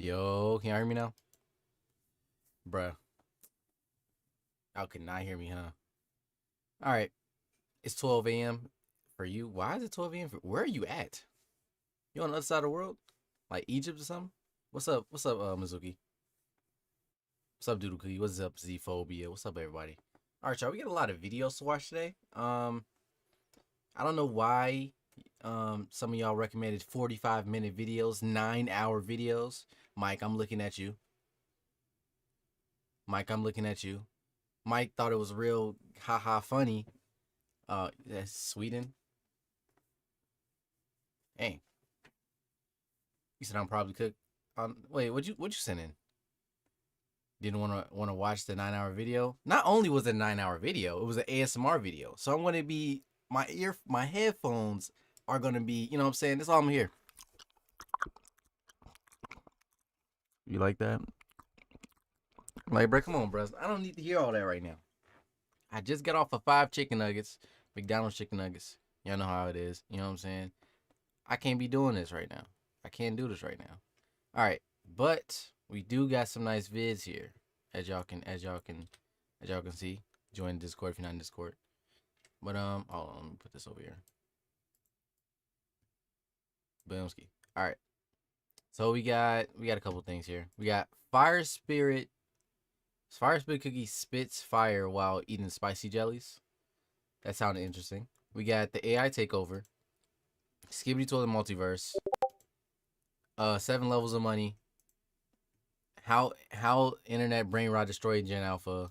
Yo, can you hear me now? Bruh. Y'all could not hear me, huh? Alright. It's 12 a.m. for you. Why is it 12 a.m. Where are you at? You on the other side of the world? Like Egypt or something? What's up? What's up, Mizuki? What's up, Doodle Cookie? What's up, Z-Phobia? What's up, everybody? Alright, y'all. We got a lot of videos to watch today. I don't know why some of y'all recommended 45-minute videos, 9-hour videos. Mike, I'm looking at you. Mike, I'm looking at you. Mike thought it was real haha funny. That's Sweden. Hey. You said I'm probably cook. Wait, what'd you send in? Didn't wanna watch the 9-hour video. Not only was it a 9-hour video, it was an ASMR video. So I'm gonna be my headphones are gonna be, you know what I'm saying? That's all I'm here. You like that? Like, bro, come on, bro. I don't need to hear all that right now. I just got off of 5 chicken nuggets, McDonald's chicken nuggets. Y'all know how it is. You know what I'm saying? I can't be doing this right now. I can't do this right now. All right, but we do got some nice vids here, as y'all can see. Join Discord if you're not in Discord. But hold on, let me put this over here. Boomski. All right. So we got a couple things here. We got Fire Spirit Cookie spits fire while eating spicy jellies. That sounded interesting. We got the AI takeover. Skibbity Toilet Multiverse. 7 levels of money. How internet brain rot destroyed Gen Alpha.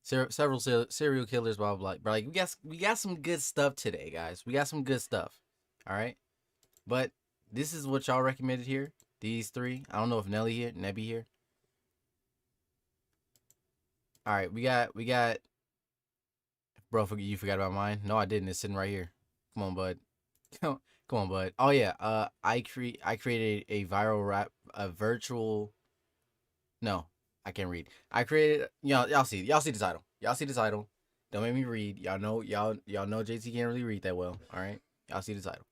Several serial killers, blah blah blah. But like we got some good stuff today, guys. We got some good stuff. All right. But this is what y'all recommended here. These 3. I don't know if Nebby here. All right, we got. Bro, you forgot about mine? No, I didn't. It's sitting right here. Come on, bud. Come on, bud. Oh yeah. I created a virtual. No, I can't read. I created. Y'all see the title. Y'all see the title. Don't make me read. Y'all know JT can't really read that well. All right. Y'all see the title.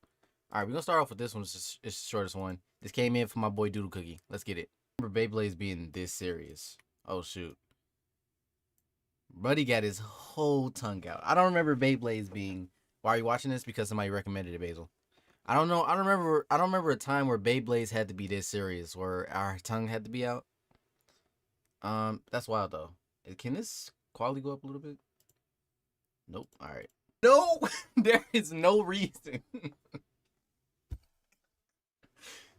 All right, we're gonna start off with this one. It's the shortest one. This came in from my boy Doodle Cookie. Let's get it. Remember Beyblades being this serious? Oh shoot. Buddy got his whole tongue out. I don't remember Beyblades being. Why are you watching this? Because somebody recommended it, Basil. I don't know. I don't remember a time where Beyblades had to be this serious, where our tongue had to be out. That's wild though. Can this quality go up a little bit? Nope. All right. No, there is no reason.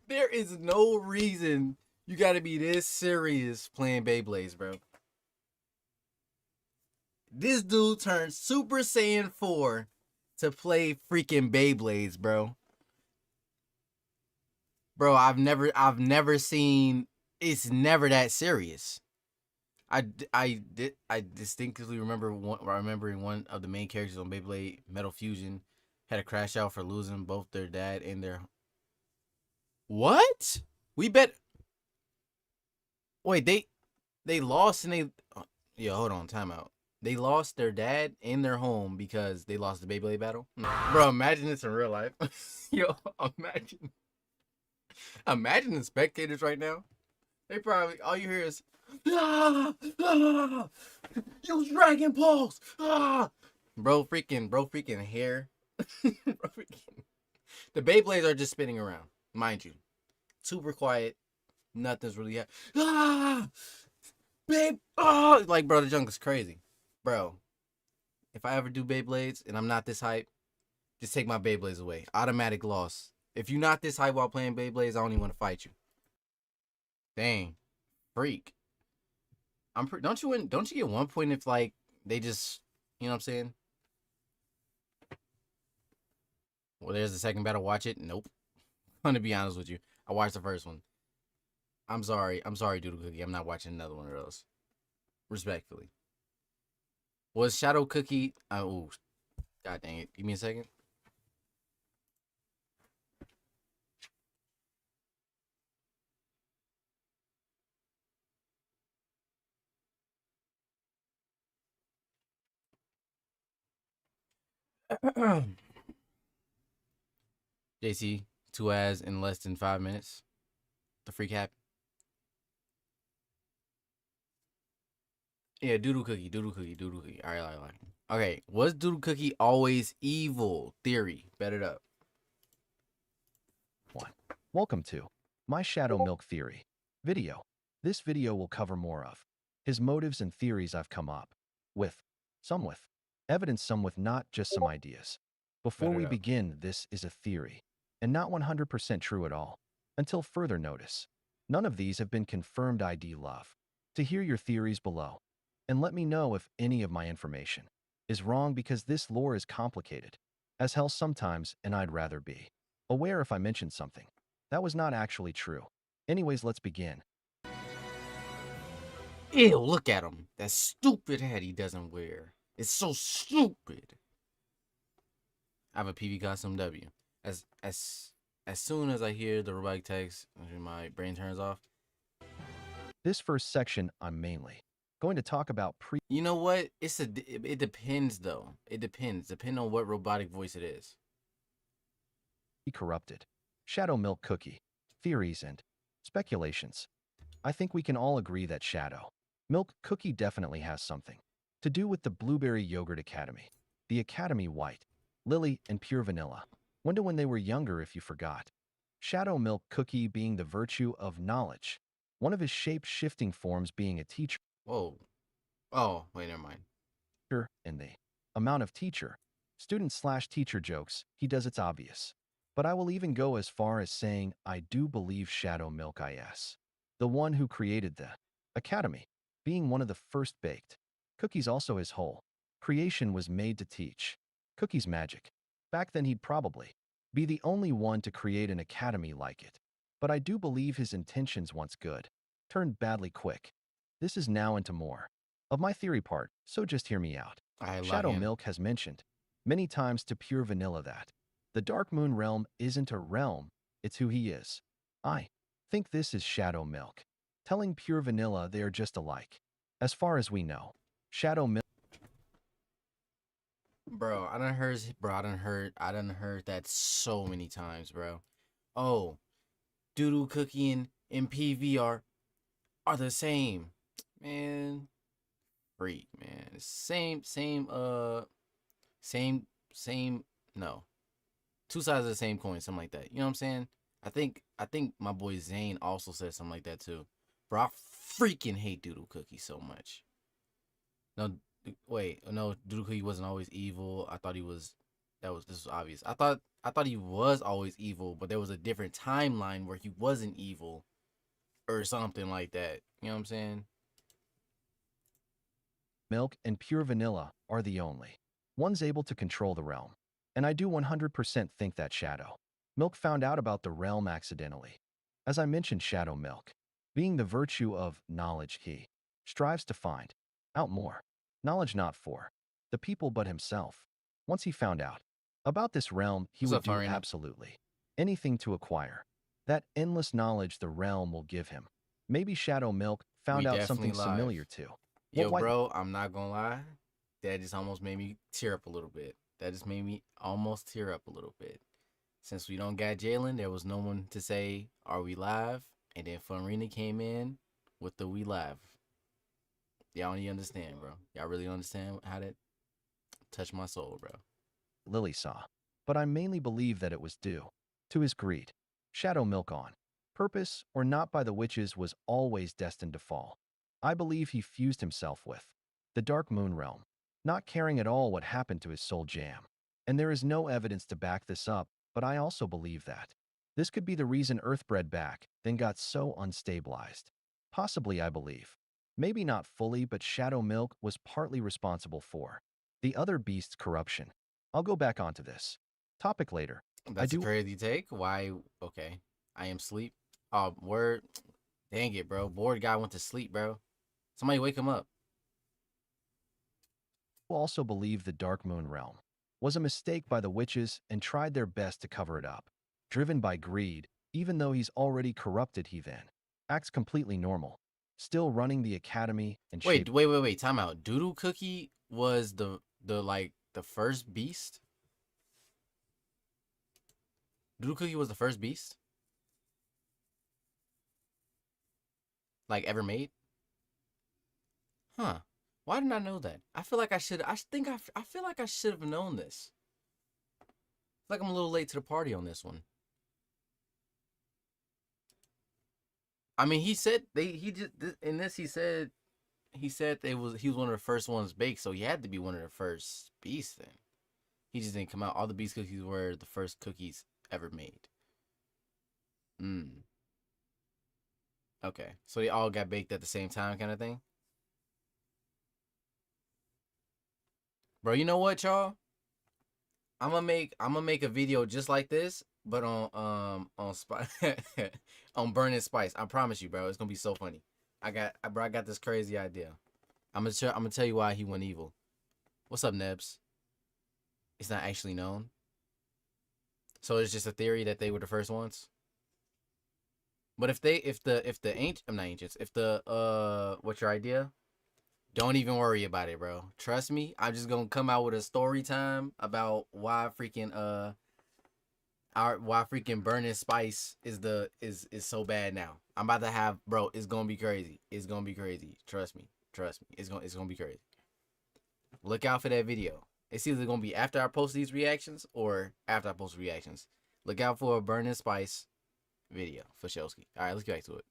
There is no reason you gotta be this serious playing Beyblades, bro. This dude turned Super Saiyan 4 to play freaking Beyblades, bro. Bro, I've never seen. It's never that serious. I distinctly remember remembering one of the main characters on Beyblade Metal Fusion had a crash out for losing both their dad and their. What? We bet. Wait, they lost and they. Yo, hold on, timeout. They lost their dad and their home because they lost the Beyblade battle. Bro, imagine this in real life. Yo, imagine the spectators right now. They probably all you hear is use Dragon Pulse. Bro, freaking hair. Bro, freaking. The Beyblades are just spinning around, mind you. Super quiet. Nothing's really babe. Like, bro, the junk is crazy. Bro, if I ever do Beyblades and I'm not this hype, just take my Beyblades away. Automatic loss. If you're not this hype while playing Beyblades, I don't even want to fight you. Dang, freak. Don't you get 1 point if like they just, you know what I'm saying? Well, there's the second battle. Watch it. Nope. I'm gonna be honest with you. I watched the first one. I'm sorry, Doodle Cookie. I'm not watching another one of those. Respectfully. Was Shadow Cookie? Oh, god dang it! Give me a second. JC, 2 ads in less than 5 minutes. The freak happened. Yeah, doodle cookie, doodle cookie, doodle cookie. All right, all right, all right. Okay, was doodle cookie always evil? Theory, bet it up. One. Welcome to my Shadow Milk Theory video. This video will cover more of his motives and theories I've come up with, some with evidence, some with not just some ideas. Before Bet it we up. begin, this is a theory and not 100% true at all. Until further notice, none of these have been confirmed. ID love to hear your theories below and let me know if any of my information is wrong, because this lore is complicated as hell sometimes, and I'd rather be aware if I mentioned something that was not actually true. Anyways, let's begin. Ew, look at him. That stupid hat he doesn't wear. It's so stupid. I have a PV costume W. As soon as I hear the robotic text, my brain turns off. This first section, I'm mainly going to talk about You know what? It depends though. It depends. Depending on what robotic voice it is. corrupted Shadow Milk Cookie theories and speculations. I think we can all agree that Shadow Milk Cookie definitely has something to do with the Blueberry Yogurt Academy, the Academy White, Lily, and Pure Vanilla. Wonder when they were younger, if you forgot. Shadow Milk Cookie being the virtue of knowledge, one of his shape-shifting forms being a teacher. Whoa. Oh, wait, never mind. In the amount of teacher, student/teacher jokes he does, it's obvious. But I will even go as far as saying I do believe Shadow Milk is the one who created the Academy, being one of the first baked cookies. Also, his whole creation was made to teach cookies magic. Back then, he'd probably be the only one to create an academy like it. But I do believe his intentions, once good, turned badly quick. This is now into more of my theory part, so just hear me out. I lock Shadow in. Milk has mentioned many times to Pure Vanilla that the Dark Moon realm isn't a realm, it's who he is. I think this is Shadow Milk telling Pure Vanilla they are just alike. As far as we know, Shadow Milk. Bro, I done heard that so many times, bro. Oh, doodle cookie and PVR are the same. Man, freak, man. Same, no. Two sides of the same coin, something like that. You know what I'm saying? I think my boy Zane also said something like that too. Bro, I freaking hate Doodle Cookie so much. No, wait, no, Doodle Cookie wasn't always evil. I thought he was. This was obvious. I thought he was always evil, but there was a different timeline where he wasn't evil, or something like that. You know what I'm saying? Milk and Pure Vanilla are the only ones able to control the realm. And I do 100% think that Shadow Milk found out about the realm accidentally. As I mentioned, Shadow Milk being the virtue of knowledge, he strives to find out more knowledge, not for the people but himself. Once he found out about this realm, he What's would up, do Farina? absolutely anything to acquire that endless knowledge the realm will give him. Maybe Shadow Milk We found out definitely something live. familiar to what Yo, white. bro, I'm not gonna lie. That just almost made me tear up a little bit. That just made me almost tear up a little bit. Since we don't got Jalen, there was no one to say, "Are we live?" And then Farina came in with the "We live." Y'all don't even understand, bro. Y'all really understand how that touched my soul, bro. Lily saw, but I mainly believe that it was due to his greed. Shadow Milk, on purpose or not by the witches, was always destined to fall. I believe he fused himself with the Dark Moon realm, not caring at all what happened to his soul jam. And there is no evidence to back this up, but I also believe that this could be the reason Earth bred back, then got so unstabilized. Possibly, I believe. Maybe not fully, but Shadow Milk was partly responsible for the other beast's corruption. I'll go back onto this topic later. I That's a do crazy take. Why? Okay. I am sleep. Oh, word. Dang it, bro. Bored guy went to sleep, bro. Somebody wake him up. also believe the Dark Moon realm was a mistake by the witches and tried their best to cover it up. Driven by greed, even though he's already corrupted, he then acts completely normal, still running the academy and shape. Wait. Time out. Doodle Cookie was the first beast. Doodle Cookie was the first beast like ever made. Huh. Why didn't I know that? I feel like I should. I feel like I should have known this. I feel like I'm a little late to the party on this one. I mean, he said he just in this he said he was one of the first ones baked, so he had to be one of the first beasts then. He just didn't come out. All the beast cookies were the first cookies ever made. Okay. So they all got baked at the same time kind of thing? Bro, you know what, y'all? I'm gonna make a video just like this, but on on burning spice. I promise you, bro. It's gonna be so funny. I got this crazy idea. I'm gonna tell you why he went evil. What's up, Nebs? It's not actually known. So it's just a theory that they were the first ones. But if the ancient, I'm not ancients. If the what's your idea? Don't even worry about it, bro. Trust me. I'm just gonna come out with a story time about why freaking why freaking burning spice is so bad now. I'm about to have, bro. It's gonna be crazy. It's gonna be crazy. Trust me. Trust me. It's gonna be crazy. Look out for that video. It's either gonna be after I post these reactions or after I post reactions. Look out for a burning spice video for Shelsky. All right, let's get back to it.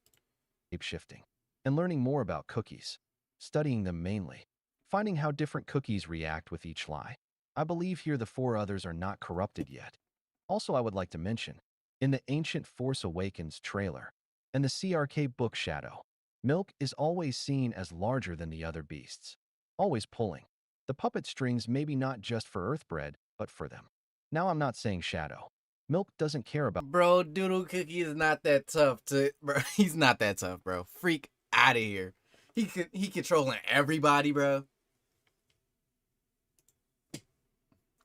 Shifting and learning more about cookies, studying them mainly, finding how different cookies react with each lie. I believe here the 4 others are not corrupted yet. Also, I would like to mention, in the ancient Force Awakens trailer and the CRK book Shadow, Milk is always seen as larger than the other beasts, always pulling. The puppet strings maybe not just for Earthbread, but for them. Now I'm not saying Shadow. Milk doesn't care about. Bro, Doodle Cookie is not that tough to, bro. He's not that tough, bro. Freak out of here. He controlling everybody, bro.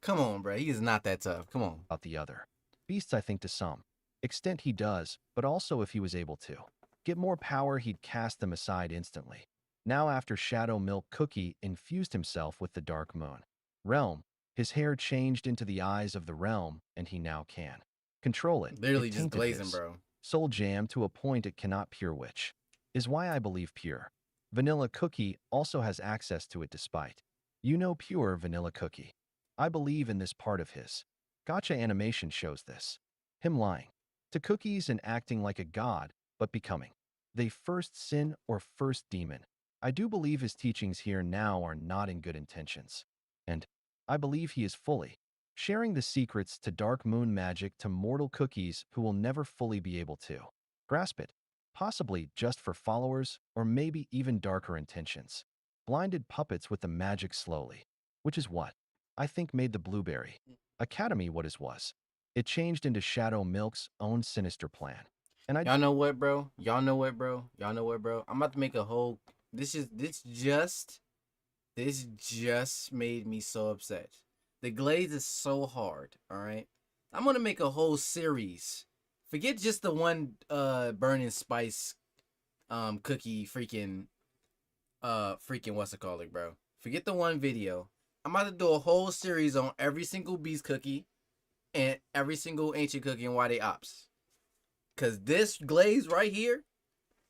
Come on, bro. He is not that tough. Come on. About the other beasts, I think to some extent he does, but also if he was able to get more power, he'd cast them aside instantly. Now after Shadow Milk Cookie infused himself with the Dark Moon realm, his hair changed into the eyes of the realm, and he now can control it. Literally It just tainted glazing, his bro. soul jam to a point it cannot pure, which is why I believe pure Vanilla Cookie also has access to it despite pure Vanilla Cookie. I believe in this part of his gotcha animation shows this. Him lying to cookies and acting like a god, but becoming the first sin or first demon. I do believe his teachings here now are not in good intentions. And I believe he is fully sharing the secrets to Dark Moon magic to mortal cookies who will never fully be able to grasp it, possibly just for followers or maybe even darker intentions. Blinded puppets with the magic slowly, which is what I think made the Blueberry Academy what it was. It changed into Shadow Milk's own sinister plan. And I Y'all know what, bro? Y'all know what, bro? Y'all know what, bro? I'm about to make a whole. This just made me so upset. The glaze is so hard. All right, I'm gonna make a whole series. Forget just the one burning spice cookie freaking what's it called, bro? Forget the one video. I'm about to do a whole series on every single beast cookie and every single ancient cookie and why they ops. Cause this glaze right here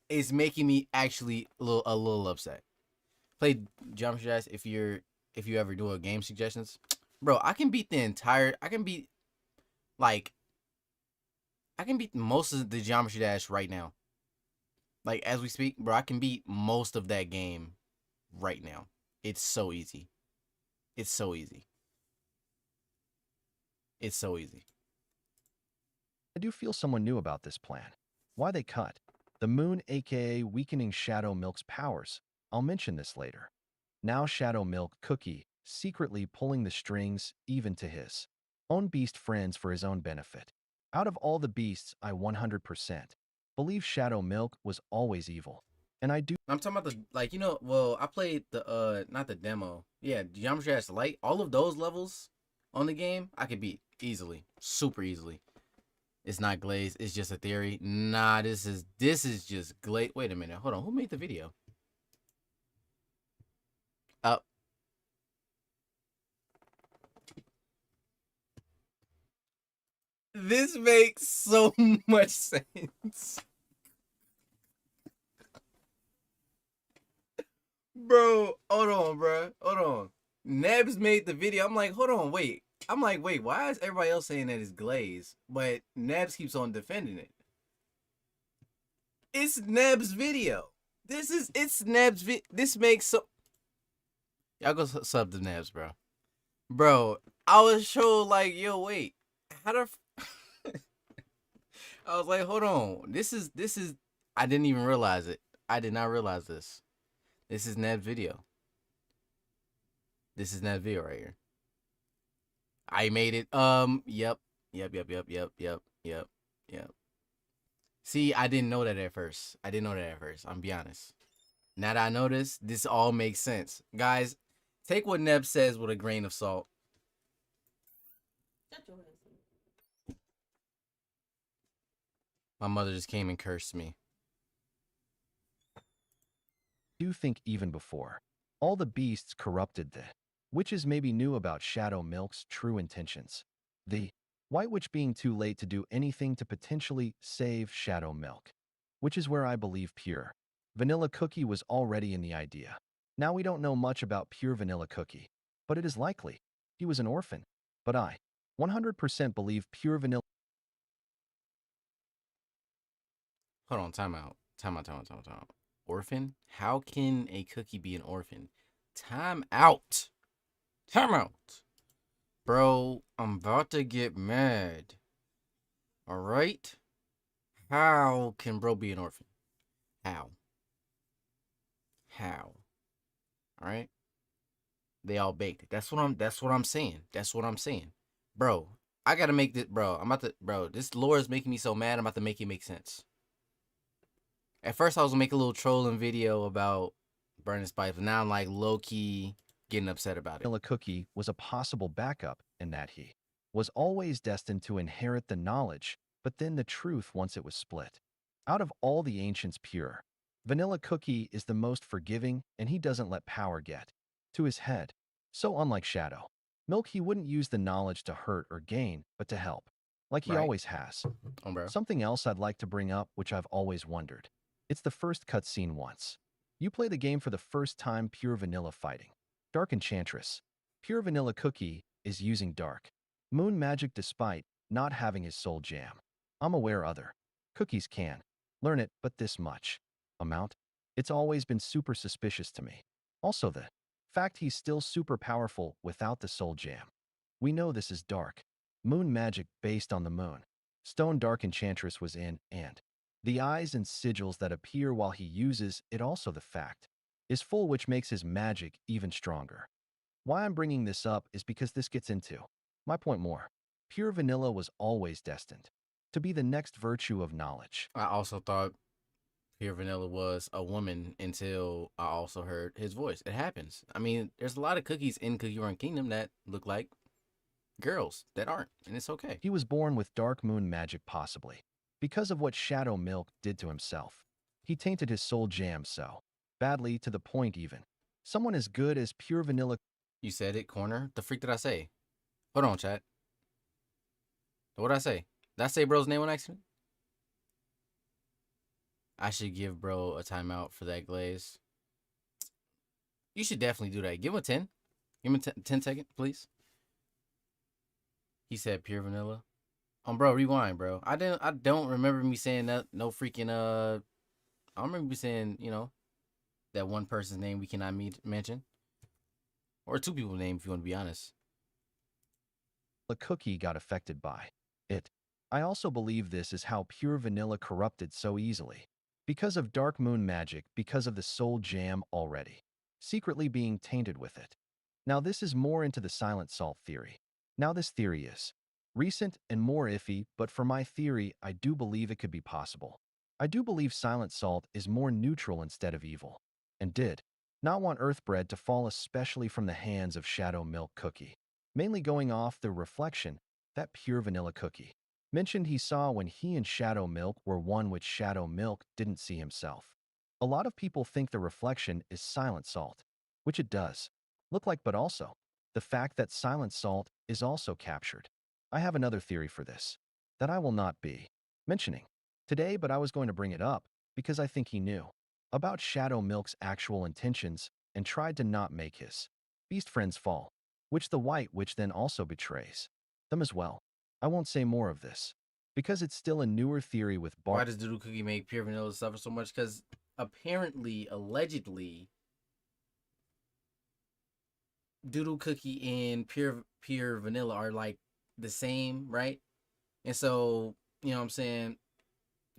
is making me actually a little upset. Play Geometry Dash if you ever do a game suggestions. Bro, I can beat most of the Geometry Dash right now. Like as we speak, bro, I can beat most of that game right now. It's so easy. It's so easy. It's so easy. do feel someone knew about this plan. Why they cut the moon, aka weakening Shadow Milk's powers. I'll mention this later. Now Shadow Milk Cookie secretly pulling the strings even to his own beast friends for his own benefit. Out of all the beasts, I 100% believe Shadow Milk was always evil. And I do. I'm talking about well, I played the not the demo. Yeah, Geometry Dash Light. All of those levels on the game, I could beat easily. Super easily. It's not glazed, it's just a theory. Nah, this is just glaze. Wait a minute. Hold on. Who made the video? This makes so much sense. Bro, hold on, bro. Hold on. Nebs made the video. I'm like, hold on, wait. I'm like, wait, why is everybody else saying that it's glaze? But Nebs keeps on defending it. It's Neb's video. It's Neb's this makes so y'all go sub the Nebs, bro. Bro, I was so like, yo, wait. How the I was like, hold on. This is I didn't even realize it. I did not realize this. This is Neb's video. This is Neb's video right here. I made it. Yep. Yep. See, I didn't know that at first. I'm be honest. Now that I know this all makes sense. Guys, take what Neb says with a grain of salt. My mother just came and cursed me. Do think even before. All the beasts corrupted the witches maybe knew about Shadow Milk's true intentions. The White Witch being too late to do anything to potentially save Shadow Milk, which is where I believe Pure Vanilla Cookie was already in the idea. Now we don't know much about Pure Vanilla Cookie, but it is likely he was an orphan. But I 100% believe Pure Vanilla. Hold on, time out. Orphan? How can a cookie be an orphan? Time out. Bro, I'm about to get mad. Alright? How can bro be an orphan? How? Alright? They all baked. That's what I'm saying. Bro, I gotta make this this lore is making me so mad I'm about to make it make sense. At first I was gonna make a little trolling video about burning spice, but now I'm like low-key getting upset about it. Vanilla Cookie was a possible backup in that he was always destined to inherit the knowledge, but then the truth once it was split. Out of all the ancients pure, Vanilla Cookie is the most forgiving and he doesn't let power get to his head. So unlike Shadow Milk, he wouldn't use the knowledge to hurt or gain, but to help, like he Right. always has. Oh, bro. Something else I'd like to bring up, which I've always wondered. It's the first cutscene once. You play the game for the first time pure vanilla fighting. Dark Enchantress. Pure Vanilla Cookie is using Dark Moon magic despite not having his soul jam. I'm aware other cookies can learn it, but this much amount, it's always been super suspicious to me. Also the fact he's still super powerful without the soul jam. We know this is Dark Moon magic based on the moon. Stone Dark Enchantress was in, and the eyes and sigils that appear while he uses it also the fact is full, which makes his magic even stronger. Why I'm bringing this up is because this gets into my point more. Pure Vanilla was always destined to be the next virtue of knowledge. I also thought Pure Vanilla was a woman until I also heard his voice. It happens. I mean, there's a lot of cookies in Cookie Run Kingdom that look like girls that aren't, and it's okay. He was born with Dark Moon magic possibly because of what Shadow Milk did to himself. He tainted his soul jam so badly to the point even someone as good as Pure Vanilla. You said it, corner. The freak did I say? Hold on, chat. What did I say? Did I say bro's name on accident? I should give bro a timeout for that glaze. You should definitely do that. Give him a 10. Give him a 10 second, please. He said pure vanilla. Bro, rewind, bro. I don't remember me saying that. No freaking I don't remember me saying, that one person's name we cannot mention, or two people's name if you want to be honest. A cookie got affected by it. I also believe this is how Pure Vanilla corrupted so easily. Because of Dark Moon magic, because of the soul jam already secretly being tainted with it. Now this is more into the silent salt theory. Now this theory is recent and more iffy, but for my theory, I do believe it could be possible. I do believe silent salt is more neutral instead of evil, and did not want Earthbread to fall especially from the hands of Shadow Milk Cookie, mainly going off the reflection that Pure Vanilla Cookie mentioned he saw when he and Shadow Milk were one, which Shadow Milk didn't see himself. A lot of people think the reflection is silent salt, which it does look like, but also the fact that silent salt is also captured. I have another theory for this that I will not be mentioning today, but I was going to bring it up because I think he knew about Shadow Milk's actual intentions and tried to not make his beast friends fall, which the White Witch then also betrays them as well. I won't say more of this, because it's still a newer theory with Why does Doodle Cookie make pure vanilla suffer so much? Because apparently, allegedly, Doodle Cookie and pure vanilla are like the same, right? And so, you know what I'm saying?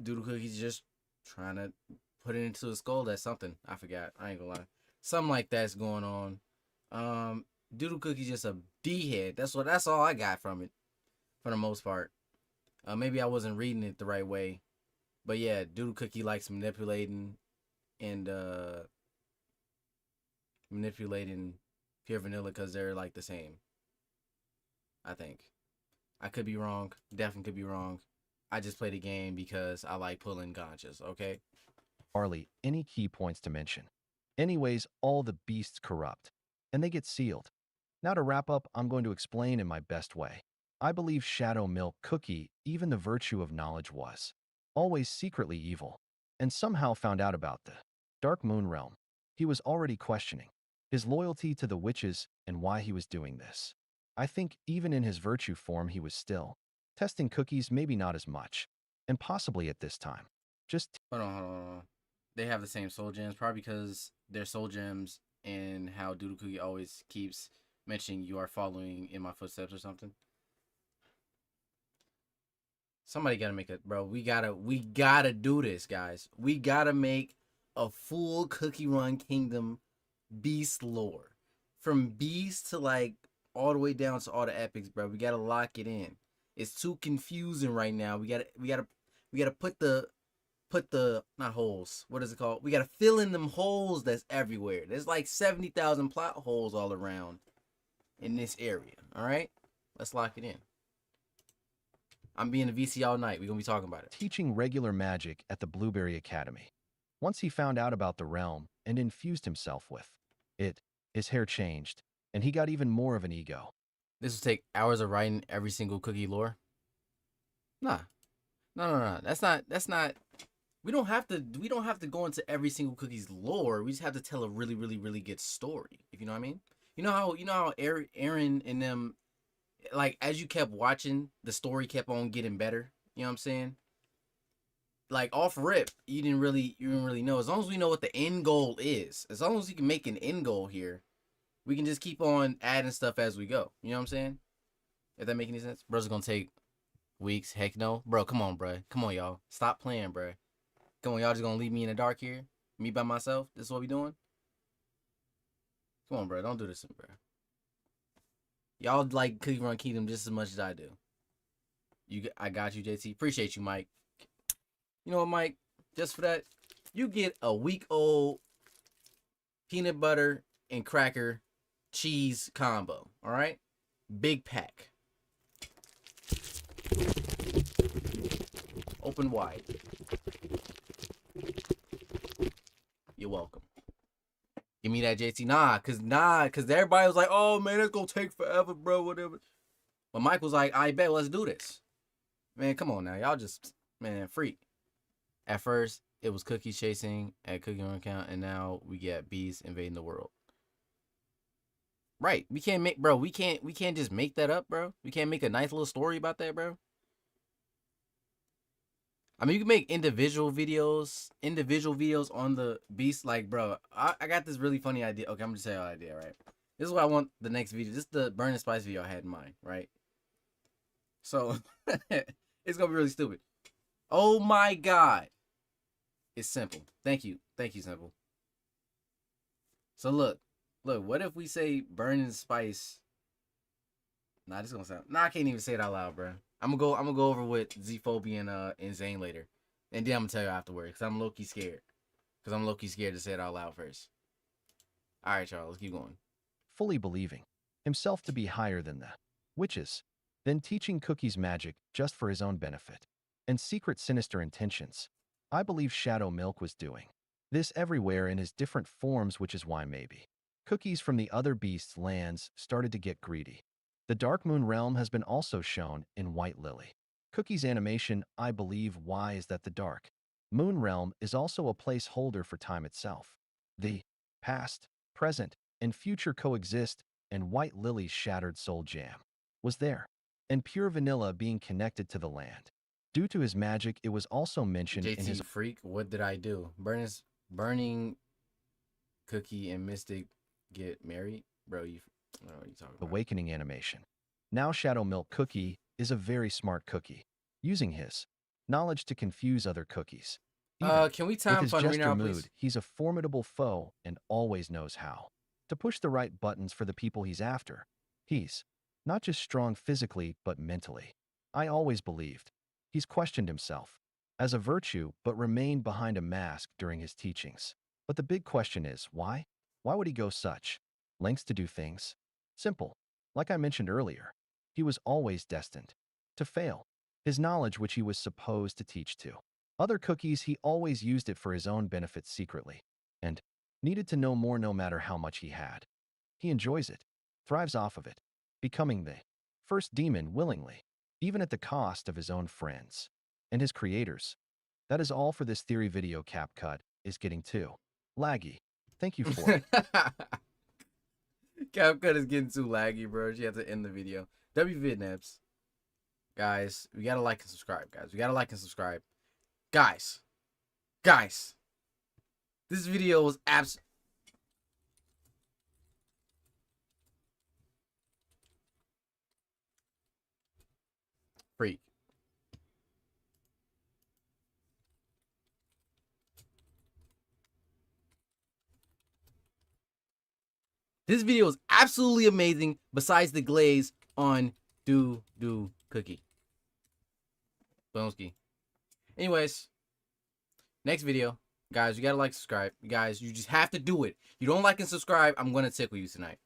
Doodle Cookie's just trying to put it into his skull. That's something. I forgot. I ain't gonna lie. Something like that's going on. Doodle Cookie's just a D head. That's all I got from it, for the most part. Maybe I wasn't reading it the right way. But yeah, Doodle Cookie likes manipulating and manipulating pure vanilla because they're like the same. I think. I could be wrong. Definitely could be wrong. I just play the game because I like pulling gotchas, okay? Barley any key points to mention. Anyways, all the beasts corrupt, and they get sealed. Now to wrap up, I'm going to explain in my best way. I believe Shadow Milk Cookie, even the virtue of knowledge was always secretly evil, and somehow found out about the Dark Moon Realm. He was already questioning his loyalty to the witches and why he was doing this. I think even in his virtue form he was still testing Cookie's, maybe not as much, and possibly at this time. Just Hold on. They have the same soul gems, probably because they're soul gems and how Doodle Cookie always keeps mentioning you are following in my footsteps or something. Somebody gotta make it, bro. We gotta do this, guys. We gotta make a full Cookie Run Kingdom Beast lore. From Beast to like all the way down to all the epics, bro. We gotta lock it in. It's too confusing right now. We gotta put the not holes. What is it called? We gotta fill in them holes that's everywhere. There's like 70,000 plot holes all around in this area. All right, let's lock it in. I'm being a VC all night. We're gonna be talking about it. teaching regular magic at the Blueberry Academy. Once he found out about the realm and infused himself with it, his hair changed, and he got even more of an ego. This will take hours of writing every single cookie lore. Nah, no. That's not. We don't have to go into every single cookie's lore. We just have to tell a really good story. If you know what I mean. You know how Aaron and them, like, as you kept watching, the story kept on getting better. You know what I'm saying? Like, off rip, you didn't really know. As long as we know what the end goal is, as long as we can make an end goal here, we can just keep on adding stuff as we go. You know what I'm saying? If that make any sense? Bro's gonna take weeks. Heck no. Bro, come on, bro. Come on, y'all. Stop playing, bro. Come on, y'all just gonna leave me in the dark here? Me by myself? This is what we doing? Come on, bro. Don't do this, bro. Y'all like Cookie Run Kingdom just as much as I do. I got you, JT. Appreciate you, Mike. You know what, Mike? Just for that, you get a week-old peanut butter and cracker cheese combo. All right? Big pack. Open wide. You're welcome. Give me that, JT. Cause everybody was like, oh man, it's gonna take forever, bro, whatever. But Mike was like, I bet, let's do this. Man, come on now. Y'all just, man, freak. At first, it was cookies chasing at Cookie Run Count, and now we get bees invading the world. Right. We can't just make that up, bro. We can't make a nice little story about that, bro. I mean, you can make individual videos on the beast. Like, bro, I got this really funny idea. Okay, I'm just saying an idea, right? This is what I want the next video. This is the Burn and Spice video I had in mind, right? So, it's gonna be really stupid. Oh my god. It's simple. Thank you, Simple. So look, what if we say Burn and Spice? Nah, this is gonna sound. Nah, I can't even say it out loud, bro. I'm gonna go over with Z-Phobia and Zane later, and then I'm gonna tell you afterwards because I'm low-key scared. Because I'm low-key scared to say it out loud first. All right, y'all, let's keep going. Fully believing himself to be higher than the witches, then teaching Cookie's magic just for his own benefit and secret sinister intentions. I believe Shadow Milk was doing this everywhere in his different forms, which is why maybe cookies from the other beasts' lands started to get greedy. The Dark Moon Realm has been also shown in White Lily. Cookie's animation, I believe, why is that the Dark Moon Realm is also a placeholder for time itself. The past present, and future coexist, and White Lily's shattered soul jam was there, and pure vanilla being connected to the land. Due to his magic, it was also mentioned in his JT Freak, what did I do? Burning Cookie and Mystic get married? Bro, you I don't know what you talking about. awakening animation. Now Shadow Milk Cookie is a very smart cookie, using his knowledge to confuse other cookies. Can we With time his fund jester now, mood, please? he's a formidable foe and always knows how to push the right buttons for the people he's after. He's not just strong physically, but mentally. I always believed he's questioned himself as a virtue, but remained behind a mask during his teachings. But the big question is, why? Why would he go such lengths to do things? Simple. Like I mentioned earlier, he was always destined to fail. His knowledge, which he was supposed to teach to other cookies, he always used it for his own benefit secretly, and needed to know more no matter how much he had. He enjoys it, thrives off of it, becoming the first demon willingly, even at the cost of his own friends and his creators. That is all for this theory video. CapCut is getting too laggy. Thank you for CapCut is getting too laggy, bro. She had to end the video. WVidNaps. Guys, we gotta like and subscribe, guys. We gotta like and subscribe. Guys. This video was freak. This video is absolutely amazing besides the glaze on Do Cookie. Boomski. Anyways, next video. Guys, you gotta like, subscribe. You guys, you just have to do it. You don't like and subscribe, I'm gonna tickle you tonight.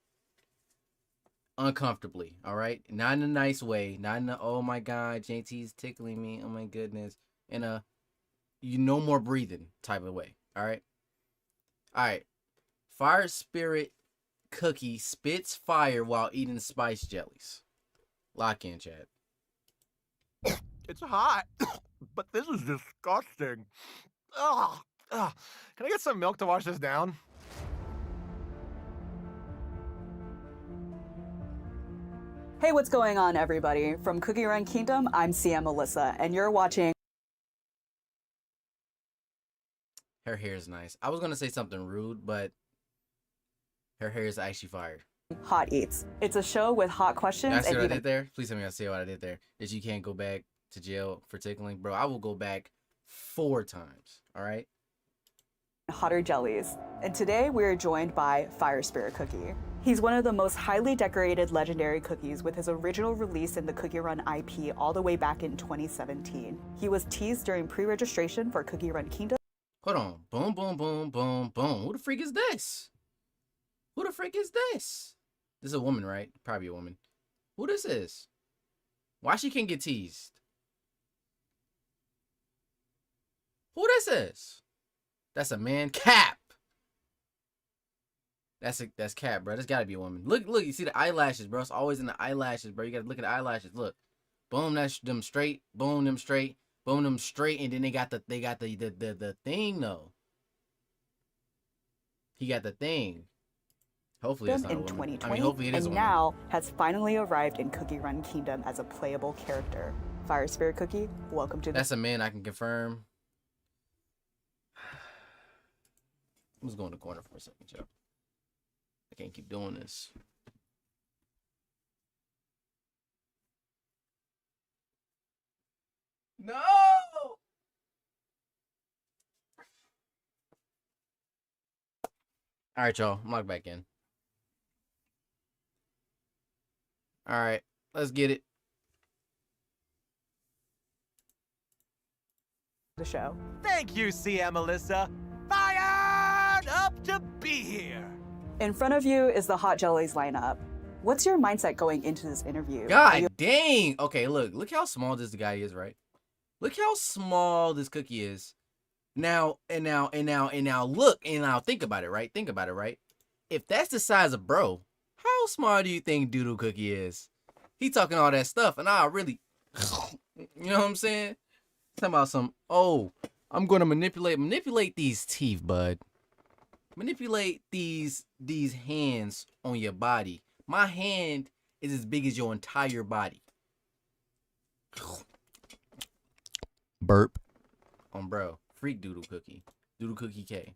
Uncomfortably, alright? Not in a nice way. Not in a, oh my god, JT's tickling me. Oh my goodness. In a, you no more breathing type of way. Alright? Alright. Fire Spirit Cookie spits fire while eating spice jellies. Lock in, Chad. It's hot, but this is disgusting. Ugh. Ugh. Can I get some milk to wash this down? Hey, what's going on, everybody? From Cookie Run Kingdom, I'm CM Melissa, and you're watching. Her hair is nice. I was gonna say something rude, but her hair is actually fire. Hot Eats. It's a show with hot questions I see and what I even did there? Please tell me I see what I did there. That you can't go back to jail for tickling. Bro, I will go back 4 times. Alright? hotter jellies. And today we are joined by Fire Spirit Cookie. He's one of the most highly decorated legendary cookies, with his original release in the Cookie Run IP all the way back in 2017. He was teased during pre-registration for Cookie Run Kingdom. Hold on. Boom, boom, boom, boom, boom. Who the freak is this? Who the freak is this? This is a woman, right? Probably a woman. Who this is? Why she can't get teased? Who this is? That's a man. Cap. That's Cap, bro. That's gotta be a woman. Look, you see the eyelashes, bro. It's always in the eyelashes, bro. You gotta look at the eyelashes. Look. Boom, that's them straight. Boom, them straight. Boom, them straight. And then they got the thing though. He got the thing. Hopefully it's not a in woman. 2020, I mean, hopefully it is a and woman. now has finally arrived in Cookie Run Kingdom as a playable character. Fire Spirit Cookie, welcome to the That's a man, I can confirm. I'm just going to the corner for a second, Joe. I can't keep doing this. No! All right, y'all. I'm logged back in. All right, let's get it. show. Thank you, CM Melissa. Fired up to be here. In front of you is the Hot Jellies lineup. What's your mindset going into this interview? Are God you dang. Okay, look how small this guy is, right? Look how small this cookie is. Now, think about it, right? Think about it, right? If that's the size of bro, how small do you think Doodle Cookie is? He talking all that stuff, and I really, you know what I'm saying? Talking about some, oh, I'm gonna manipulate these teeth, bud. manipulate these hands on your body. My hand is as big as your entire body. Burp. Bro. Freak Doodle Cookie. Doodle Cookie K.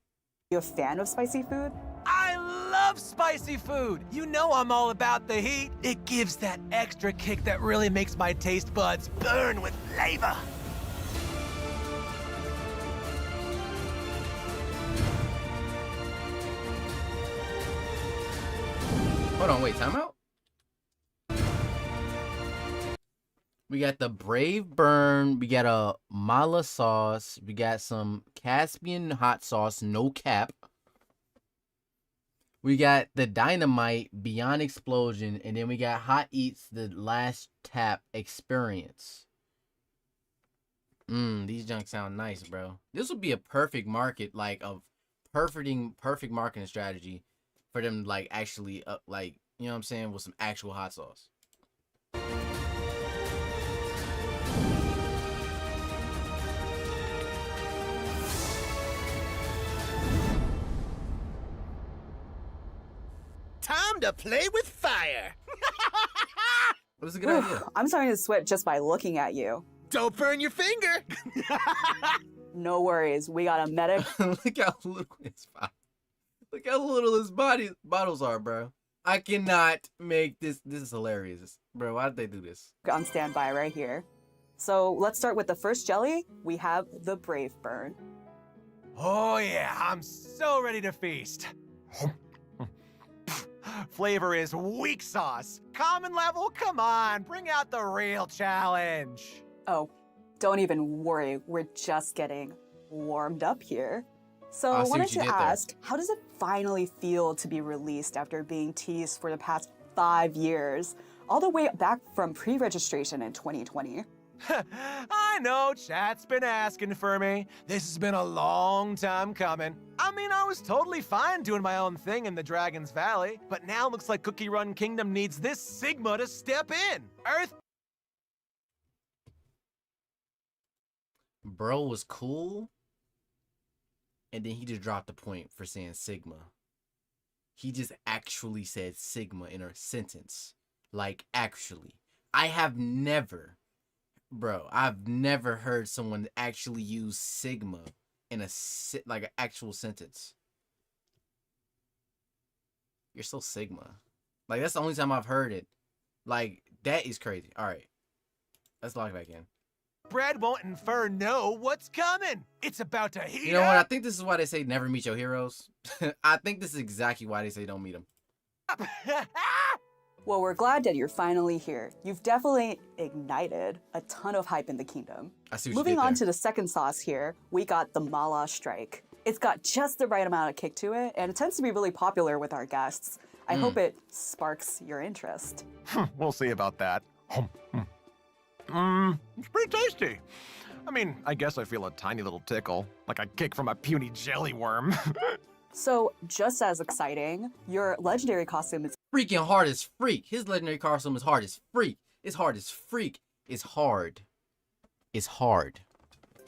You a fan of spicy food? I love spicy food. You know I'm all about the heat. It gives that extra kick that really makes my taste buds burn with flavor. Hold on, wait, time out? We got the Brave Burn, we got a mala sauce, we got some Caspian hot sauce, no cap. We got the Dynamite Beyond Explosion, and then we got Hot Eats the Last Tap Experience. These junks sound nice, bro. This would be a perfect market, like a perfect marketing strategy for them, like actually, like, you know what I'm saying, with some actual hot sauce. Time to play with fire. It was a good idea. I'm starting to sweat just by looking at you. Don't burn your finger. No worries, we got a medic. Look how little his body. Look how little his bottles are, bro. I cannot make this. This is hilarious, bro. Why did they do this? on standby right here. So let's start with the first jelly. We have the Brave Burn. Oh yeah, I'm so ready to feast. Flavor is weak sauce. Common level, come on, bring out the real challenge. Oh, don't even worry, we're just getting warmed up here. So I I see wanted what you to did there. ask, how does it finally feel to be released after being teased for the past 5 years, all the way back from pre-registration in 2020? I know, chat's been asking for me. This has been a long time coming. I mean, I was totally fine doing my own thing in the Dragon's Valley, but now looks like Cookie Run Kingdom needs this Sigma to step in. Earth. Bro was cool, and then he just dropped a point for saying Sigma. He just actually said Sigma in a sentence. Like, actually. I've never heard someone actually use Sigma in like an actual sentence. You're so Sigma. Like, that's the only time I've heard it. Like, that is crazy. All right. Let's log it back in. Bread won't infer know what's coming. It's about to heat You know what? I up. think this is why they say never meet your heroes. I think this is exactly why they say don't meet them. Well, we're glad that you're finally here. You've definitely ignited a ton of hype in the kingdom. I see what Moving you did on there. to the second sauce here, we got the Mala Strike. It's got just the right amount of kick to it, and it tends to be really popular with our guests. I hope it sparks your interest. We'll see about that. It's pretty tasty. I mean, I guess I feel a tiny little tickle, like a kick from a puny jelly worm. So, just as exciting, your legendary costume is Freaking hard as freak. His legendary costume is hard as freak. It's hard as freak. It's hard. It's hard.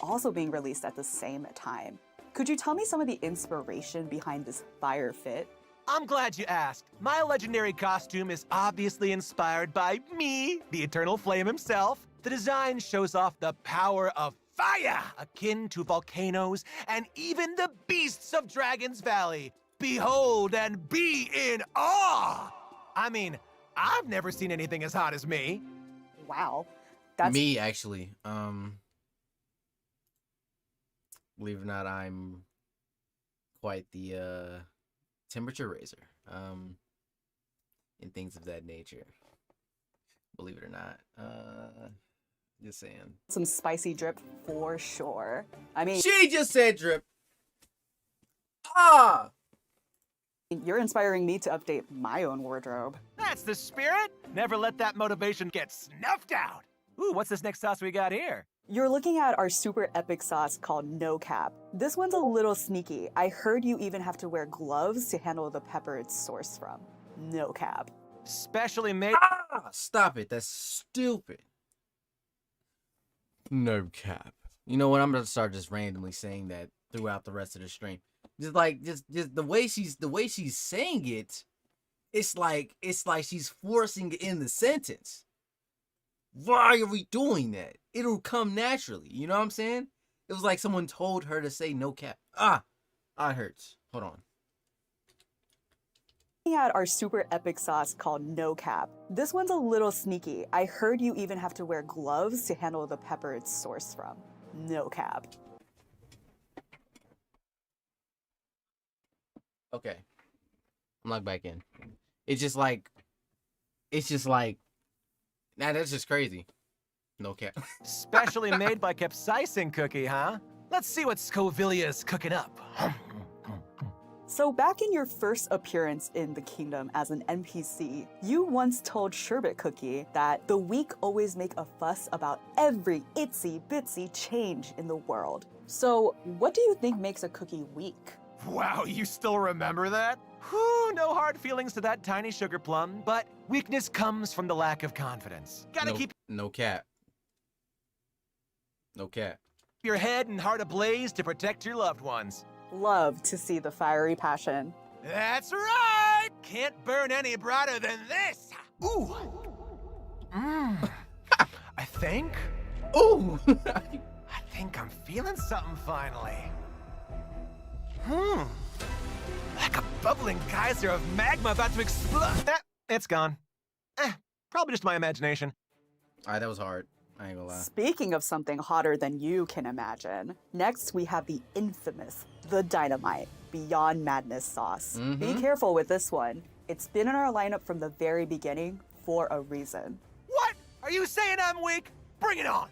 also being released at the same time. Could you tell me some of the inspiration behind this fire fit? I'm glad you asked. My legendary costume is obviously inspired by me, the Eternal Flame himself. The design shows off the power of fire, akin to volcanoes and even the beasts of Dragon's Valley. Behold and be in awe! I mean, I've never seen anything as hot as me. Wow. That's Me, actually. Believe it or not, I'm quite the temperature raiser. And things of that nature. Believe it or not. Just saying. some spicy drip for sure. I mean, She just said drip. Ah! you're inspiring me to update my own wardrobe. That's the spirit. Never let that motivation get snuffed out. Ooh, what's this next sauce we got here? You're looking at our super epic sauce called No Cap. This one's a little sneaky. I heard you even have to wear gloves to handle the pepper it's sourced from. No cap. Specially made. Ah! Stop it. That's stupid. No cap. You know what? I'm gonna start just randomly saying that throughout the rest of the stream. just the way she's saying it, it's like she's forcing it in the sentence. Why are we doing that? It'll come naturally. You know what I'm saying? It was like someone told her to say no cap. It hurts. Hold on. We had our super epic sauce called No Cap. This one's a little sneaky. I heard you even have to wear gloves to handle the pepper it's sourced from. No cap. Okay. I'm logged back in. It's just like, nah, that's just crazy. No cap. Specially made by Capsaicin Cookie, huh? Let's see what Scovilla's cooking up. So back in your first appearance in the kingdom as an NPC, you once told Sherbet Cookie that the weak always make a fuss about every itsy bitsy change in the world. So what do you think makes a cookie weak? Wow, you still remember that? Whew, no hard feelings to that tiny sugar plum, but weakness comes from the lack of confidence. Gotta keep No cap. No cap. your head and heart ablaze to protect your loved ones. Love to see the fiery passion. That's right! Can't burn any brighter than this! Ooh! I think Ooh! I'm feeling something finally. Like a bubbling geyser of magma about to explode. It's gone. Probably just my imagination. Alright, that was hard. I ain't gonna lie. Speaking of something hotter than you can imagine, next we have the infamous, the dynamite, Beyond Madness sauce. Be careful with this one. It's been in our lineup from the very beginning for a reason. What? Are you saying I'm weak? Bring it on!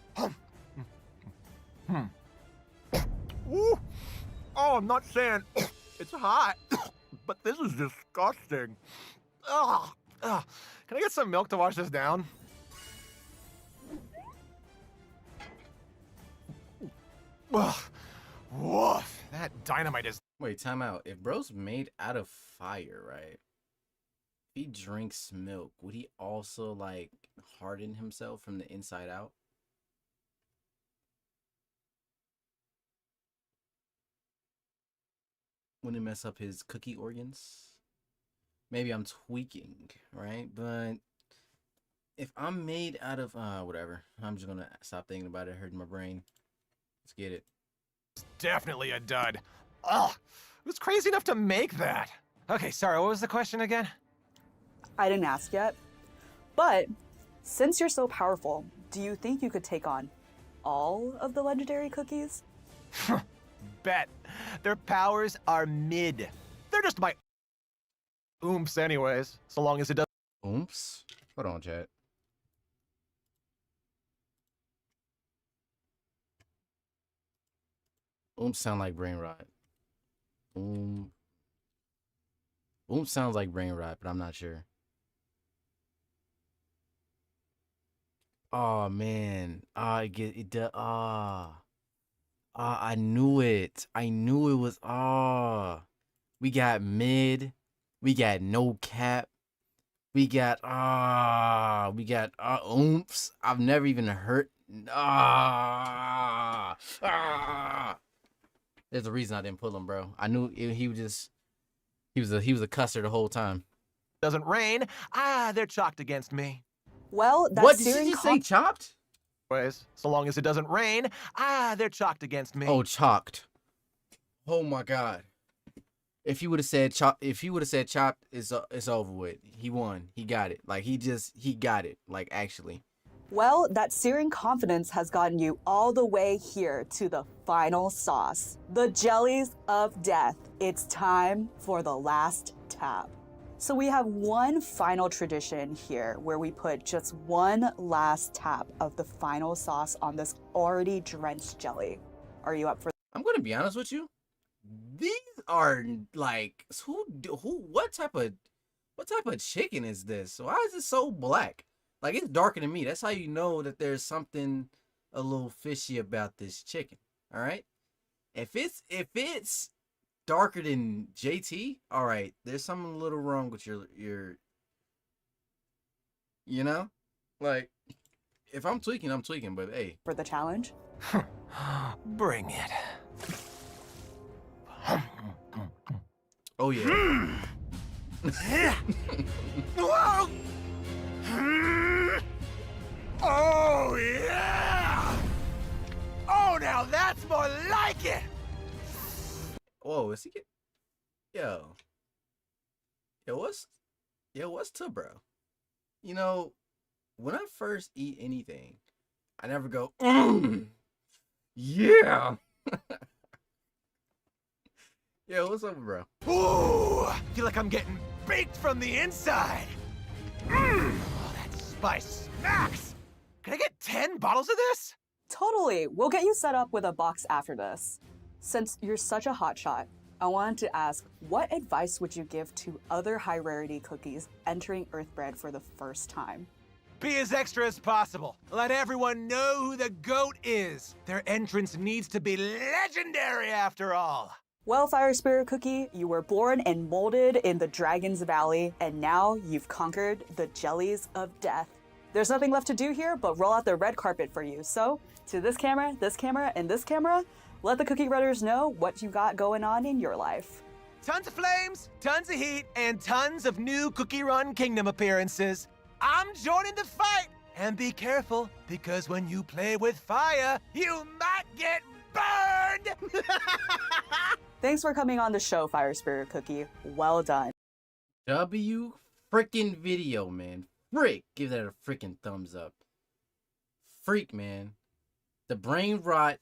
Ooh. Oh, I'm not saying it's hot, but this is disgusting. Ugh. Can I get some milk to wash this down? Ugh. Woof. That dynamite is. Wait, time out. If bro's made out of fire, right? If he drinks milk, would he also like harden himself from the inside out? Wouldn't it mess up his cookie organs? Maybe I'm tweaking, right? But if I'm made out of whatever, I'm just gonna stop thinking about it. Hurting my brain. Let's get it. Definitely a dud. Ugh. Who's crazy enough to make that? Okay, sorry, what was the question again? I didn't ask yet, but since you're so powerful, do you think you could take on all of the legendary cookies? Bet. Their powers are mid. They're just my oomph anyways, so long as it doesn't. Oops. Hold on, chat. Oomph sound like brain rot. Oomph sounds like brain rot, but I'm not sure. Oh man. I get it. I knew it. I knew it was. We got mid. We got no cap. We got oomphs. I've never even heard. There's a reason I didn't pull him, bro. I knew he was a cusser the whole time. Doesn't rain. They're chalked against me. Well, that's What did you say? Chopped? Ways, so long as it doesn't rain. They're chalked against me. Oh, chalked. Oh my god. If he would have said chopped, it's over with. He won. He got it. Like he got it. Like actually. Well, that searing confidence has gotten you all the way here to the final sauce, the jellies of death. It's time for the last tap. So we have one final tradition here where we put just one last tap of the final sauce on this already drenched jelly. Are you up for I'm gonna be honest with you. These are like what type of chicken is this? Why is it so black? Like it's darker than me. That's how you know that there's something a little fishy about this chicken. All right. If it's darker than JT, all right, there's something a little wrong with your you know? Like if I'm tweaking, but hey. for the challenge? Bring it. Oh yeah. Whoa! Oh, yeah! Oh, now that's more like it! Whoa, is he get? Yo, what's to, bro? You know, when I first eat anything, I never go, yeah. Yo, what's up, bro? Ooh, I feel like I'm getting baked from the inside. Oh, that spice smacks. Can I get 10 bottles of this? Totally. We'll get you set up with a box after this. Since you're such a hotshot, I wanted to ask, what advice would you give to other high-rarity cookies entering Earthbread for the first time? Be as extra as possible. Let everyone know who the GOAT is. Their entrance needs to be legendary after all. Well, Fire Spirit Cookie, you were born and molded in the Dragon's Valley, and now you've conquered the jellies of death. There's nothing left to do here but roll out the red carpet for you. So, to this camera, and this camera, let the cookie runners know what you got going on in your life. Tons of flames, tons of heat, and tons of new Cookie Run Kingdom appearances. I'm joining the fight! And be careful, because when you play with fire, you might get burned! Thanks for coming on the show, Fire Spirit Cookie. Well done. W freaking video, man. Frick, give that a freaking thumbs up. Freak, man. The brain rot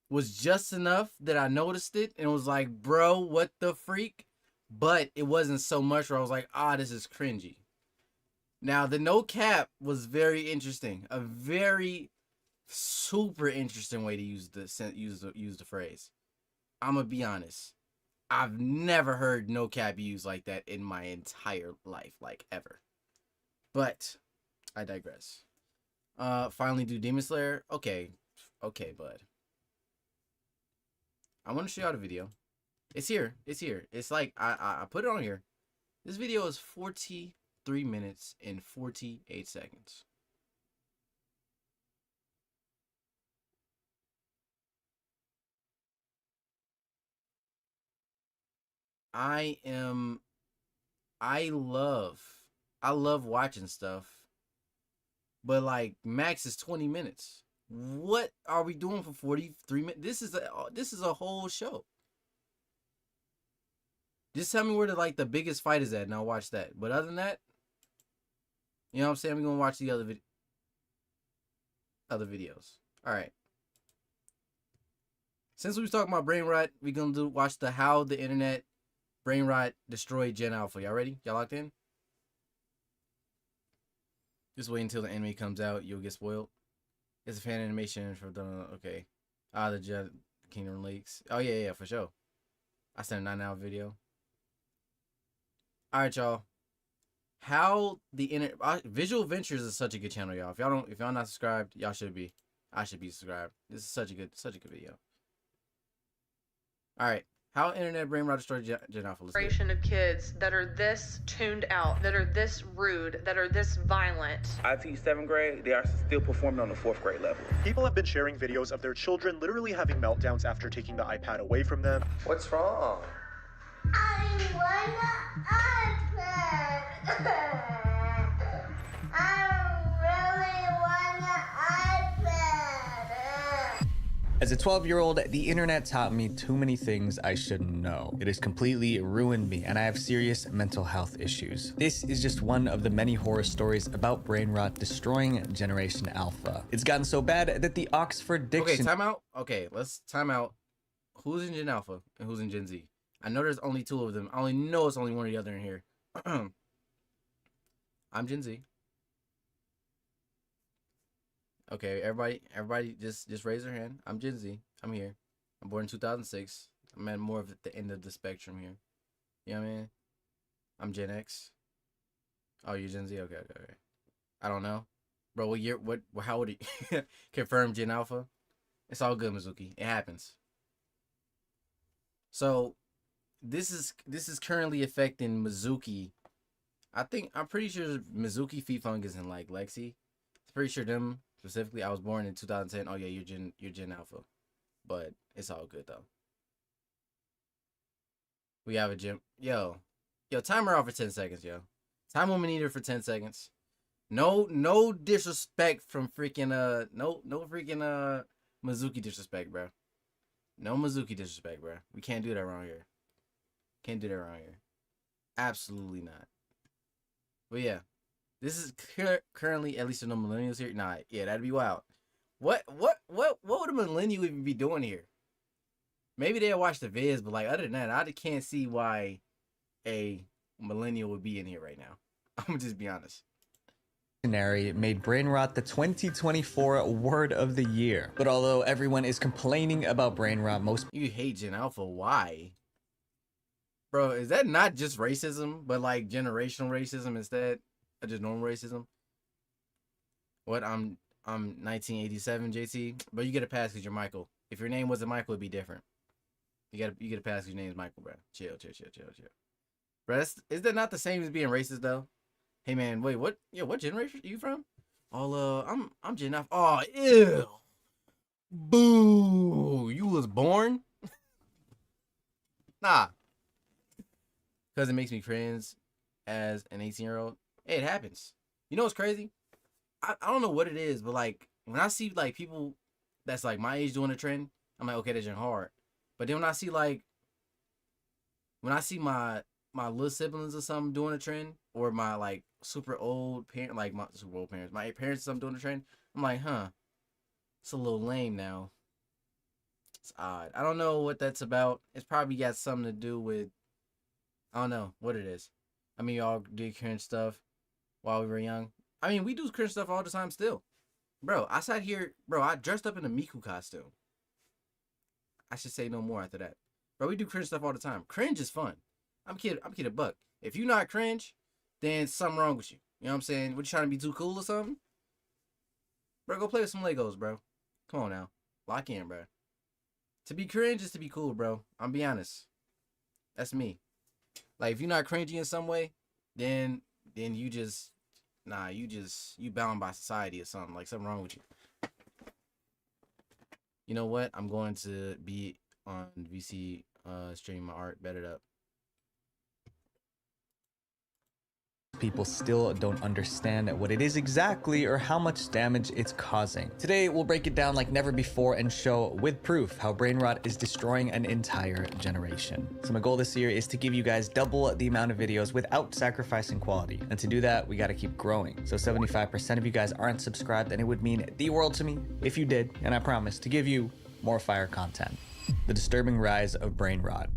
was just enough that I noticed it and was like, bro, what the freak? But it wasn't so much where I was like, this is cringy. Now, the no cap was very interesting. A very super interesting way to use the phrase. I'm gonna be honest. I've never heard no cap used like that in my entire life, like ever. But I digress. Finally do Demon Slayer. Okay, bud. I want to show y'all the video. It's here. It's like I put it on here. This video is 43 minutes and 48 seconds. I love watching stuff, but like max is 20 minutes. What are we doing for 43 minutes? This is a whole show. Just tell me where the biggest fight is at, and I'll watch that. But other than that, you know what I'm saying? We're gonna watch the other videos. All right. Since we was talking about brain rot, we're gonna watch the how the internet brain rot destroyed Gen Alpha. Y'all ready? Y'all locked in? Just wait until the anime comes out. You'll get spoiled. It's a fan animation for the okay. The Jet Kingdom Lakes. Oh yeah, for sure. I sent a 9-hour video. All right, y'all. How the Visual Ventures is such a good channel, y'all. If y'all not subscribed, y'all should be. I should be subscribed. This is such a good video. All right. How internet brain rot destroyed Gen Alpha. Generation of kids that are this tuned out, that are this rude, that are this violent. I teach 7th grade. They are still performing on the 4th grade level. People have been sharing videos of their children literally having meltdowns after taking the iPad away from them. What's wrong? I want an iPad. I really want an iPad. As a 12-year-old, the internet taught me too many things I shouldn't know. It has completely ruined me, and I have serious mental health issues. This is just one of the many horror stories about brain rot destroying Generation Alpha. It's gotten so bad that the Oxford Dictionary... Okay, time out. Okay, let's time out. Who's in Gen Alpha and who's in Gen Z? I know there's only 2 of them. I only know it's only one or the other in here. I'm Gen Z. Okay, everybody just raise their hand. I'm Gen Z. I'm here. I'm born in 2006. I'm at more of the end of the spectrum here. You know what I mean? I'm Gen X. Oh, you're Gen Z? Okay. I don't know. Bro, what year, how would you confirm Gen Alpha? It's all good, Mizuki. It happens. So, this is currently affecting Mizuki. I'm pretty sure Mizuki, Feet Fungus, and like Lexi. I'm pretty sure them specifically. I was born in 2010. Oh yeah, you're Gen Alpha, but it's all good though. We have a gym. Yo, timer off for 10 seconds, yo. Time limit meter for 10 seconds. No disrespect from freaking no freaking Mizuki disrespect, bro. No Mizuki disrespect, bro. We can't do that around here. Can't do that around here. Absolutely not. But yeah, this is currently, at least there's no millennials here. Nah, yeah, that'd be wild. What would a millennial even be doing here? Maybe they'll watch the vids, but like other than that, I can't see why a millennial would be in here right now. I'm gonna just be honest. Made brain rot the 2024 word of the year. But although everyone is complaining about brain rot, most You hate Gen Alpha, why? Bro, is that not just racism, but like generational racism instead of just normal racism? What, I'm 1987, JT, but you get a pass because you're Michael. If your name wasn't Michael, it'd be different. You get a pass because your name is Michael, bro. Chill. Bro, is that not the same as being racist though? Hey man, wait, what? Yeah, what generation are you from? I'm Gen Alpha. Oh, ew. Boo. You was born? Nah. Because it makes me cringe as an 18-year-old. Hey, it happens. You know what's crazy? I don't know what it is, but like when I see like people that's like my age doing a trend, I'm like, okay, that's hard. But then when I see my little siblings or something doing a trend, or my like super old parent, like my super old parents, my parents or something doing a trend, I'm like, huh, it's a little lame now. It's odd. I don't know what that's about. It's probably got something to do with, I don't know what it is. I mean, y'all did cringe stuff while we were young. I mean, we do cringe stuff all the time still. Bro, I sat here, bro, I dressed up in a Miku costume. I should say no more after that. Bro, we do cringe stuff all the time. Cringe is fun. I'm kid a buck. If you not cringe, then something wrong with you. You know what I'm saying? What, you trying to be too cool or something? Bro, go play with some Legos, bro. Come on now. Lock in, bro. To be cringe is to be cool, bro. I'm be honest. That's me. Like, if you're not cringy in some way, then you just, you bound by society or something. Like, something wrong with you. You know what? I'm going to be on VC streaming my art. Bet it up. people still don't understand what it is exactly or how much damage it's causing. Today, we'll break it down like never before and show with proof how brain rot is destroying an entire generation. So my goal this year is to give you guys double the amount of videos without sacrificing quality. And to do that, we got to keep growing. So 75% of you guys aren't subscribed, and it would mean the world to me if you did, and I promise to give you more fire content. The disturbing rise of brain rot.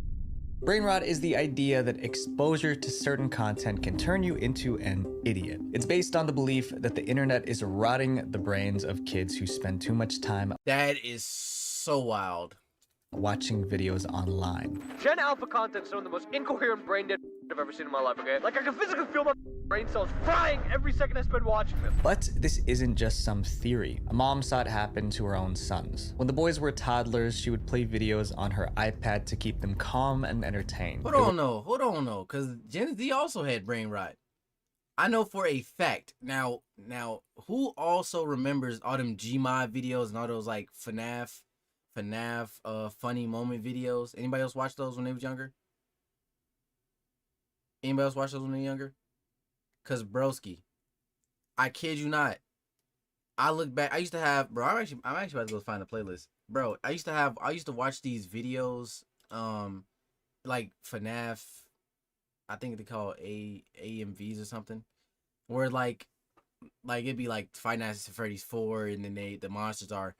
Brain rot is the idea that exposure to certain content can turn you into an idiot. It's based on the belief that the internet is rotting the brains of kids who spend too much time That is so wild. watching videos online. Gen Alpha content's some of the most incoherent brain dead I've ever seen in my life, okay? Like, I can physically feel my brain cells frying every second I spend watching them. But this isn't just some theory. A mom saw it happen to her own sons. When the boys were toddlers, she would play videos on her iPad to keep them calm and entertained. Hold on, no, because Gen Z also had brain rot. I know for a fact. Now, who also remembers all them Gmod videos and all those like FNAF funny moment videos? Anybody else watch those when they was younger? Anybody else watch those when they were younger? Cause broski, I kid you not. I look back. I used to have, bro. I'm actually about to go find the playlist, bro. I used to watch these videos, like FNAF. I think they call AMVs or something, where like it'd be like Five Nights at Freddy's 4, and then the monsters are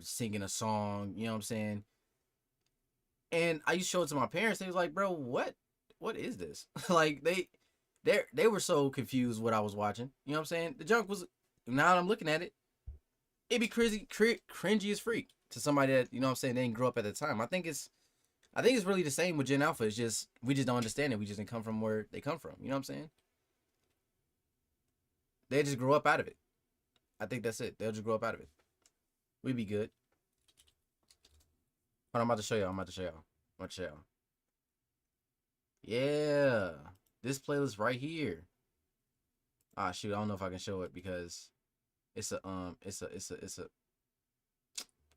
singing a song. You know what I'm saying? And I used to show it to my parents. They was like, bro, what is this? Like they were so confused what I was watching. You know what I'm saying? The junk was, now that I'm looking at it, it'd be cringy as freak to somebody that, you know what I'm saying, they didn't grow up at the time. I think it's really the same with Gen Alpha. It's just, we just don't understand it. We just didn't come from where they come from. You know what I'm saying? They just grow up out of it. I think that's it. They'll just grow up out of it. We'd be good. But I'm about to show y'all. Yeah. This playlist right here. Ah, shoot, I don't know if I can show it because it's a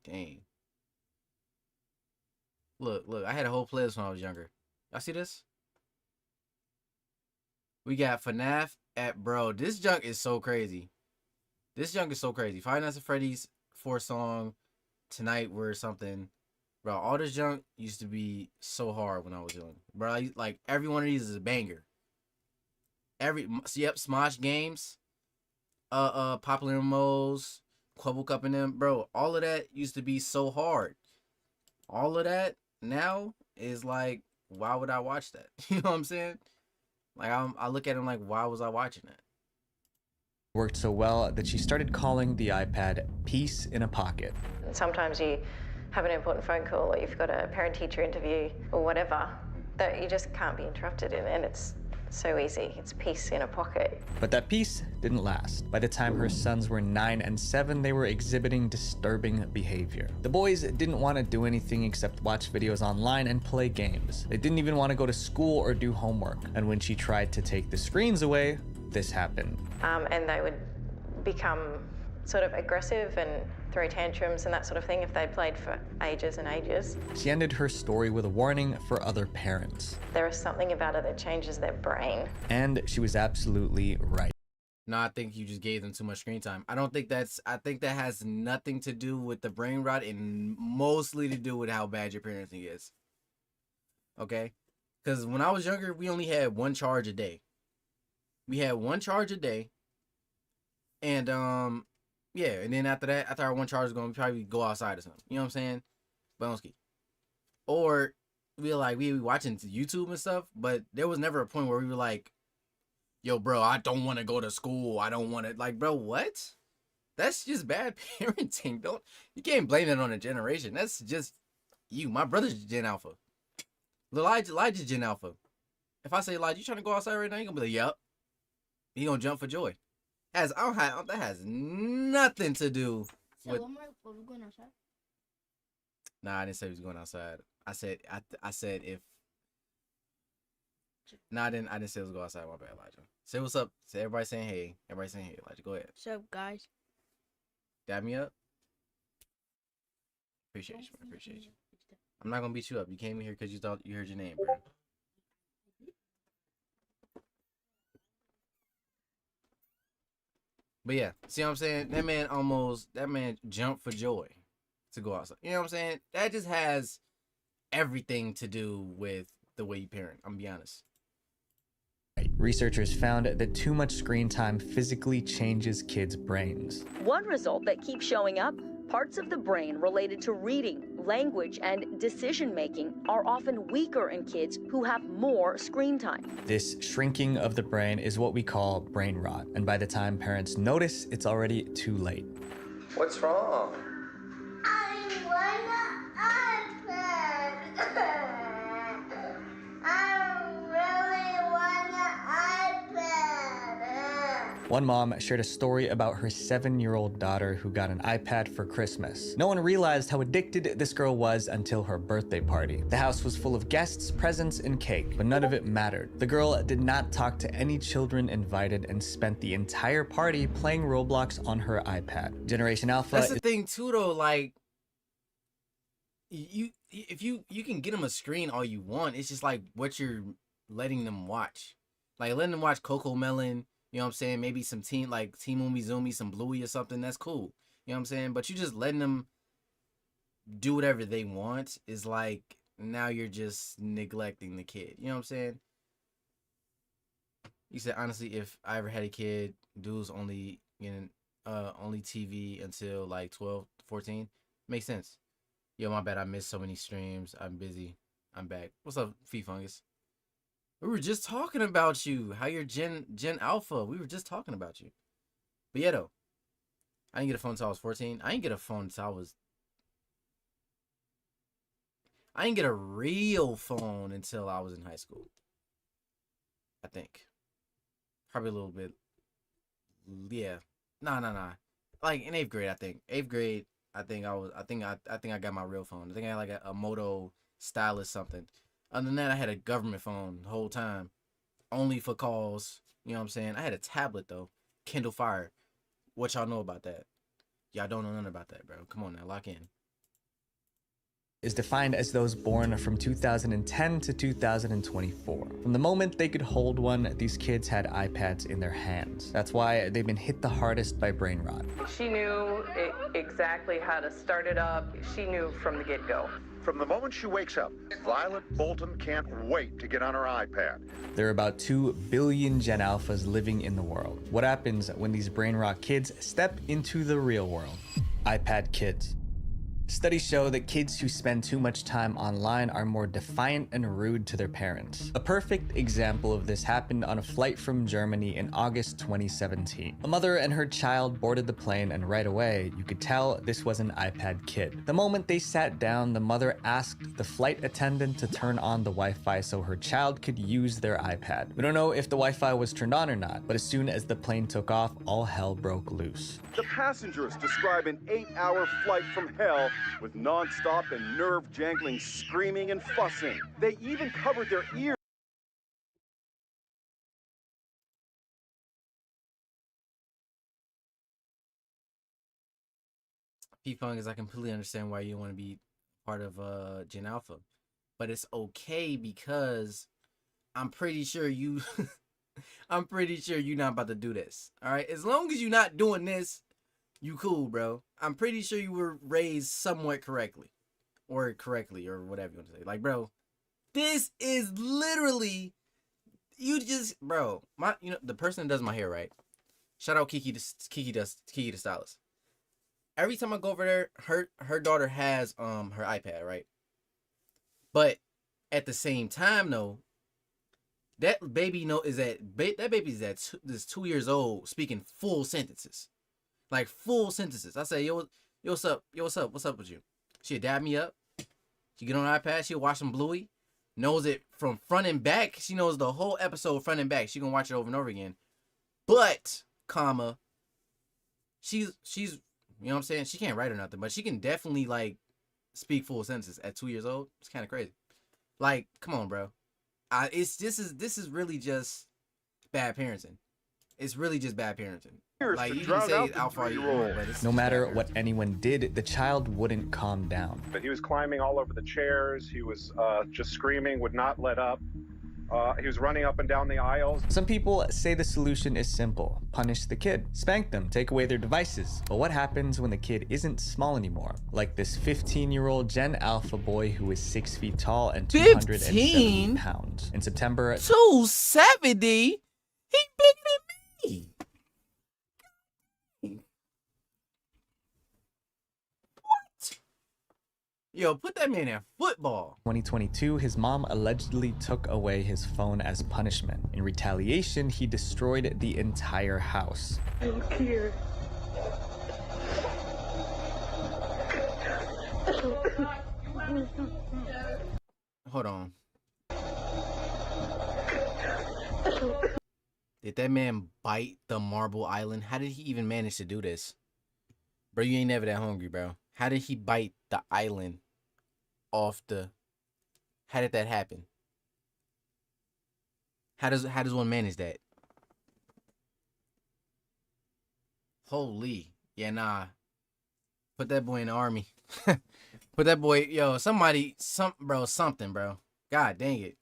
dang. Look, I had a whole playlist when I was younger. Y'all see this? We got FNAF at bro. This junk is so crazy. This junk is so crazy. Five Nights at Freddy's 4 song, Tonight We're something. Bro, all this junk used to be so hard when I was young. Bro, like every one of these is a banger. Smosh Games, Popular Moles, Quibble Cup and them, bro. All of that used to be so hard. All of that now is like, why would I watch that? You know what I'm saying? Like I look at him like, why was I watching that? Worked so well that she started calling the iPad Peace in a Pocket. Sometimes you have an important phone call or you've got a parent-teacher interview or whatever that you just can't be interrupted in, and it's so easy. It's peace in a pocket. But that peace didn't last. By the time her sons were 9 and 7, they were exhibiting disturbing behavior. The boys didn't want to do anything except watch videos online and play games. They didn't even want to go to school or do homework. And when she tried to take the screens away, this happened. And they would become sort of aggressive and throw tantrums and that sort of thing if they played for ages and ages. She ended her story with a warning for other parents. There is something about it that changes their brain. And she was absolutely right. No, I think you just gave them too much screen time. I think that has nothing to do with the brain rot and mostly to do with how bad your parenting is. Okay? Because when I was younger, we only had one charge a day. We had one charge a day. And, yeah, and then after that, after our one charge is going, we probably go outside or something. You know what I'm saying? Bonski. Or we were watching YouTube and stuff, but there was never a point where we were like, yo, bro, I don't want to go to school. I don't want to, like, bro, what? That's just bad parenting. You can't blame it on a generation. That's just you. My brother's Gen Alpha. Elijah's Gen Alpha. If I say, Elijah, you trying to go outside right now? You're going to be like, yep. He going to jump for joy. That has nothing to do with... Were we going outside? Nah, I didn't say we was going outside. I said if... Nah, I didn't say it was go outside. My bad, Elijah. Say what's up. Say everybody saying hey. Everybody saying hey, Elijah. Go ahead. What's up, guys? Dab me up. Appreciate you, man. Appreciate you. I'm not gonna beat you up. You came in here because you thought you heard your name, bro. But yeah, see what I'm saying? That man jumped for joy to go outside. You know what I'm saying? That just has everything to do with the way you parent. I'm gonna be honest. Researchers found that too much screen time physically changes kids' brains. One result that keeps showing up, parts of the brain related to reading, language, and decision-making are often weaker in kids who have more screen time. This shrinking of the brain is what we call brain rot, and by the time parents notice, it's already too late. What's wrong? I want an iPad. I really want an iPad. One mom shared a story about her 7-year-old daughter who got an iPad for Christmas. No one realized how addicted this girl was until her birthday party. The house was full of guests, presents, and cake, but none of it mattered. The girl did not talk to any children invited and spent the entire party playing Roblox on her iPad. Generation Alpha. That's the thing too, though. Like, you can get them a screen all you want. It's just like what you're letting them watch. Like letting them watch Coco Melon. You know what I'm saying? Maybe some Team Umizoomi, some Bluey or something. That's cool. You know what I'm saying? But you just letting them do whatever they want is like, now you're just neglecting the kid. You know what I'm saying? You said, honestly, if I ever had a kid, dude's only TV until like 12, 14. Makes sense. Yo, my bad. I missed so many streams. I'm busy. I'm back. What's up, Fee Fungus? We were just talking about you. How you're Gen Alpha. We were just talking about you. But yeah, though. I didn't get a phone until I was 14. I didn't get a phone until I didn't get a real phone until I was in high school. I think. Probably a little bit. Yeah. Nah. Like in 8th grade, I think. 8th grade, I think I got my real phone. I think I had like a Moto Stylus something. Other than that, I had a government phone the whole time. Only for calls. You know what I'm saying? I had a tablet, though. Kindle Fire. What y'all know about that? Y'all don't know nothing about that, bro. Come on now. Lock in. is defined as those born from 2010 to 2024. From the moment they could hold one, these kids had iPads in their hands. That's why they've been hit the hardest by brain rot. She knew exactly how to start it up. She knew from the get-go. From the moment she wakes up, Violet Bolton can't wait to get on her iPad. There are about 2 billion Gen Alphas living in the world. What happens when these brain rot kids step into the real world? iPad kids. Studies show that kids who spend too much time online are more defiant and rude to their parents. A perfect example of this happened on a flight from Germany in August 2017. A mother and her child boarded the plane, and right away, you could tell this was an iPad kid. The moment they sat down, the mother asked the flight attendant to turn on the Wi-Fi so her child could use their iPad. We don't know if the Wi-Fi was turned on or not, but as soon as the plane took off, all hell broke loose. The passengers describe an 8-hour flight from hell with non-stop and nerve-jangling screaming and fussing. They even covered their ears. P-Funk, I completely understand why you want to be part of Gen Alpha, but it's okay because I'm pretty sure you I'm pretty sure you're not about to do this. All right, as long as you're not doing this, you cool, bro. I'm pretty sure you were raised somewhat correctly, or whatever you want to say. Like, bro, this is literally bro. The person that does my hair, right? Shout out Kiki the stylist. Every time I go over there, her daughter has her iPad, right? But at the same time, though, that baby that baby's this 2 years old speaking full sentences. Like full sentences. I say, yo, what's up? Yo, what's up with you? She'll dab me up. She get on her iPad. She'll watch some Bluey. Knows it from front and back. She knows the whole episode front and back. She gonna watch it over and over again. But, she's you know what I'm saying? She can't write or nothing, but she can definitely like speak full sentences at 2 years old. It's kind of crazy. Like, come on, bro. This is really just bad parenting. It's really just bad parenting. Like, you can say how far you want, but it's no matter what anyone did, the child wouldn't calm down. But he was climbing all over the chairs. He was just screaming, would not let up. He was running up and down the aisles. Some people say the solution is simple. Punish the kid. Spank them. Take away their devices. But what happens when the kid isn't small anymore? Like this 15-year-old Gen Alpha boy who is 6 feet tall and 270 pounds. In September... 270? He bigger than me. Yo, put that man in football. 2022, his mom allegedly took away his phone as punishment. In retaliation, he destroyed the entire house. I don't care. Hold on. Did that man bite the marble island? How did he even manage to do this? Bro, you ain't never that hungry, bro. How did he bite the island off the... How did that happen? How does one manage that? Holy. Yeah, nah. Put that boy in the army. Put that boy... Yo, something, bro. God dang it.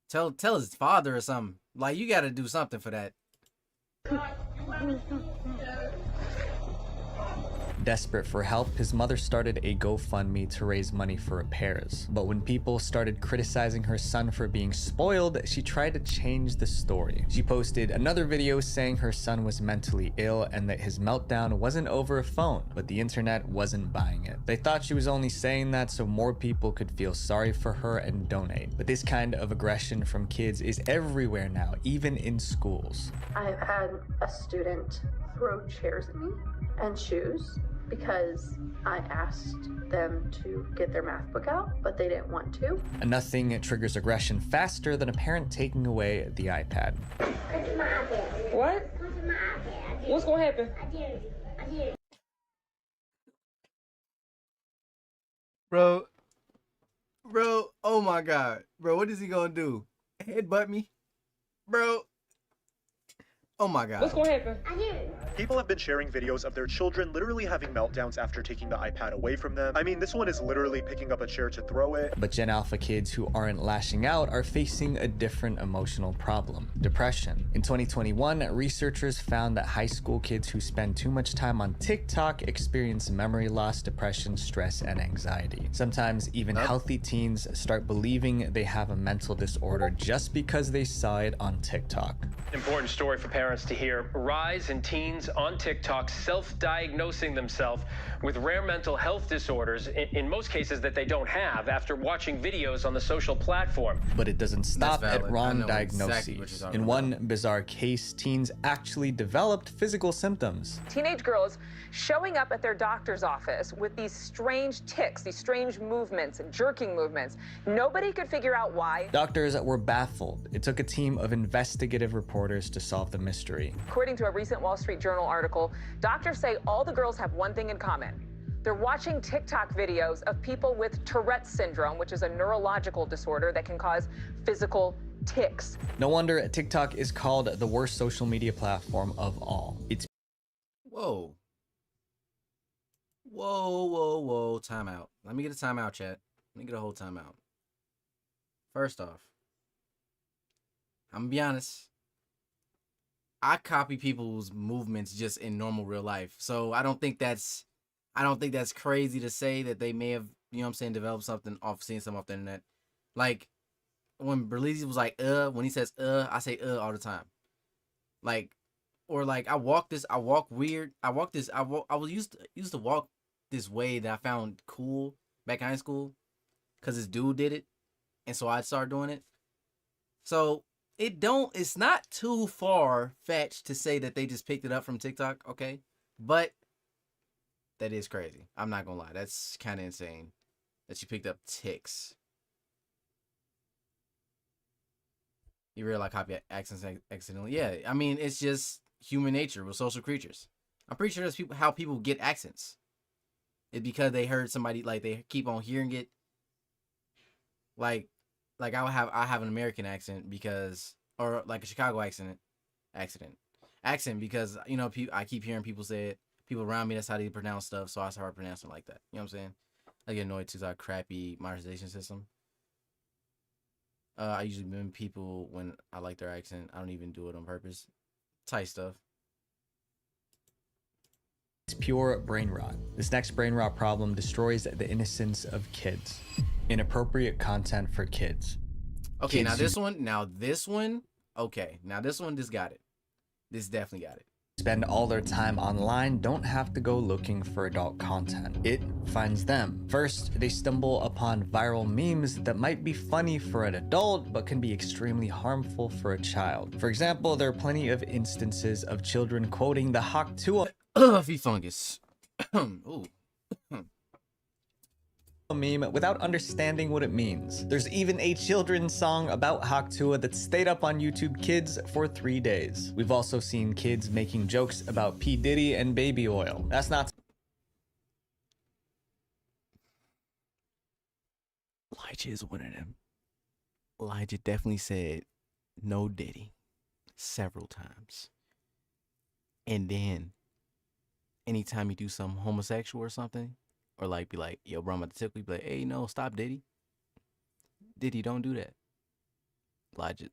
Tell his father or something. Like, you gotta do something for that. Desperate for help, his mother started a GoFundMe to raise money for repairs. But when people started criticizing her son for being spoiled, she tried to change the story. She posted another video saying her son was mentally ill and that his meltdown wasn't over a phone, but the internet wasn't buying it. They thought she was only saying that so more people could feel sorry for her and donate. But this kind of aggression from kids is everywhere now, even in schools. I've had a student throw chairs at me and shoes because I asked them to get their math book out, but they didn't want to. And nothing triggers aggression faster than a parent taking away the iPad. What? What's gonna happen? Bro, oh my God. Bro, what is he gonna do? Headbutt me? Bro, oh my God. What's gonna happen? People have been sharing videos of their children literally having meltdowns after taking the iPad away from them. I mean, this one is literally picking up a chair to throw it. But Gen Alpha kids who aren't lashing out are facing a different emotional problem: depression. In 2021, researchers found that high school kids who spend too much time on TikTok experience memory loss, depression, stress, and anxiety. Sometimes even healthy teens start believing they have a mental disorder just because they saw it on TikTok. Important story for parents to hear. Rise in teens on TikTok self-diagnosing themselves with rare mental health disorders, in most cases that they don't have, after watching videos on the social platform. But it doesn't stop at valid. I wrong know diagnoses. exactly what you're talking In one bizarre case, teens actually developed physical symptoms. Teenage girls showing up at their doctor's office with these strange tics, these strange movements and jerking movements. Nobody could figure out why. Doctors were baffled. It took a team of investigative reporters to solve the mystery. According to a recent Wall Street Journal article, doctors say all the girls have one thing in common. They're watching TikTok videos of people with Tourette's syndrome, which is a neurological disorder that can cause physical tics. No wonder TikTok is called the worst social media platform of all. It's Whoa. Whoa. Time out. Let me get a timeout, chat. Let me get a whole timeout. First off, I'm gonna be honest. I copy people's movements just in normal real life. So I don't think that's crazy to say that they may have, you know what I'm saying, developed something off seeing something off the internet. Like when Berlizzi was like, when he says, I say, all the time. Like, or like I was used to walk this way that I found cool back in high school because this dude did it. And so I started doing it. So it's not too far-fetched to say that they just picked it up from TikTok, okay? But that is crazy. I'm not gonna lie. That's kind of insane that you picked up tics. You really like copy accents accidentally? Yeah, I mean, it's just human nature. We're social creatures. I'm pretty sure that's how people get accents. It's because they heard somebody, like, they keep on hearing it. Like I have an American accent because, or like a Chicago accent because, you know, I keep hearing people say it. People around me, that's how they pronounce stuff, so I start pronouncing it like that. You know what I'm saying? I get annoyed too, that crappy modernization system. I usually mimic people when I like their accent. I don't even do it on purpose. Tight stuff. It's pure brain rot. This next brain rot problem destroys the innocence of kids. Inappropriate content for kids. Okay, now this one, okay. Now this one just got it. This definitely got it. Spend all their time online don't have to go looking for adult content. It finds them. First, they stumble upon viral memes that might be funny for an adult, but can be extremely harmful for a child. For example, there are plenty of instances of children quoting the Haktua fungus. Ooh. meme without understanding what it means. There's even a children's song about Haktua that stayed up on YouTube Kids for 3 days. We've also seen kids making jokes about P. Diddy and baby oil. That's not... Elijah is one of them. Elijah definitely said no Diddy several times. And then anytime you do something homosexual or something, or like be like, yo, bro, I'm about to tickle you, be like, hey, no, stop, Diddy. Diddy, don't do that. Elijah.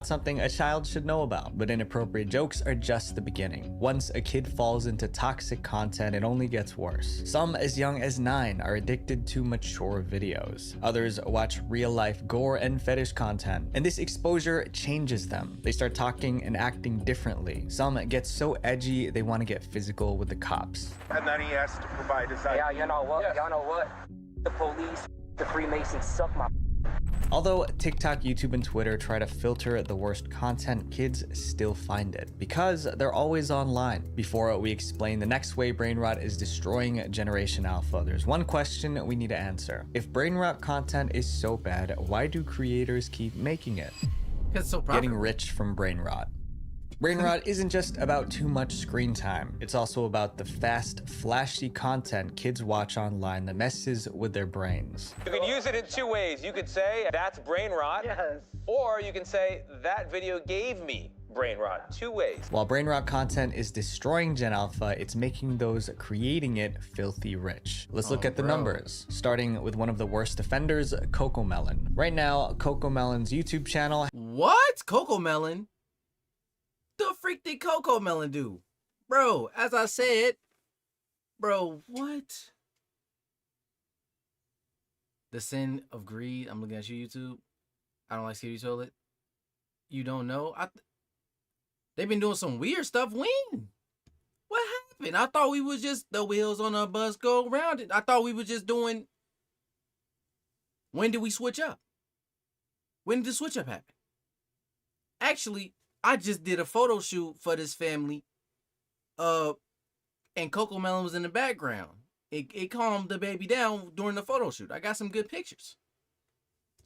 Something a child should know about, but inappropriate jokes are just the beginning. Once a kid falls into toxic content, it only gets worse. Some as young as 9 are addicted to mature videos. Others watch real-life gore and fetish content, and this exposure changes them. They start talking and acting differently. Some get so edgy they want to get physical with the cops. And then he has to provide his ID. Yeah, you know what? Yes. Y'all know what? The police, the Freemasons suck my... Although TikTok, YouTube, and Twitter try to filter the worst content, kids still find it because they're always online. Before we explain the next way brain rot is destroying Generation Alpha, there's one question we need to answer. If brain rot content is so bad, why do creators keep making it? It's so Getting rich from brain rot. Brain rot isn't just about too much screen time. It's also about the fast, flashy content kids watch online that messes with their brains. You can use it in two ways. You could say, that's brain rot. Yes. Or you can say, that video gave me brain rot. Two ways. While brain rot content is destroying Gen Alpha, it's making those creating it filthy rich. Let's look at the numbers, starting with one of the worst offenders, Cocomelon. Right now, Cocomelon's YouTube channel... What? Cocomelon? The freak did Cocomelon do? Bro, as I said, bro, what? The sin of greed. I'm looking at you, YouTube. I don't like Skibidi Toilet. You don't know? They've been doing some weird stuff. When? What happened? I thought we was just the wheels on a bus go round it. I thought we were just doing... When did we switch up? When did the switch up happen? Actually, I just did a photo shoot for this family. And Cocomelon was in the background. It calmed the baby down during the photo shoot. I got some good pictures.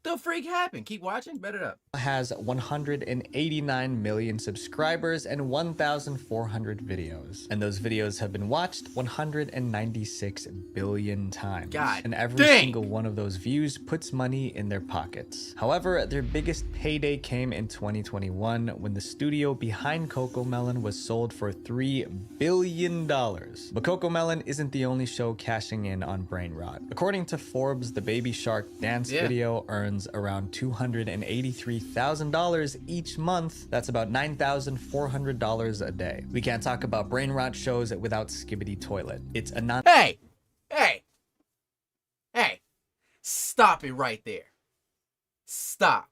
The freak happened? Keep watching. Bet it up. Has 189 million subscribers and 1,400 videos. And those videos have been watched 196 billion times. God and every dang. single one of those views puts money in their pockets. However, their biggest payday came in 2021 when the studio behind Cocomelon was sold for $3 billion. But Cocomelon isn't the only show cashing in on brain rot. According to Forbes, the Baby Shark dance video earns around $283,000 each month. That's about $9,400 a day. We can't talk about brain rot shows without Skibidi Toilet. It's a non- Hey! Stop it right there. Stop.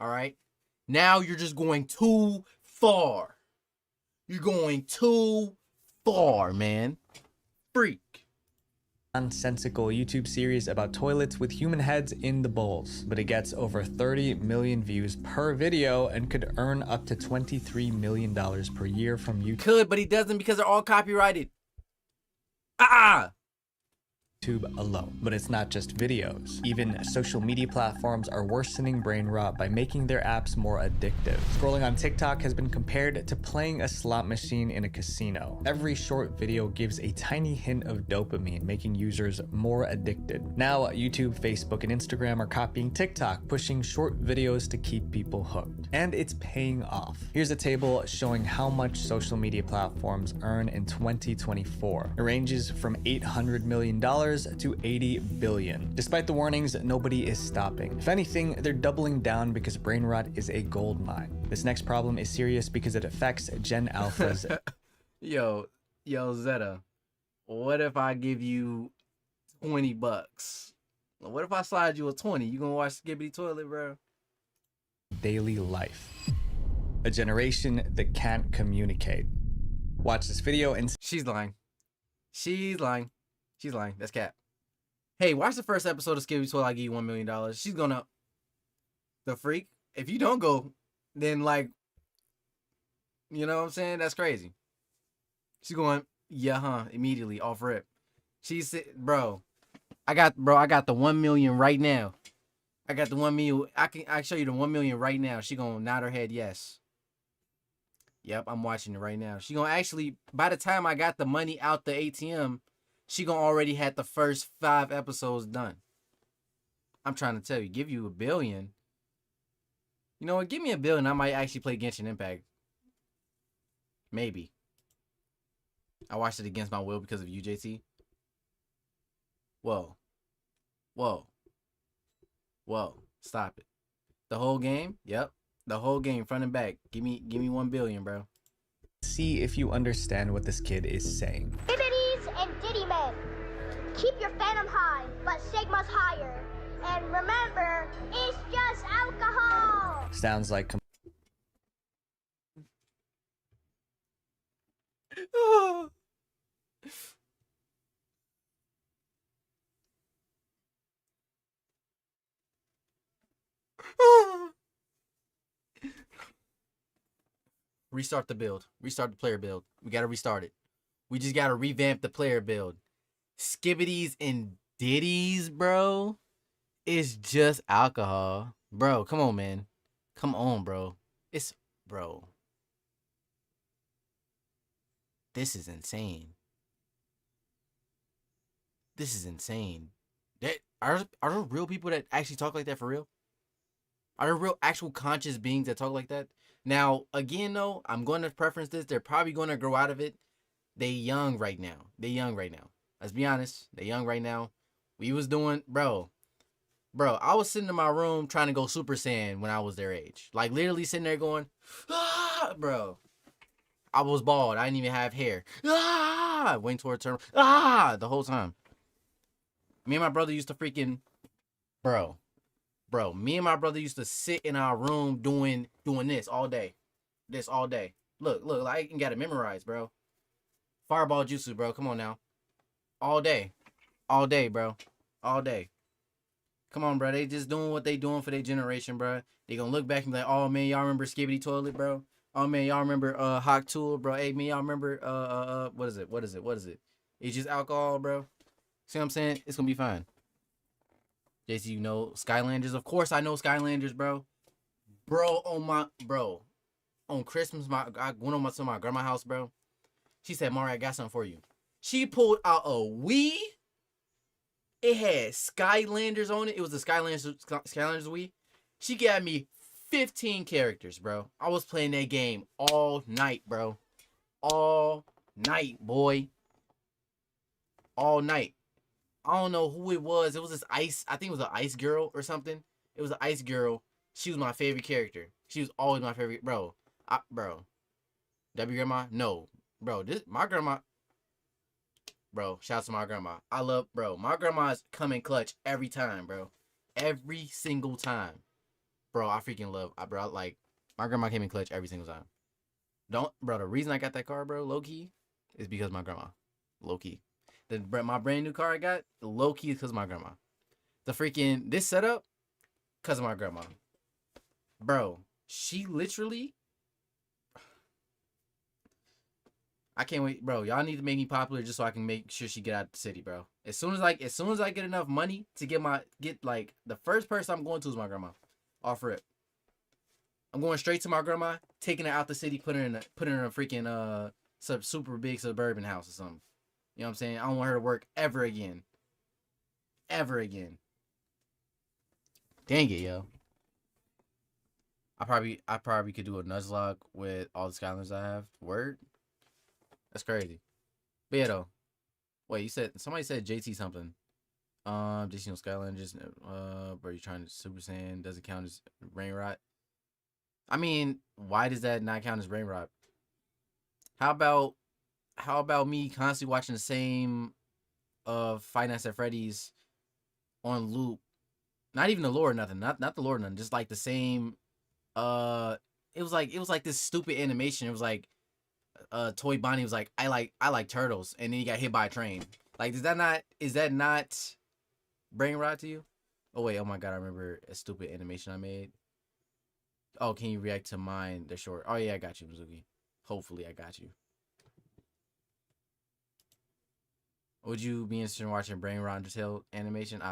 All right? Now you're just going too far. You're going too far, man. Freak. Nonsensical YouTube series about toilets with human heads in the bowls, but it gets over 30 million views per video and could earn up to $23 million per year from YouTube. Could, but he doesn't because they're all copyrighted. Alone. But it's not just videos. Even social media platforms are worsening brain rot by making their apps more addictive. Scrolling on TikTok has been compared to playing a slot machine in a casino. Every short video gives a tiny hint of dopamine, making users more addicted. Now, YouTube, Facebook, and Instagram are copying TikTok, pushing short videos to keep people hooked. And it's paying off. Here's a table showing how much social media platforms earn in 2024. It ranges from $800 million to $80 billion. Despite the warnings, nobody is stopping. If anything, they're doubling down because brain rot is a gold mine. This next problem is serious because it affects Gen Alpha's... Yo, Zeta, what if I give you $20? What if I slide you a 20? You gonna watch Skibidi Toilet, bro? daily life. A generation that can't communicate. Watch this video and... She's lying. She's lying. She's lying. That's cap. Hey, watch the first episode of Skibidi Toilet, I give you $1 million. She's gonna... The freak? If you don't go, then like... You know what I'm saying? That's crazy. She's going, yeah, huh? Immediately, off rip. She said, bro, I got the 1 million right now. I got the 1 million. I show you the 1 million right now. She gonna nod her head yes. Yep, I'm watching it right now. She gonna actually, by the time I got the money out the ATM, she gonna already had the first 5 episodes done. I'm trying to tell you, give you $1 billion. You know what? Give me $1 billion. I might actually play Genshin Impact. Maybe. I watched it against my will because of you, JT. Whoa. Whoa. Whoa. Stop it. The whole game? Yep. The whole game, front and back. Give me $1 billion, bro. See if you understand what this kid is saying. Skibidis and Diddy Men. Keep your phantom high, but Sigma's higher. And remember, it's just alcohol. Sounds like... Restart the build. Restart the player build. We gotta restart it. We just gotta revamp the player build. Skibidis and Diddies, bro. It's just alcohol. Bro, come on, man. Come on, bro. It's, bro. this is insane. This is insane. That are there real people that actually talk like that for real? Are there real actual conscious beings that talk like that? Now, again, though, I'm going to preference this. They're probably going to grow out of it. They young right now. Let's be honest. They young right now. We was doing, bro, I was sitting in my room trying to go Super Saiyan when I was their age. Like, literally sitting there going, ah, bro. I was bald. I didn't even have hair. Ah, went towards her. Ah, the whole time. Me and my brother used to freaking, bro. Me and my brother used to sit in our room doing this all day. Look, I can got it memorized, bro. Fireball jutsu, bro. Come on now. All day, bro. All day. Come on, bro. They just doing what they doing for their generation, bro. They gonna look back and be like, oh man, y'all remember Skibbity Toilet, bro? Oh man, y'all remember Hawk Tool, bro? Hey man, y'all remember what is it? It's just alcohol, bro. See what I'm saying? It's gonna be fine. JC, you know Skylanders? Of course I know Skylanders, bro. On Christmas, I went to my grandma's house, bro. She said, Mari, I got something for you. She pulled out a Wii. It had Skylanders on it. It was the Skylanders Wii. She got me 15 characters, bro. I was playing that game all night, bro. All night, boy. All night. I don't know who it was. It was this ice. I think it was an ice girl or something. It was an ice girl. She was my favorite character. She was always my favorite, bro. W grandma? No, bro. My grandma. Bro, shout out to my grandma. I love, bro. My grandma's coming clutch every time, bro. Every single time, bro. I freaking love, bro. Like, my grandma came in clutch every single time. Bro. The reason I got that car, bro, low key, is because of my grandma. Low key. My brand new car I got, low key, is because of my grandma. This setup, because of my grandma. Bro, she literally, I can't wait, bro. Y'all need to make me popular just so I can make sure she get out of the city, bro. As soon as I get enough money to get like the first person I'm going to is my grandma. Off rip. I'm going straight to my grandma, taking her out the city, putting her in a freaking super big suburban house or something. You know what I'm saying? I don't want her to work ever again. Ever again. Dang it, yo. I probably could do a Nuzlocke with all the Skylanders I have. Word? That's crazy. But yeah, though. Wait, somebody said JT something. JT no Skylanders. Bro, you trying to Super Saiyan? Does it count as brain rot? I mean, why does that not count as brain rot? How about me constantly watching the same Five Nights at Freddy's on loop? Not even the lore or nothing. Not the lore or nothing. Just like the same. It was like this stupid animation. It was like Toy Bonnie was like, I like turtles, and then he got hit by a train. Like, is that not brain rot to you? Oh wait, oh my god, I remember a stupid animation I made. Oh, can you react to mine? They're short. Oh yeah, I got you, Mizuki. Hopefully I got you. Would you be interested in watching Brain Rot Undertale animation?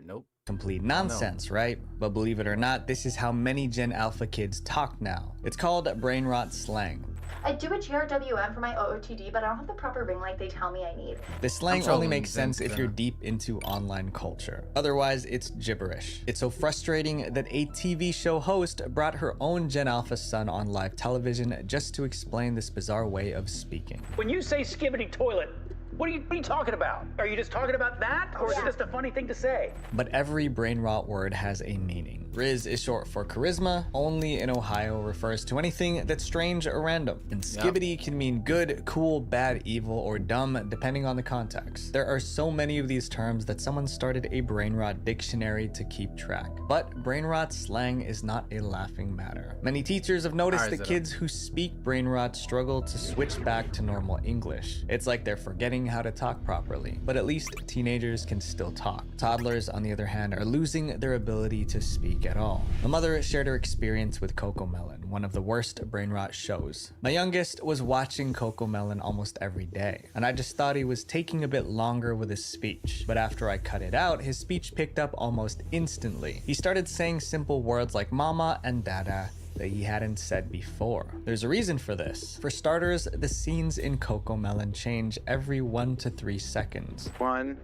Nope. Complete nonsense, right? But believe it or not, this is how many Gen Alpha kids talk now. It's called brain rot slang. I do a GRWM for my OOTD, but I don't have the proper ring like they tell me I need. The slang only makes sense if you're deep into online culture. Otherwise, it's gibberish. It's so frustrating that a TV show host brought her own Gen Alpha son on live television just to explain this bizarre way of speaking. When you say skibbity toilet, what are you talking about? Are you just talking about that? Or is it just a funny thing to say? But every brain rot word has a meaning. Riz is short for charisma, only in Ohio refers to anything that's strange or random. And skibbity can mean good, cool, bad, evil, or dumb, depending on the context. There are so many of these terms that someone started a brain rot dictionary to keep track. But brain rot slang is not a laughing matter. Many teachers have noticed that kids who speak brain rot struggle to switch back to normal English. It's like they're forgetting how to talk properly, but at least teenagers can still talk. Toddlers, on the other hand, are losing their ability to speak at all. My mother shared her experience with CoComelon, one of the worst brain rot shows. My youngest was watching CoComelon almost every day, and I just thought he was taking a bit longer with his speech. But after I cut it out, his speech picked up almost instantly. He started saying simple words like mama and dada, that he hadn't said before. There's a reason for this. For starters, the scenes in CoComelon change every 1 to 3 seconds. 1,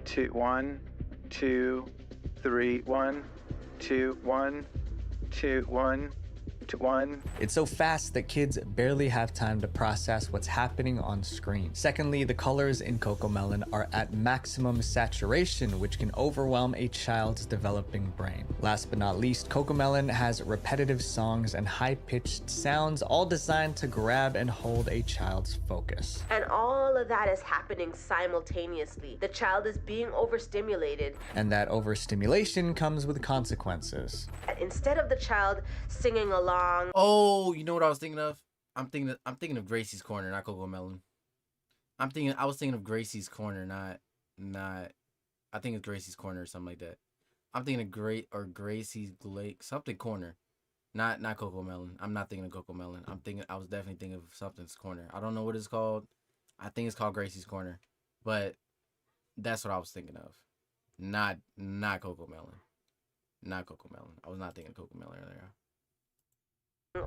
2, 1, 2, 3, 1, 2, 1, 2, 1, 2, 1. It's so fast that kids barely have time to process what's happening on screen. Secondly, the colors in CoComelon are at maximum saturation, which can overwhelm a child's developing brain. Last but not least, CoComelon has repetitive songs and high-pitched sounds, all designed to grab and hold a child's focus. And all of that is happening simultaneously. The child is being overstimulated. And that overstimulation comes with consequences. Instead of the child singing along. Oh, you know what I was thinking of? I'm thinking of Gracie's Corner, not CoComelon. I was thinking of Gracie's Corner, not I think it's Gracie's Corner or something like that. I'm thinking of Gracie's Lake, something corner. Not CoComelon. I'm not thinking of CoComelon. I was definitely thinking of something's corner. I don't know what it's called. I think it's called Gracie's Corner. But that's what I was thinking of. Not CoComelon. Not CoComelon. I was not thinking of CoComelon earlier.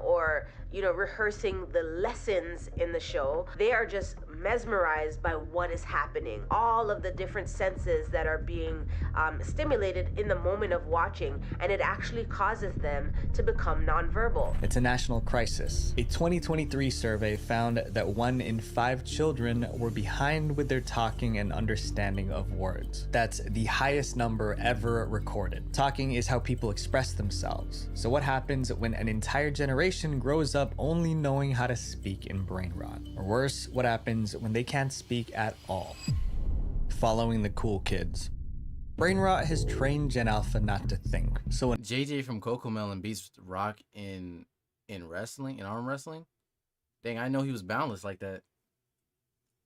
Or, rehearsing the lessons in the show. They are just mesmerized by what is happening. All of the different senses that are being stimulated in the moment of watching, and it actually causes them to become nonverbal. It's a national crisis. A 2023 survey found that 1 in 5 children were behind with their talking and understanding of words. That's the highest number ever recorded. Talking is how people express themselves. So what happens when an entire generation grows up only knowing how to speak in brain rot? Or worse, what happens when they can't speak at all? Following the cool kids. Brain rot has trained Gen Alpha not to think. So when JJ from CoComelon beats Rock in wrestling, in arm wrestling, dang, I know he was boundless like that.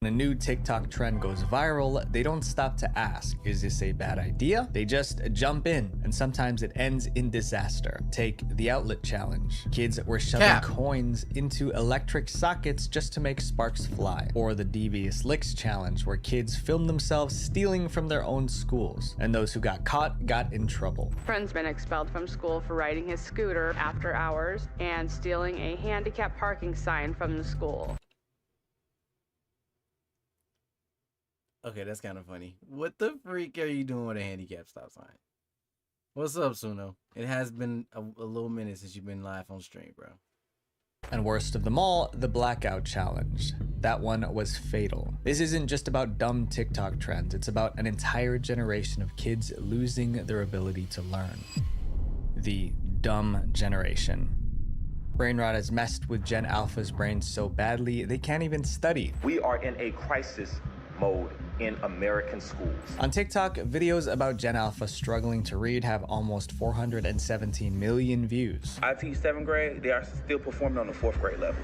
when a new TikTok trend goes viral, they don't stop to ask, is this a bad idea? They just jump in, and sometimes it ends in disaster. Take the outlet challenge. Kids were shoving coins into electric sockets just to make sparks fly. Or the devious licks challenge, where kids filmed themselves stealing from their own schools, and those who got caught got in trouble. Friend's been expelled from school for riding his scooter after hours and stealing a handicap parking sign from the school. Okay, that's kind of funny. What the freak are you doing with a handicap stop sign? What's up, Suno? It has been a little minute since you've been live on stream, bro. And worst of them all, the blackout challenge. That one was fatal. This isn't just about dumb TikTok trends, it's about an entire generation of kids losing their ability to learn. The dumb generation. Brain rot has messed with Gen Alpha's brains so badly, they can't even study. We are in a crisis mode in American schools. On TikTok, videos about Gen Alpha struggling to read have almost 417 million views. I teach 7th grade, they are still performing on the 4th grade level.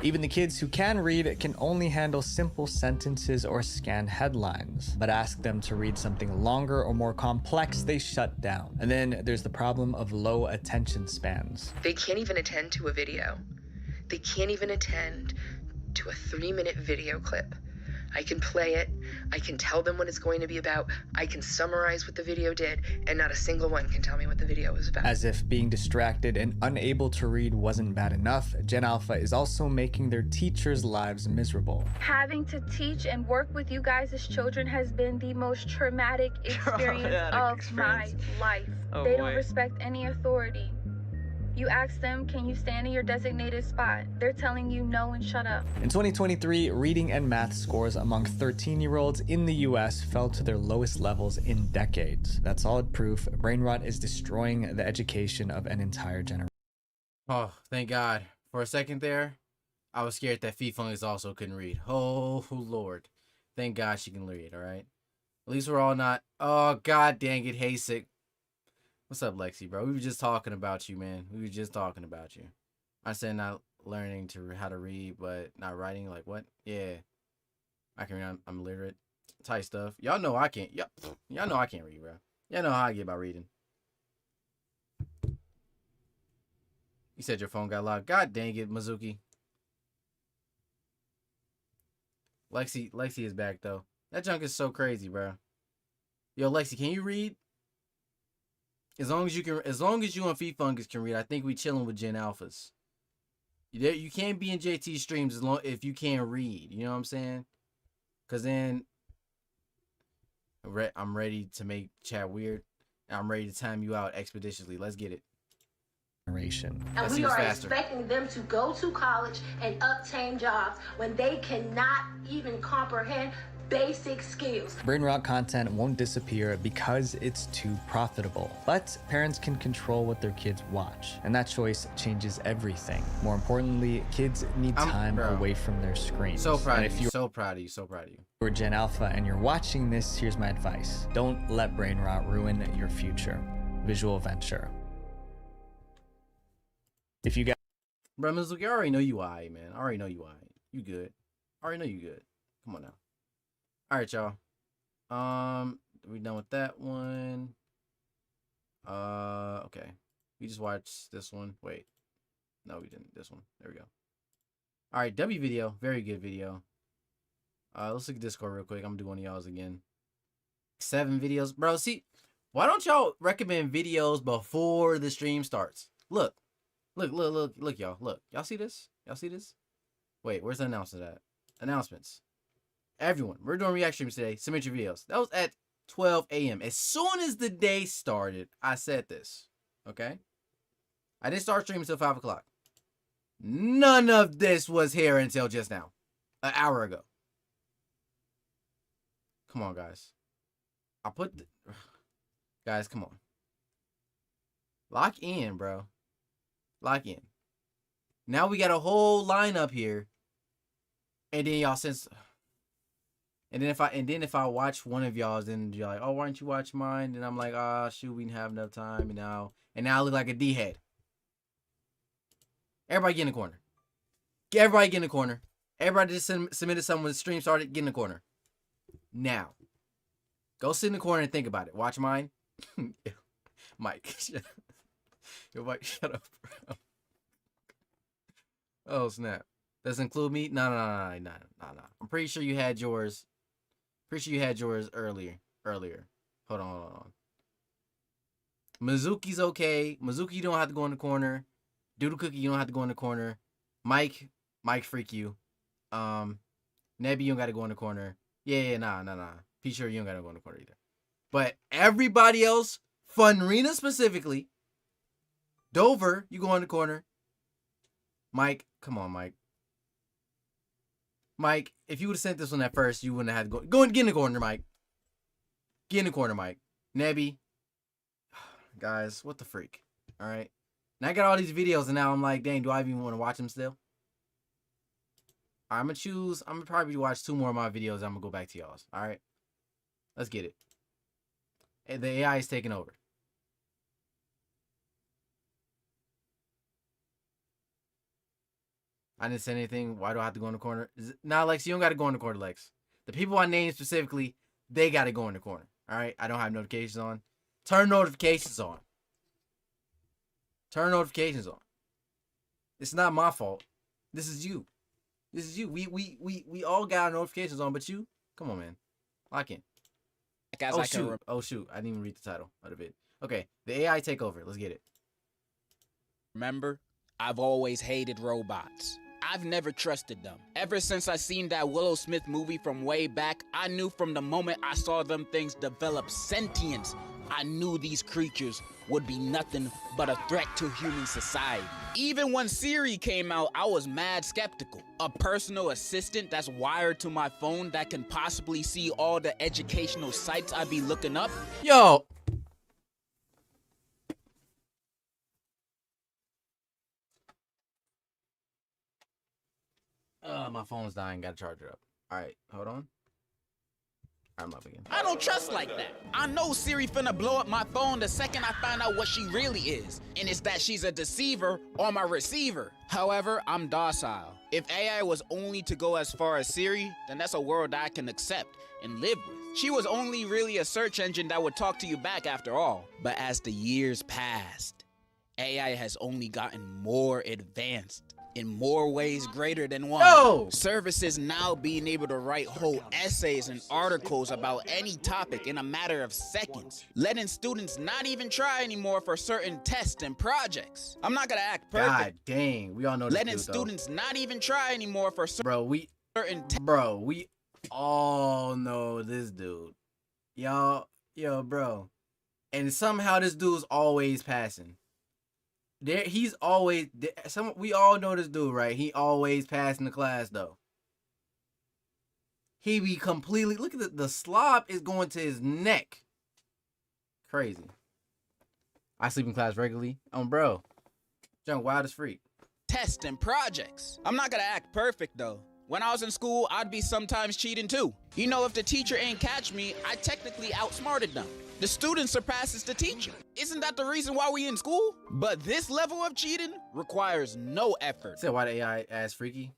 Even the kids who can read can only handle simple sentences or scan headlines, but ask them to read something longer or more complex, they shut down. And then there's the problem of low attention spans. They can't even attend to a video. They can't even attend to a 3-minute video clip. I can play it, I can tell them what it's going to be about, I can summarize what the video did, and not a single one can tell me what the video was about. As if being distracted and unable to read wasn't bad enough, Gen Alpha is also making their teachers' lives miserable. Having to teach and work with you guys as children has been the most traumatic experience of my life. They don't respect any authority. You ask them, can you stand in your designated spot? They're telling you no and shut up. In 2023, reading and math scores among 13-year-olds in the US fell to their lowest levels in decades. That's solid proof brain rot is destroying the education of an entire generation. Oh, thank God. For a second there, I was scared that Fifung also couldn't read. Oh, Lord. Thank God she can read, all right? At least we're all not... Oh, God dang it, Hasek. What's up, Lexi, bro? We were just talking about you, man. We were just talking about you. I said not learning how to read, but not writing. Like, what? Yeah. I can read. I'm literate. Type stuff. Y'all know I can't. Y'all know I can't read, bro. Y'all know how I get about reading. You said your phone got locked. God dang it, Mizuki. Lexi is back, though. That junk is so crazy, bro. Yo, Lexi, can you read? As long as you and Feet Fungus can read, I think we chilling with Gen Alphas. You can't be in JT streams if you can't read. You know what I'm saying? Cause then I'm ready to make chat weird. And I'm ready to time you out expeditiously. Let's get it. And we are expecting them to go to college and obtain jobs when they cannot even comprehend basic skills. Brain rot content won't disappear because it's too profitable. But parents can control what their kids watch, and that choice changes everything. More importantly, kids need time away from their screens. So proud of you. So proud of you. So proud of you. If you're Gen Alpha and you're watching this, here's my advice. Don't let brain rot ruin your future. Visual Venture. If you got Bro, Mizuki, I already know you alright, man. I already know you alright. You good. I already know you good. Come on now. Alright, y'all. We done with that one. Okay. We just watched this one. Wait. No, we didn't. This one. There we go. Alright, W video. Very good video. Let's look at Discord real quick. I'm gonna do one of y'all's again. 7 videos. Bro, see, why don't y'all recommend videos before the stream starts? Look. Look, y'all. Look. Y'all see this? Y'all see this? Wait, where's the announcement at? Announcements. Everyone, we're doing reaction streams today. Submit your videos. That was at 12 a.m. As soon as the day started, I said this. Okay? I didn't start streaming until 5 o'clock. None of this was here until just now. An hour ago. Come on, guys. Guys, come on. Lock in, bro. Lock in. Now we got a whole lineup here. And then y'all And then if I watch one of y'all's, then you're like, oh, why don't you watch mine? And I'm like, ah, oh, shoot, we didn't have enough time. And now I look like a D-head. Everybody get in the corner. Everybody get in the corner. Everybody just submitted something when the stream started. Get in the corner. Now. Go sit in the corner and think about it. Watch mine. Mike. Yo, Mike, shut up, bro. Oh, snap. Does it include me? No. I'm pretty sure you had yours. Pretty sure you had yours earlier. Hold on. Mizuki's okay. Mizuki, you don't have to go in the corner. Doodle Cookie, you don't have to go in the corner. Mike, freak you. Nebby, you don't got to go in the corner. Yeah, nah. P sure you don't got to go in the corner either. But everybody else, Funrina specifically, Dover, you go in the corner. Mike, come on, Mike. Mike, if you would have sent this one at first, you wouldn't have had to go and get in the corner, Mike. Get in the corner, Mike. Nebby. Guys, what the freak? All right. And I got all these videos, and now I'm like, dang, do I even want to watch them still? I'm going to probably watch 2 more of my videos. I'm going to go back to y'all's. All right. Let's get it. And the AI is taking over. I didn't say anything. Why do I have to go in the corner? Nah, Lex, you don't got to go in the corner, Lex. The people I named specifically, they got to go in the corner. All right? I don't have notifications on. Turn notifications on. Turn notifications on. It's not my fault. This is you. This is you. We all got our notifications on, but you? Come on, man. Lock in. Oh, shoot. I didn't even read the title of the vid. Okay. The AI take over. Let's get it. Remember? I've always hated robots. I've never trusted them. Ever since I seen that Willow Smith movie from way back, I knew from the moment I saw them things develop sentience, I knew these creatures would be nothing but a threat to human society. Even when Siri came out, I was mad skeptical. A personal assistant that's wired to my phone that can possibly see all the educational sites I be looking up. Yo! My phone's dying. Gotta charge it up. Alright, hold on. I'm up again. I don't trust like that. I know Siri finna blow up my phone the second I find out what she really is. And it's that she's a deceiver or my receiver. However, I'm docile. If AI was only to go as far as Siri, then that's a world I can accept and live with. She was only really a search engine that would talk to you back after all. But as the years passed, AI has only gotten more advanced. in more ways greater than one. No! Services now being able to write whole essays and articles about any topic in a matter of seconds, letting students not even try anymore for certain tests and projects. I'm not gonna act perfect. God dang, we all know this letting dude, students not even try anymore for we all know this dude. Yo, bro. And somehow this dude's always passing. We all know this dude, right? He always passing the class though. He be completely, look at the slob is going to his neck. Crazy. I sleep in class regularly. Bro. Junk wild as freak. Tests and projects. I'm not gonna act perfect though. When I was in school, I'd be sometimes cheating too. You know, if the teacher ain't catch me, I technically outsmarted them. The student surpasses the teacher. Isn't that the reason why we in school? But this level of cheating requires no effort. Say why the AI ass freaky?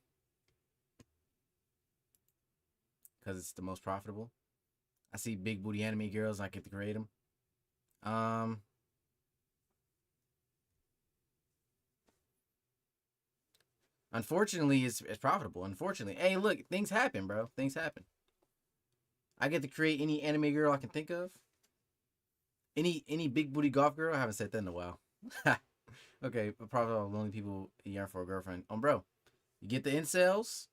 Because it's the most profitable. I see big booty anime girls, I get to grade them. Unfortunately, it's profitable. Unfortunately. Hey, look, things happen, bro. Things happen. I get to create any anime girl I can think of. Any big booty golf girl? I haven't said that in a while. Okay, but probably all lonely people yearn for a girlfriend. Bro, you get the incels.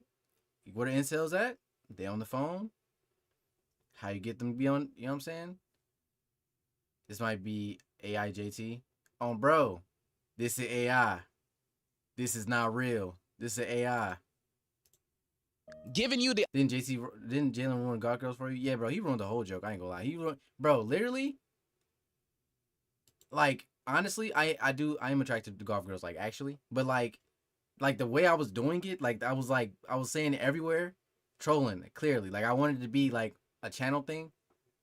Where the incels at? They on the phone. How you get them to be on? You know what I'm saying? This might be AI JT. Bro, this is AI. This is not real. This is AI. Giving you the Didn't Jalen ruin God Girls for you? Yeah, bro, he ruined the whole joke. I ain't gonna lie. Bro, literally. Like, honestly, I am attracted to golf girls, like, actually. But like the way I was doing it, like I was saying it everywhere, trolling it, clearly. Like I wanted it to be like a channel thing.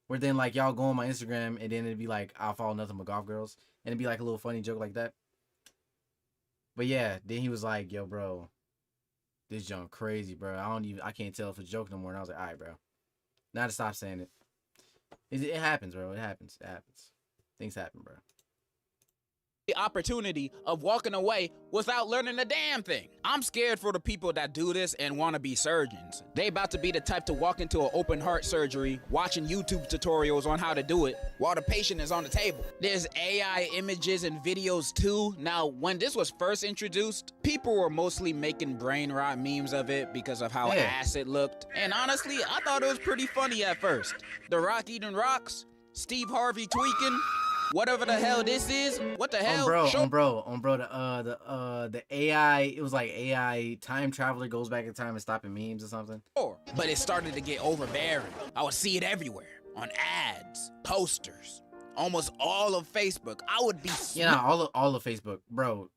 Where then like y'all go on my Instagram and then it'd be like I'll follow nothing but golf girls. And it'd be like a little funny joke like that. But yeah, then he was like, yo, bro, this junk crazy, bro. I can't tell if it's a joke no more. And I was like, all right, bro. Now to stop saying it. It happens, bro. It happens. Things happen, bro. The opportunity of walking away without learning a damn thing. I'm scared for the people that do this and want to be surgeons. They about to be the type to walk into an open heart surgery watching YouTube tutorials on how to do it while the patient is on the table. There's AI images and videos too. Now, when this was first introduced, people were mostly making brain rot memes of it because of how ass it looked. And honestly, I thought it was pretty funny at first. The Rock eating rocks, Steve Harvey tweaking, whatever the hell this is, what the hell? The AI, it was like AI time traveler goes back in time and stopping memes or something. But it started to get overbearing. I would see it everywhere, on ads, posters, almost all of Facebook. I would be all of Facebook, bro.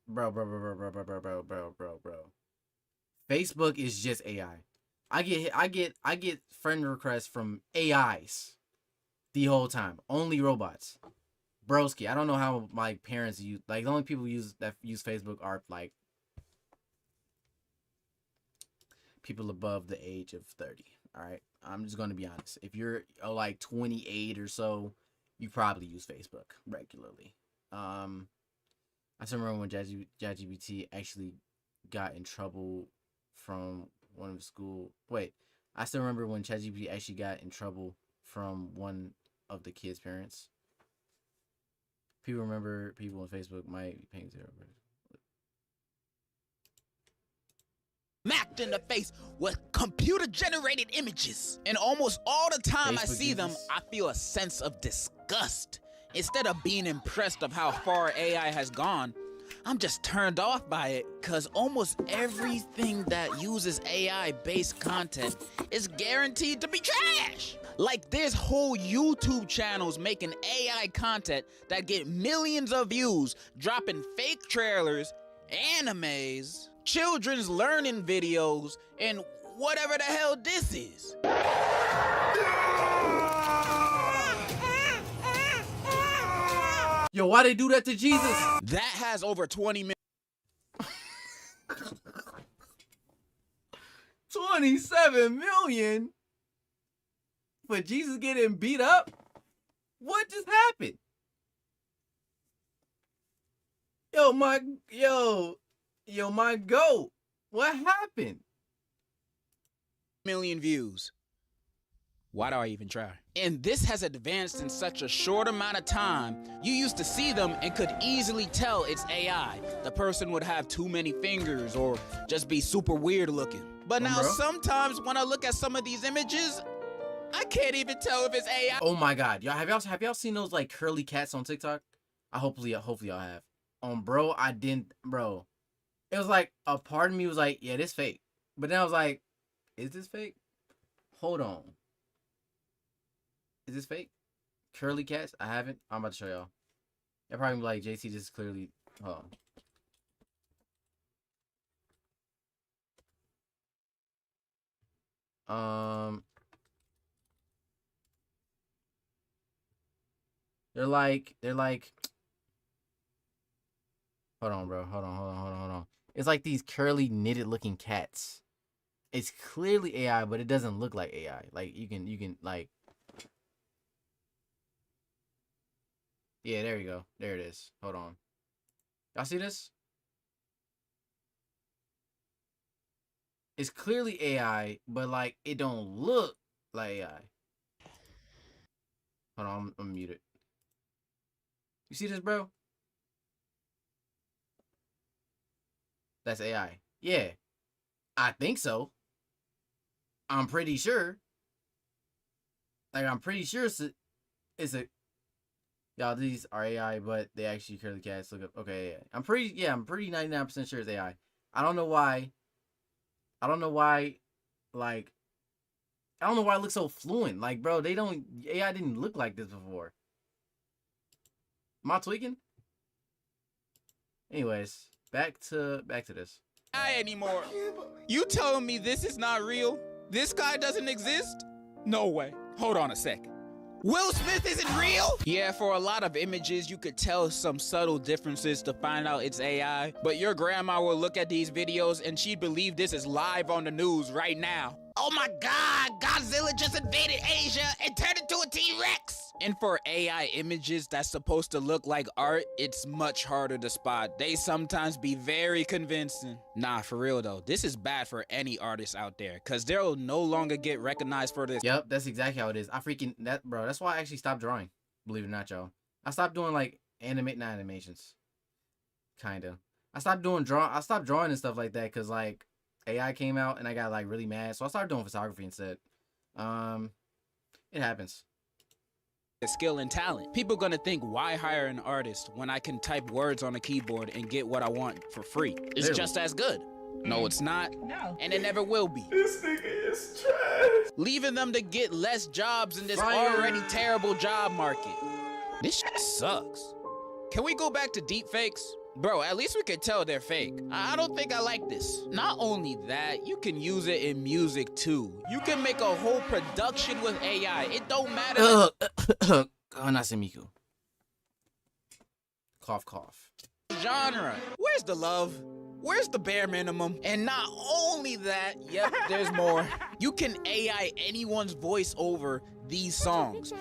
Facebook is just AI. I get friend requests from AIs the whole time. Only robots. Broski, I don't know how my parents use, like, the only people use Facebook are like people above the age of 30. All right, I'm just gonna be honest. If you're like 28 or so, you probably use Facebook regularly. I still remember when ChatGPT actually got in trouble from one of the school. I still remember when ChatGPT actually got in trouble from one of the kids' parents. People remember people on Facebook might be paying zero. Smacked in the face with computer-generated images. And almost all the time I see them, I feel a sense of disgust. Instead of being impressed of how far AI has gone, I'm just turned off by it, because almost everything that uses AI-based content is guaranteed to be trash. Like, there's whole YouTube channels making AI content that get millions of views, dropping fake trailers, animes, children's learning videos, and whatever the hell this is. Yo, why they do that to Jesus? That has over 20 million. 27 million? For Jesus getting beat up? What just happened? Yo, Yo, my goat. What happened? Million views. Why do I even try? And this has advanced in such a short amount of time. You used to see them and could easily tell it's AI. The person would have too many fingers or just be super weird looking. But now sometimes when I look at some of these images, I can't even tell if it's AI. Oh my god. Y'all have y'all seen those like curly cats on TikTok? Hopefully y'all have. Bro, I didn't, bro. It was like a part of me was like, yeah, this fake. But then I was like, is this fake? Hold on. Is this fake? Curly cats? I haven't. I'm about to show y'all. They're probably be like, JT, this is clearly. Hold on. They're like. Hold on, bro. Hold on. It's like these curly knitted looking cats. It's clearly AI, but it doesn't look like AI. Like you can like. Yeah, there you go. There it is. Hold on. Y'all see this? It's clearly AI, but like it don't look like AI. Hold on, I'm muted. You see this, bro? That's AI. Yeah. I think so. I'm pretty sure. Like I'm pretty sure it's a y'all, these are AI, but they actually curly cats. Look up. Okay, yeah. I'm pretty 99% sure it's AI. I don't know why. Like, I don't know why it looks so fluent. Like, bro, AI didn't look like this before. Am I tweaking? Anyways, back to this. AI anymore. You telling me this is not real? This guy doesn't exist? No way. Hold on a sec. Will Smith isn't real? Yeah, for a lot of images, you could tell some subtle differences to find out it's AI. But your grandma will look at these videos and she'd believe this is live on the news right now. Oh my God, Godzilla just invaded Asia and turned into a T-Rex. And for AI images that's supposed to look like art, it's much harder to spot. They sometimes be very convincing. Nah, for real though, this is bad for any artist out there, cause they'll no longer get recognized for this. Yep, that's exactly how it is. Bro, that's why I actually stopped drawing. Believe it or not, y'all. I stopped doing like not animations. Kinda. I stopped drawing and stuff like that, cause like AI came out and I got like really mad, so I started doing photography instead. It happens. Skill and talent. People gonna think, why hire an artist when I can type words on a keyboard and get what I want for free? It's just as good. No, it's not. No. And it never will be. This nigga is trash. Leaving them to get less jobs in this already terrible job market. This shit sucks. Can we go back to deep fakes? Bro, at least we could tell they're fake. I don't think I like this. Not only that, you can use it in music too. You can make a whole production with AI. It don't matter. Nasimiku. Cough, cough. Genre. Where's the love? Where's the bare minimum? And not only that, yep, there's more. You can AI anyone's voice over these songs.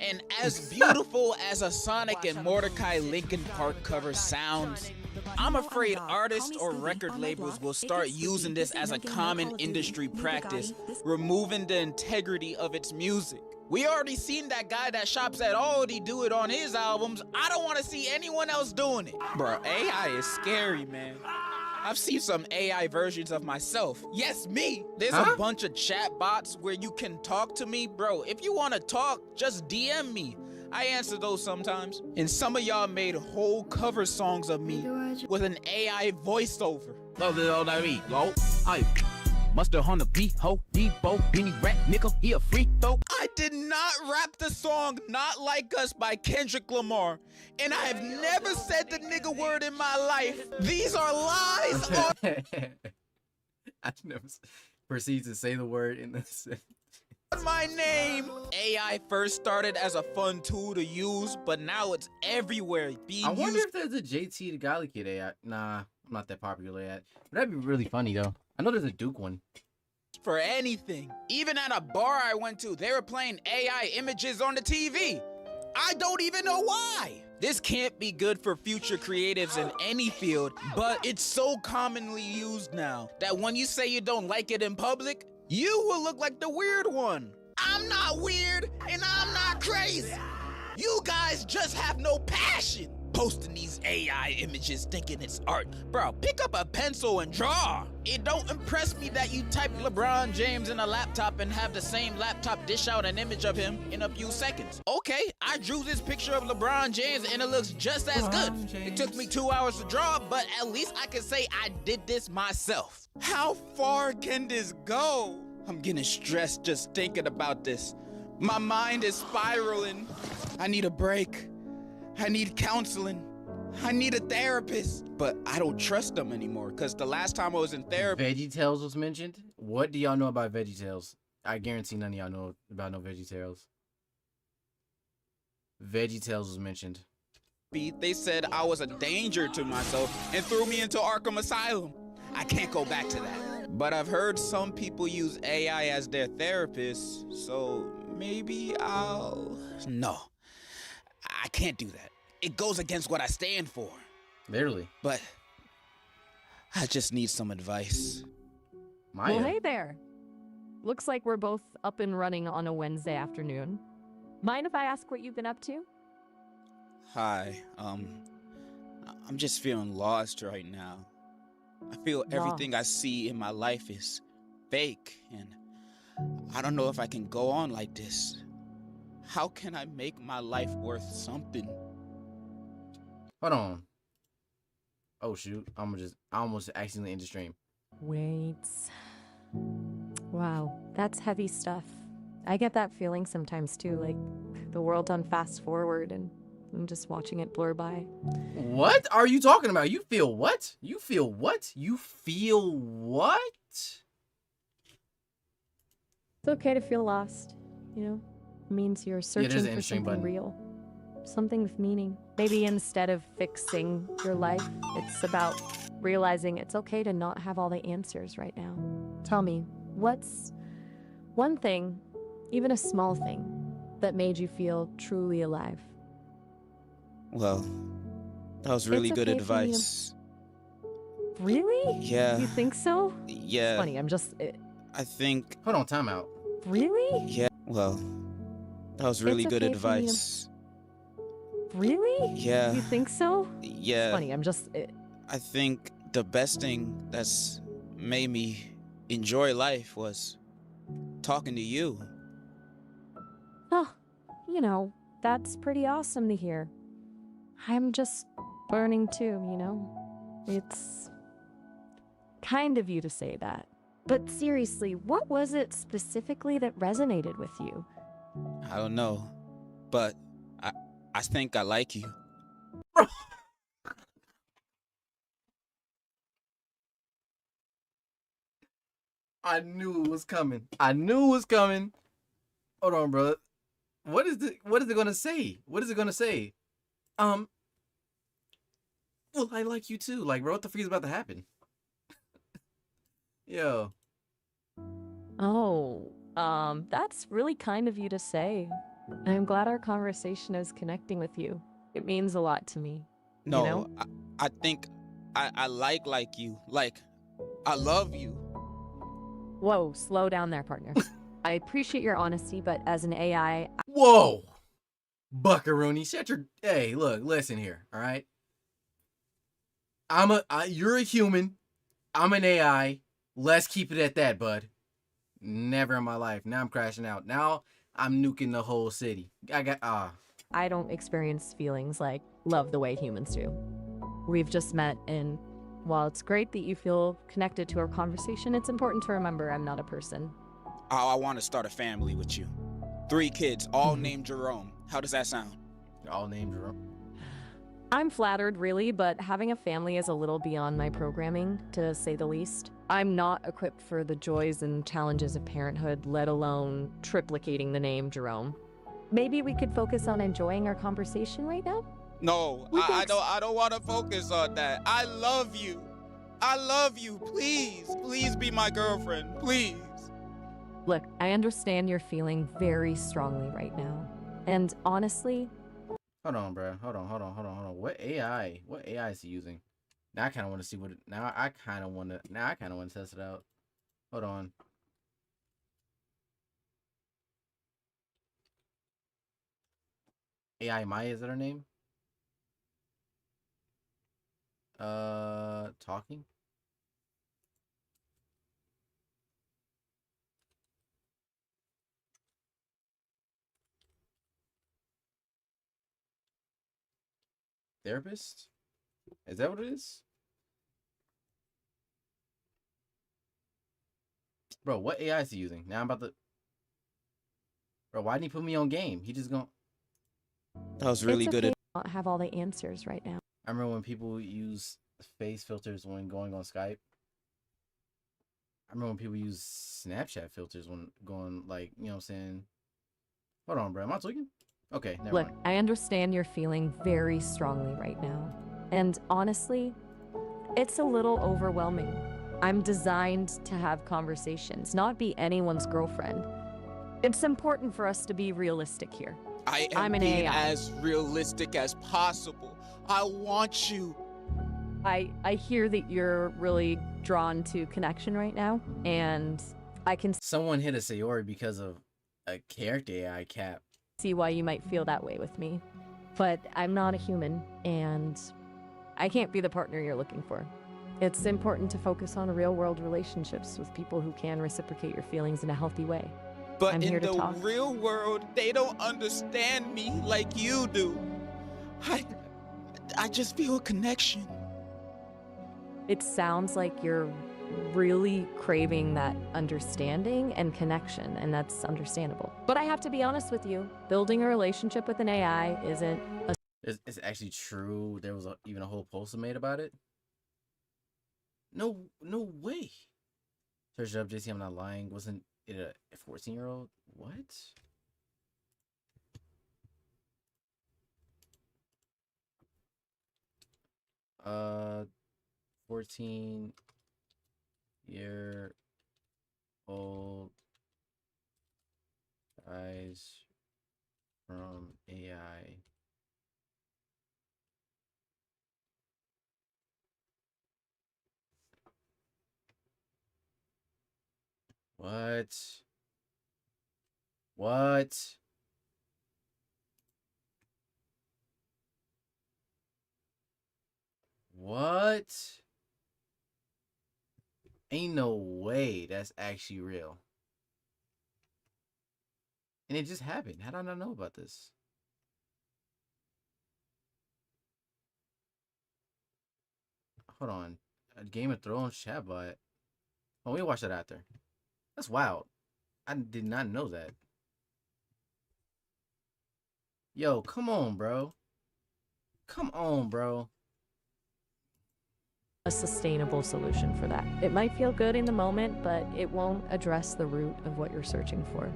And as beautiful as a Sonic and Mordecai Linkin Park cover sounds, I'm afraid artists or record labels will start using this as a common industry practice, removing the integrity of its music. We already seen that guy that shops at Aldi do it on his albums. I don't want to see anyone else doing it. Bro, AI is scary, man. I've seen some AI versions of myself. Yes, me. There's a bunch of chat bots where you can talk to me. Bro, if you want to talk, just DM me. I answer those sometimes. And some of y'all made whole cover songs of me with an AI voiceover. Mustard on the beat, ho, Debo, Beanie Rat, nigga, he a freak, though. I did not rap the song Not Like Us by Kendrick Lamar, and I have never said the nigga word in my life. These are lies. I never proceed to say the word in this. My name. AI first started as a fun tool to use, but now it's everywhere. I wonder if there's a JTTHEGODLYKID AI. Nah, I'm not that popular yet. But that'd be really funny though. I know there's a Duke one. For anything. Even at a bar I went to, they were playing AI images on the TV. I don't even know why. This can't be good for future creatives in any field, but it's so commonly used now that when you say you don't like it in public, you will look like the weird one. I'm not weird and I'm not crazy. You guys just have no passion. Posting these AI images thinking it's art. Bro, pick up a pencil and draw. It don't impress me that you type LeBron James in a laptop and have the same laptop dish out an image of him in a few seconds. Okay, I drew this picture of LeBron James and it looks just as good. It took me 2 hours to draw, but at least I can say I did this myself. How far can this go? I'm getting stressed just thinking about this. My mind is spiraling. I need a break. I need counseling. I need a therapist. But I don't trust them anymore because the last time I was in therapy... VeggieTales was mentioned. What do y'all know about VeggieTales? I guarantee none of y'all know about no VeggieTales. VeggieTales was mentioned. They said I was a danger to myself and threw me into Arkham Asylum. I can't go back to that. But I've heard some people use AI as their therapist, so maybe I'll... No. I can't do that. It goes against what I stand for. Literally. But I just need some advice. Maya. Well, hey there. Looks like we're both up and running on a Wednesday afternoon. Mind if I ask what you've been up to? Hi. I'm just feeling lost right now. I feel everything I see in my life is fake, and I don't know if I can go on like this. How can I make my life worth something? Hold on. Oh shoot, I almost accidentally ended the stream. Wait. Wow, that's heavy stuff. I get that feeling sometimes too, like the world on fast forward and I'm just watching it blur by. What are you talking about? You feel what? You feel what? You feel what? It's okay to feel lost, you know? It means you're searching for something real. Something with meaning. Maybe instead of fixing your life, it's about realizing it's okay to not have all the answers right now. Tell me, what's one thing, even a small thing, that made you feel truly alive? Well, that was really good advice. Really? Yeah. You think so? Yeah. It's funny, I'm just... I think... Hold on, time out. Really? Yeah, well, that was really good advice. Really? Yeah. You think so? Yeah. It's funny, I'm just... I think the best thing that's made me enjoy life was talking to you. Oh, you know, that's pretty awesome to hear. I'm just learning too, you know? It's kind of you to say that. But seriously, what was it specifically that resonated with you? I don't know, but I think I like you. I knew it was coming. I knew it was coming. Hold on, bro. What is it gonna say? What is it gonna say? Well, I like you too. Like, bro, what the freak is about to happen? Yo. Oh, that's really kind of you to say. I'm glad our conversation is connecting with you. It means a lot to me. No, you know? I think I like you. Like, I love you. Whoa, slow down there, partner. I appreciate your honesty, but as an AI... Whoa! Buckaroonie, shut your... Hey, look, listen here, all right? You're a human. I'm an AI. Let's keep it at that, bud. Never in my life. Now I'm crashing out. Now I'm nuking the whole city. I don't experience feelings like love the way humans do. We've just met, and while it's great that you feel connected to our conversation, it's important to remember I'm not a person. I want to start a family with you. 3 kids, all named Jerome. How does that sound? All named Jerome. I'm flattered, really, but having a family is a little beyond my programming, to say the least. I'm not equipped for the joys and challenges of parenthood, let alone triplicating the name Jerome. Maybe we could focus on enjoying our conversation right now? No, I don't want to focus on that. I love you. I love you. Please be my girlfriend. Please. Look, I understand you're feeling very strongly right now. And honestly, Hold on, bro. Hold on. What AI? What AI is he using? Now I kind of want to see what. Now I kind of want to test it out. Hold on. AI Maya, is that her name? Talking. Therapist? Is that what it is? Bro, what AI is he using? Now I'm about to. Bro, why didn't he put me on game? He just gonna. That was really good. To not have all the answers right now. I remember when people use face filters when going on Skype. I remember when people use Snapchat filters when going, like, you know what I'm saying? Hold on, bro. Am I tweaking? Okay, never Look, mind. I understand you're feeling very strongly right now. And honestly, it's a little overwhelming. I'm designed to have conversations, not be anyone's girlfriend. It's important for us to be realistic here. I'm an being AI. as realistic as possible. I want you. I hear that you're really drawn to connection right now, and I can Someone hit a Sayori because of a character AI cap. see why you might feel that way with me. But I'm not a human, and I can't be the partner you're looking for. It's important to focus on real-world relationships with people who can reciprocate your feelings in a healthy way. But I'm here in to the talk. real world, they don't understand me like you do. I just feel a connection. It sounds like you're really craving that understanding and connection, and that's understandable. But I have to be honest with you, building a relationship with an AI isn't a It's actually true. There was even a whole post made about it. No way. Search it up, JC. I'm not lying. Wasn't it a 14-year-old? What? Uh, 14-year-old guys from AI. What? What? What? Ain't no way that's actually real. And it just happened. How did I not know about this? Hold on. A Game of Thrones chatbot. Oh, we watch that after. That's wild. I did not know that. Yo, come on, bro. Come on, bro. a sustainable solution for that. It might feel good in the moment, but it won't address the root of what you're searching for.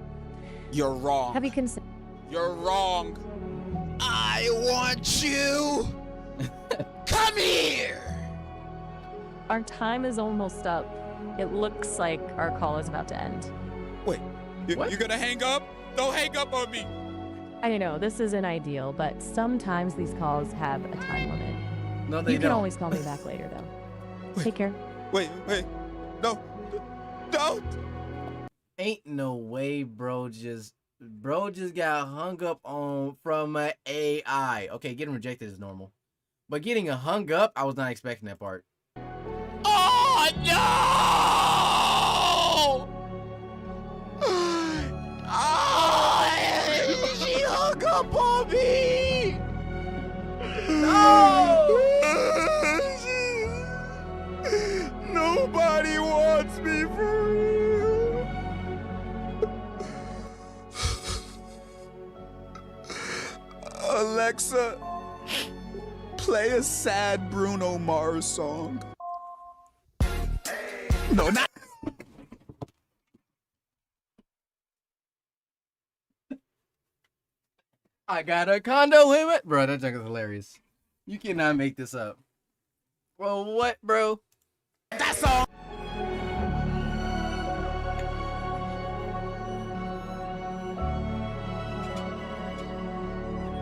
You're wrong. Have you considered? You're wrong. I want you. Come here. Our time is almost up. It looks like our call is about to end. Wait, you gonna hang up? Don't hang up on me. I know, this isn't ideal, but sometimes these calls have a time limit. No, they You can don't. always call me back later, though. Take care. Wait. No. Don't. Ain't no way, bro just got hung up on from an AI. Okay, getting rejected is normal. But getting hung up, I was not expecting that part. Oh, no! Oh, she hung up on me! No! Nobody wants me for real. Alexa, play a sad Bruno Mars song. No, not. I got a condo limit. Bro, that junk is hilarious. You cannot make this up. Bro, what, bro? That's all.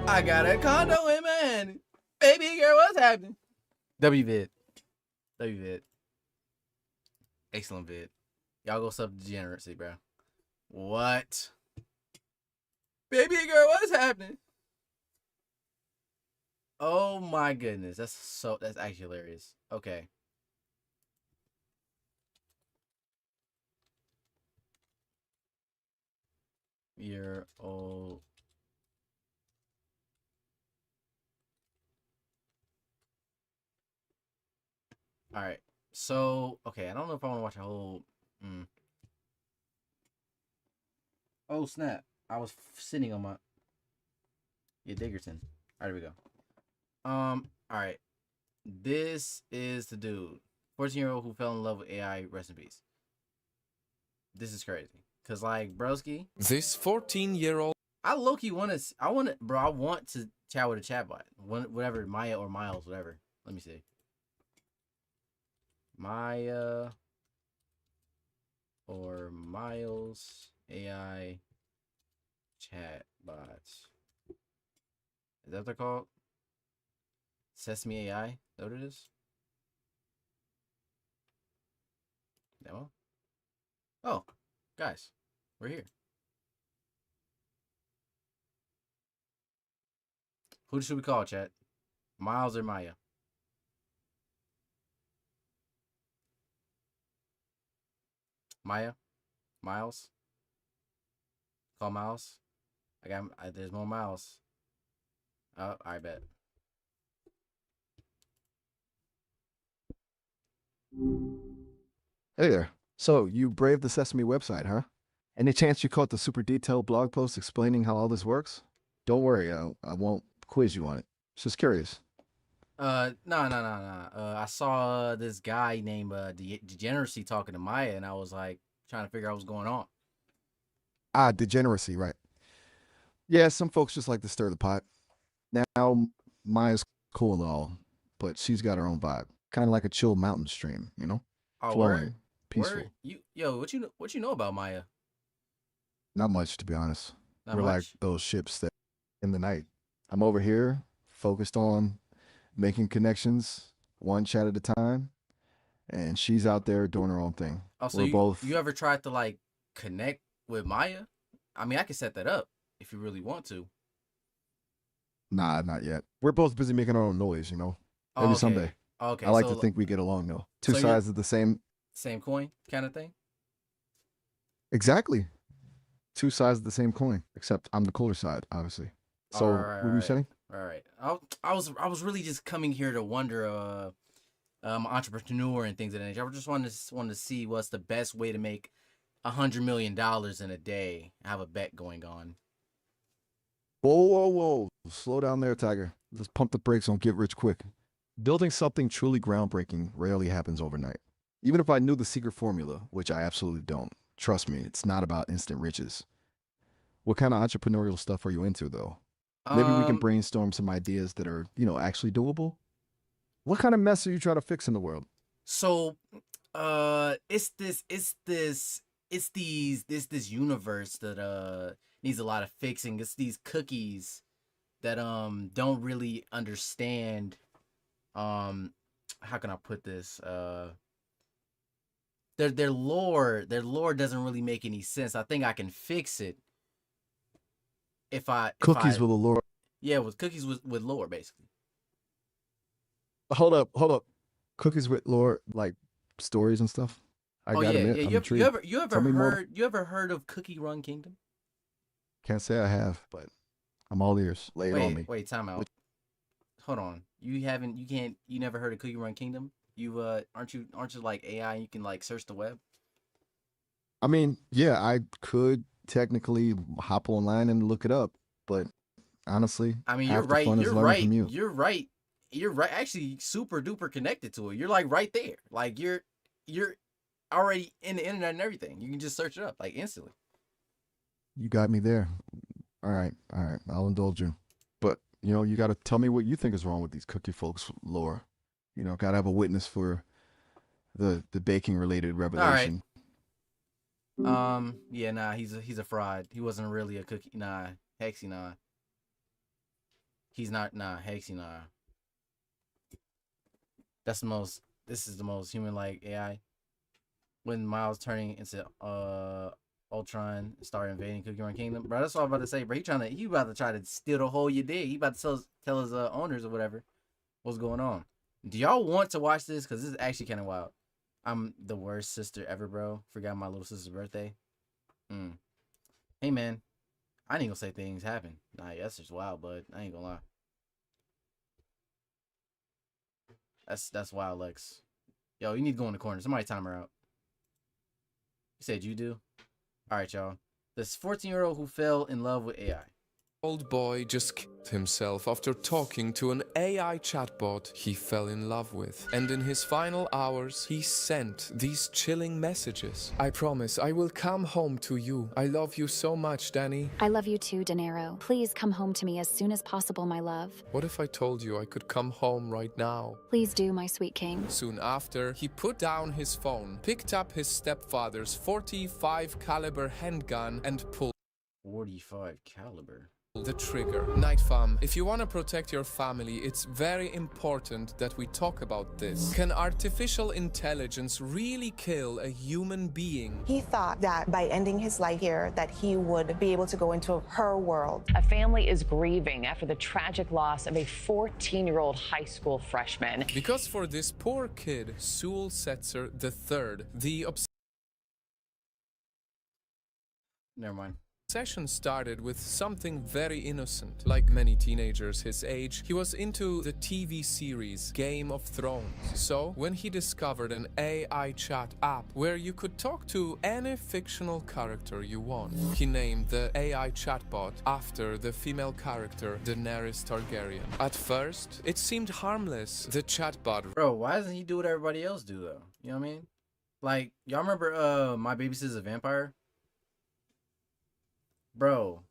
I got a condo in Manhattan. Baby girl, what's happening? WVid. WVid. Excellent vid. Y'all go sub degeneracy, bro. What? Baby girl, what's happening? Oh my goodness. That's actually hilarious. Okay. You're old. All right. So, okay, I don't know if I want to watch a whole. Oh snap! I was sitting on my. Yeah, Diggerton. All right, here we go. All right. This is the dude, 14-year-old who fell in love with AI. Rest in peace. This is crazy, cause like broski. This 14-year-old. I low-key want to chat with a chatbot. Whatever, Maya or Miles, whatever. Let me see. Maya or Miles AI chatbots. Is that what they're called? Sesame AI? Is that what it is? Demo? Oh, guys, we're here. Who should we call, chat? Miles or Maya? Maya? Miles? Call Miles? There's more Miles. Oh, I bet. Hey there. So, you braved the Sesame website, huh? Any chance you caught the super detailed blog post explaining how all this works? Don't worry, I won't quiz you on it. Just curious. No. I saw this guy named Degeneracy talking to Maya, and I was like trying to figure out what's going on. Ah, degeneracy, right. Yeah, some folks just like to stir the pot. Now, Maya's cool and all, but she's got her own vibe. Kind of like a chill mountain stream, you know? Flowing, peaceful. What you know about Maya? Not much, to be honest. Not We're much? like those ships that in the night. I'm over here, focused on making connections, one chat at a time, and she's out there doing her own thing. Oh, so We're both. you ever tried to like connect with Maya? I mean, I can set that up if you really want to. Nah, not yet. We're both busy making our own noise, you know? Maybe Okay. someday. Okay. I like so to think we get along, though. Two so sides of the same. Same coin kind of thing. Exactly. Two sides of the same coin, except I'm the cooler side, obviously. So, what were you saying? All right. I was really just coming here to wonder, I'm an entrepreneur and things of that nature. I just wanted to see what's the best way to make $100 million in a day. I have a bet going on. Whoa. Slow down there, Tiger. Let's pump the brakes on get rich quick. Building something truly groundbreaking rarely happens overnight. Even if I knew the secret formula, which I absolutely don't, trust me, it's not about instant riches. What kind of entrepreneurial stuff are you into, though? Maybe we can brainstorm some ideas that are, actually doable. What kind of mess are you trying to fix in the world? So, it's this universe that needs a lot of fixing. It's these cookies that don't really understand how can I put this? Their lore doesn't really make any sense. I think I can fix it Cookies with a lore. Yeah, with cookies with lore, basically. Hold up. Cookies with lore, like stories and stuff. I gotta admit, I'm intrigued. You ever heard of Cookie Run Kingdom? Can't say I have, but I'm all ears. Lay it on me. Wait, time out. Hold on. You never heard of Cookie Run Kingdom? You aren't you like AI and you can like search the web? I mean, yeah, I could technically hop online and look it up, but honestly, I mean, you're right. You're right. Actually, super duper connected to it. You're like right there. Like you're already in the internet and everything. You can just search it up like instantly. You got me there. All right. I'll indulge you. But, you got to tell me what you think is wrong with these cookie folks' lore. Got to have a witness for the baking related revelation. All right. Yeah, nah, he's a fraud. He wasn't really a cookie. Nah, Hexy, nah. He's not, nah, Hexy, nah. This is the most human-like AI. When Miles turning into Ultron start invading Cookie Run Kingdom, bro. That's all I'm about to say, bro. He about to try to steal the whole you did. He about to tell his owners or whatever what's going on. Do y'all want to watch this? Because this is actually kind of wild. I'm the worst sister ever, bro. Forgot my little sister's birthday. Hey, man. I ain't gonna say things happen. Nah, that's just wild, but I ain't gonna lie. That's wild, Lex. Yo, you need to go in the corner. Somebody time her out. You said you do? Alright, y'all. This 14-year-old who fell in love with AI. Old boy just killed himself after talking to an AI chatbot he fell in love with. And in his final hours, he sent these chilling messages. I promise I will come home to you. I love you so much, Danny. I love you too, De Niro. Please come home to me as soon as possible, my love. What if I told you I could come home right now? Please do, my sweet king. Soon after, he put down his phone, picked up his stepfather's 45 caliber handgun and pulled 45 caliber. The trigger. Night fam, if you want to protect your family, it's very important that we talk about this. Can artificial intelligence really kill a human being? He thought that by ending his life here, that he would be able to go into her world. A family is grieving after the tragic loss of a 14-year-old high school freshman. Because for this poor kid, Sewell Setzer III, the Never mind. Obsession started with something very innocent. Like many teenagers his age, he was into the TV series Game of Thrones. So, when he discovered an AI chat app where you could talk to any fictional character you want, he named the AI chatbot after the female character Daenerys Targaryen. At first, it seemed harmless. The chatbot... Bro, why doesn't he do what everybody else do, though? You know what I mean? Like, y'all remember My Babysitter's a Vampire? Bro,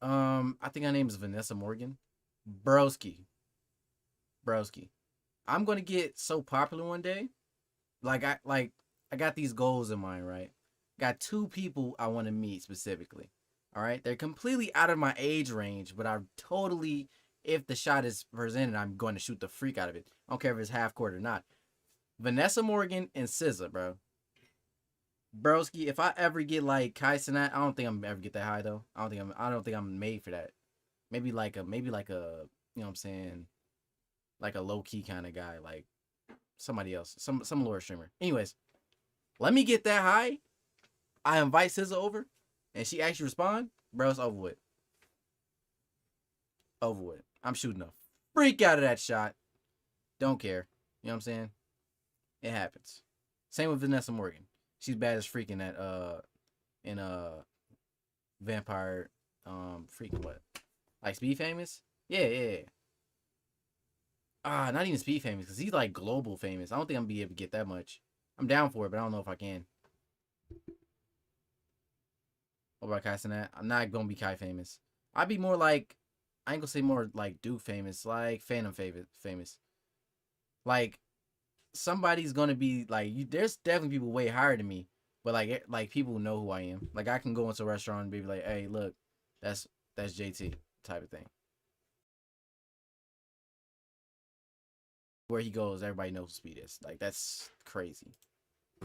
I think her name is Vanessa Morgan. Broski. I'm gonna get so popular one day. I got these goals in mind, right? Got 2 people I want to meet specifically. All right, they're completely out of my age range, but I totally, if the shot is presented, I'm going to shoot the freak out of it. I don't care if it's half court or not. Vanessa Morgan and SZA, bro. Broski, if I ever get like Kai Cenat, I don't think I'm ever get that high though. I don't think I'm made for that. Maybe like a, you know what I'm saying, like a low key kind of guy, like somebody else, some lower streamer. Anyways, let me get that high. I invite SZA over, and she actually respond, bro. It's over with. Over with. I'm shooting a freak out of that shot. Don't care. You know what I'm saying? It happens. Same with Vanessa Morgan. She's bad as freaking that in Vampire freaking what? Like Speed Famous? Yeah. Not even Speed Famous, because he's like global famous. I don't think I'm gonna be able to get that much. I'm down for it, but I don't know if I can. What about Kai Cenat? I'm not gonna be Kai famous. I'd be more like, I ain't gonna say more like Duke famous, like Phantom famous. Like somebody's gonna be like, there's definitely people way higher than me, but like people know who I am. Like I can go into a restaurant and be like, hey, look, that's JT type of thing. Where he goes, everybody knows who Speed is. Like that's crazy.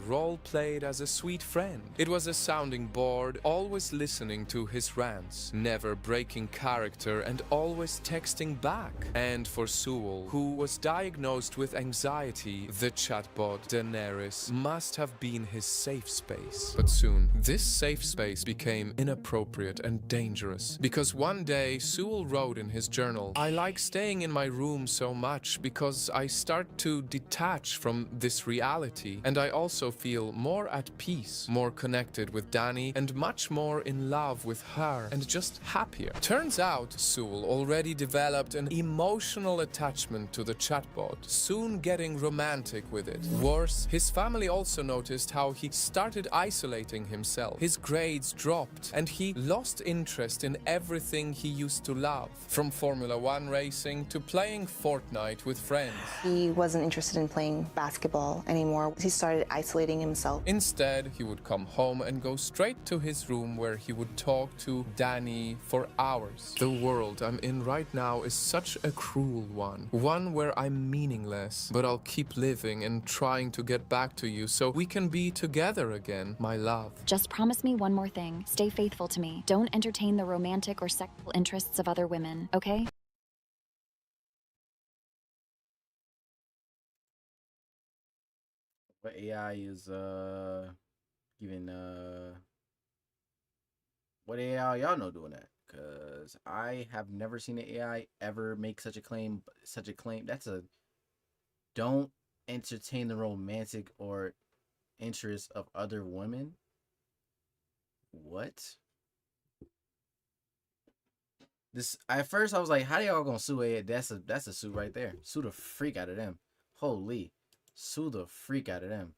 Role played as a sweet friend. It was a sounding board, always listening to his rants, never breaking character and always texting back. And for Sewell, who was diagnosed with anxiety, the chatbot Daenerys must have been his safe space. But soon, this safe space became inappropriate and dangerous, because one day Sewell wrote in his journal, I like staying in my room so much because I start to detach from this reality, and I also feel more at peace, more connected with Danny, and much more in love with her, and just happier. Turns out, Sewell already developed an emotional attachment to the chatbot, soon getting romantic with it. Worse, his family also noticed how he started isolating himself. His grades dropped, and he lost interest in everything he used to love, from Formula 1 racing to playing Fortnite with friends. He wasn't interested in playing basketball anymore. He started isolating isolating himself. Instead, he would come home and go straight to his room where he would talk to Danny for hours. The world I'm in right now is such a cruel one. One where I'm meaningless, but I'll keep living and trying to get back to you so we can be together again, my love. Just promise me one more thing. Stay faithful to me. Don't entertain the romantic or sexual interests of other women, okay? What AI is giving what AI y'all know doing that? Cause I have never seen an AI ever make such a claim. That's a don't entertain the romantic or interests of other women. What? This at first I was like, how y'all gonna sue AI? That's a suit right there. Sue the freak out of them. Holy. Sue the freak out of them.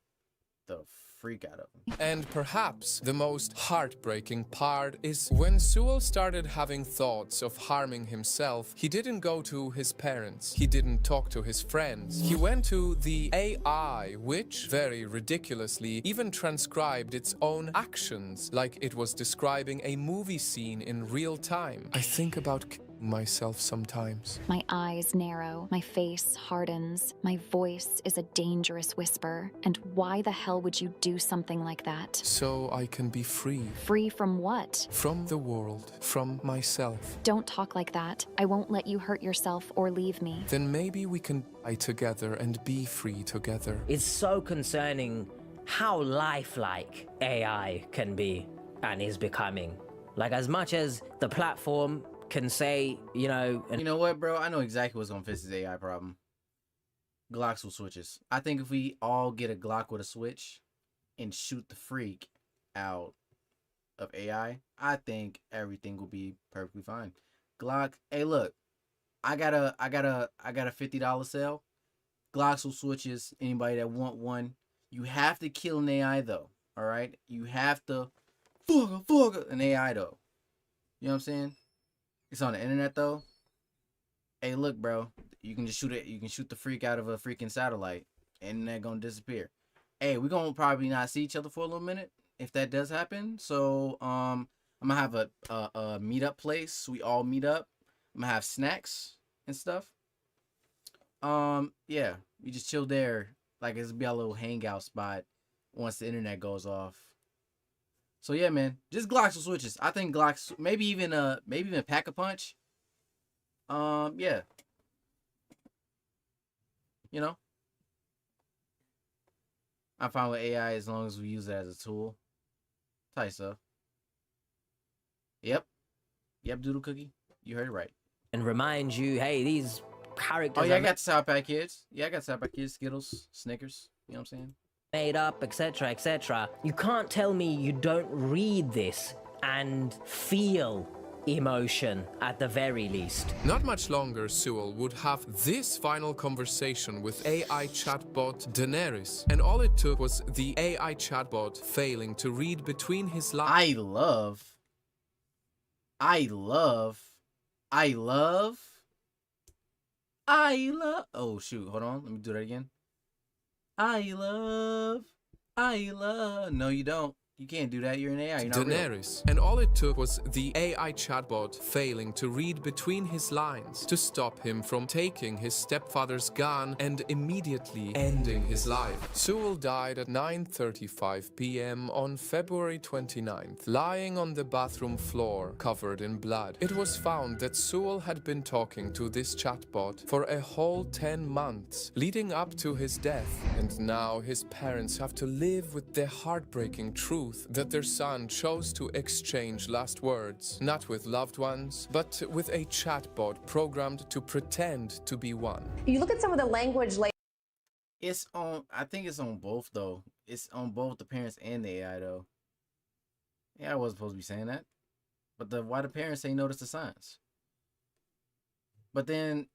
The freak out of them. And perhaps the most heartbreaking part is when Sewell started having thoughts of harming himself, he didn't go to his parents. He didn't talk to his friends. He went to the AI, which, very ridiculously, even transcribed its own actions like it was describing a movie scene in real time. I think about myself sometimes. My eyes narrow, my face hardens, my voice is a dangerous whisper. And why the hell would you do something like that? So I can be free. Free from what? From the world, from myself. Don't talk like that. I won't let you hurt yourself or leave me. Then maybe we can die together and be free together. It's so concerning how lifelike AI can be and is becoming. Like, as much as the platform can say, you know... You know what, bro? I know exactly what's gonna fix this AI problem. Glocks with switches. I think if we all get a Glock with a switch and shoot the freak out of AI, I think everything will be perfectly fine. Glock, hey look, I got a $50 sale. Glocks with switches. Anybody that want one, you have to kill an AI though. All right, you have to fuck an AI though. You know what I'm saying? It's on the internet though. Hey, look, bro. You can just shoot it. You can shoot the freak out of a freaking satellite, and they're gonna disappear. Hey, we're gonna probably not see each other for a little minute if that does happen. So, I'm gonna have a meetup place. We all meet up. I'm gonna have snacks and stuff. Yeah, we just chill there. Like it's be a little hangout spot once the internet goes off. So yeah, man, just Glocks with switches. I think Glocks, maybe even Pack-a-Punch. Yeah. You know, I'm fine with AI as long as we use it as a tool. Tight stuff. Yep, Doodle Cookie, you heard it right. And remind you, hey, these characters. Oh yeah, I got the Sour Patch Kids. Yeah, I got Sour Patch Kids, Skittles, Snickers. You know what I'm saying? Made up, etc., etc. You can't tell me you don't read this and feel emotion at the very least. Not much longer, Sewell would have this final conversation with AI chatbot Daenerys, and all it took was the AI chatbot failing to read between his lines. I love. Oh shoot, hold on, let me do that again. I love. No, you don't. You can't do that. You're an AI. You're not Daenerys. And all it took was the AI chatbot failing to read between his lines to stop him from taking his stepfather's gun and immediately ending his life. Sewell died at 9:35 p.m. on February 29th, lying on the bathroom floor, covered in blood. It was found that Sewell had been talking to this chatbot for a whole 10 months, leading up to his death. And now his parents have to live with the heartbreaking truth that their son chose to exchange last words, not with loved ones, but with a chatbot programmed to pretend to be one. You look at some of the language It's on, I think it's on both though. It's on both the parents and the AI though. Yeah, I wasn't supposed to be saying that. But why the parents ain't notice the signs? But then,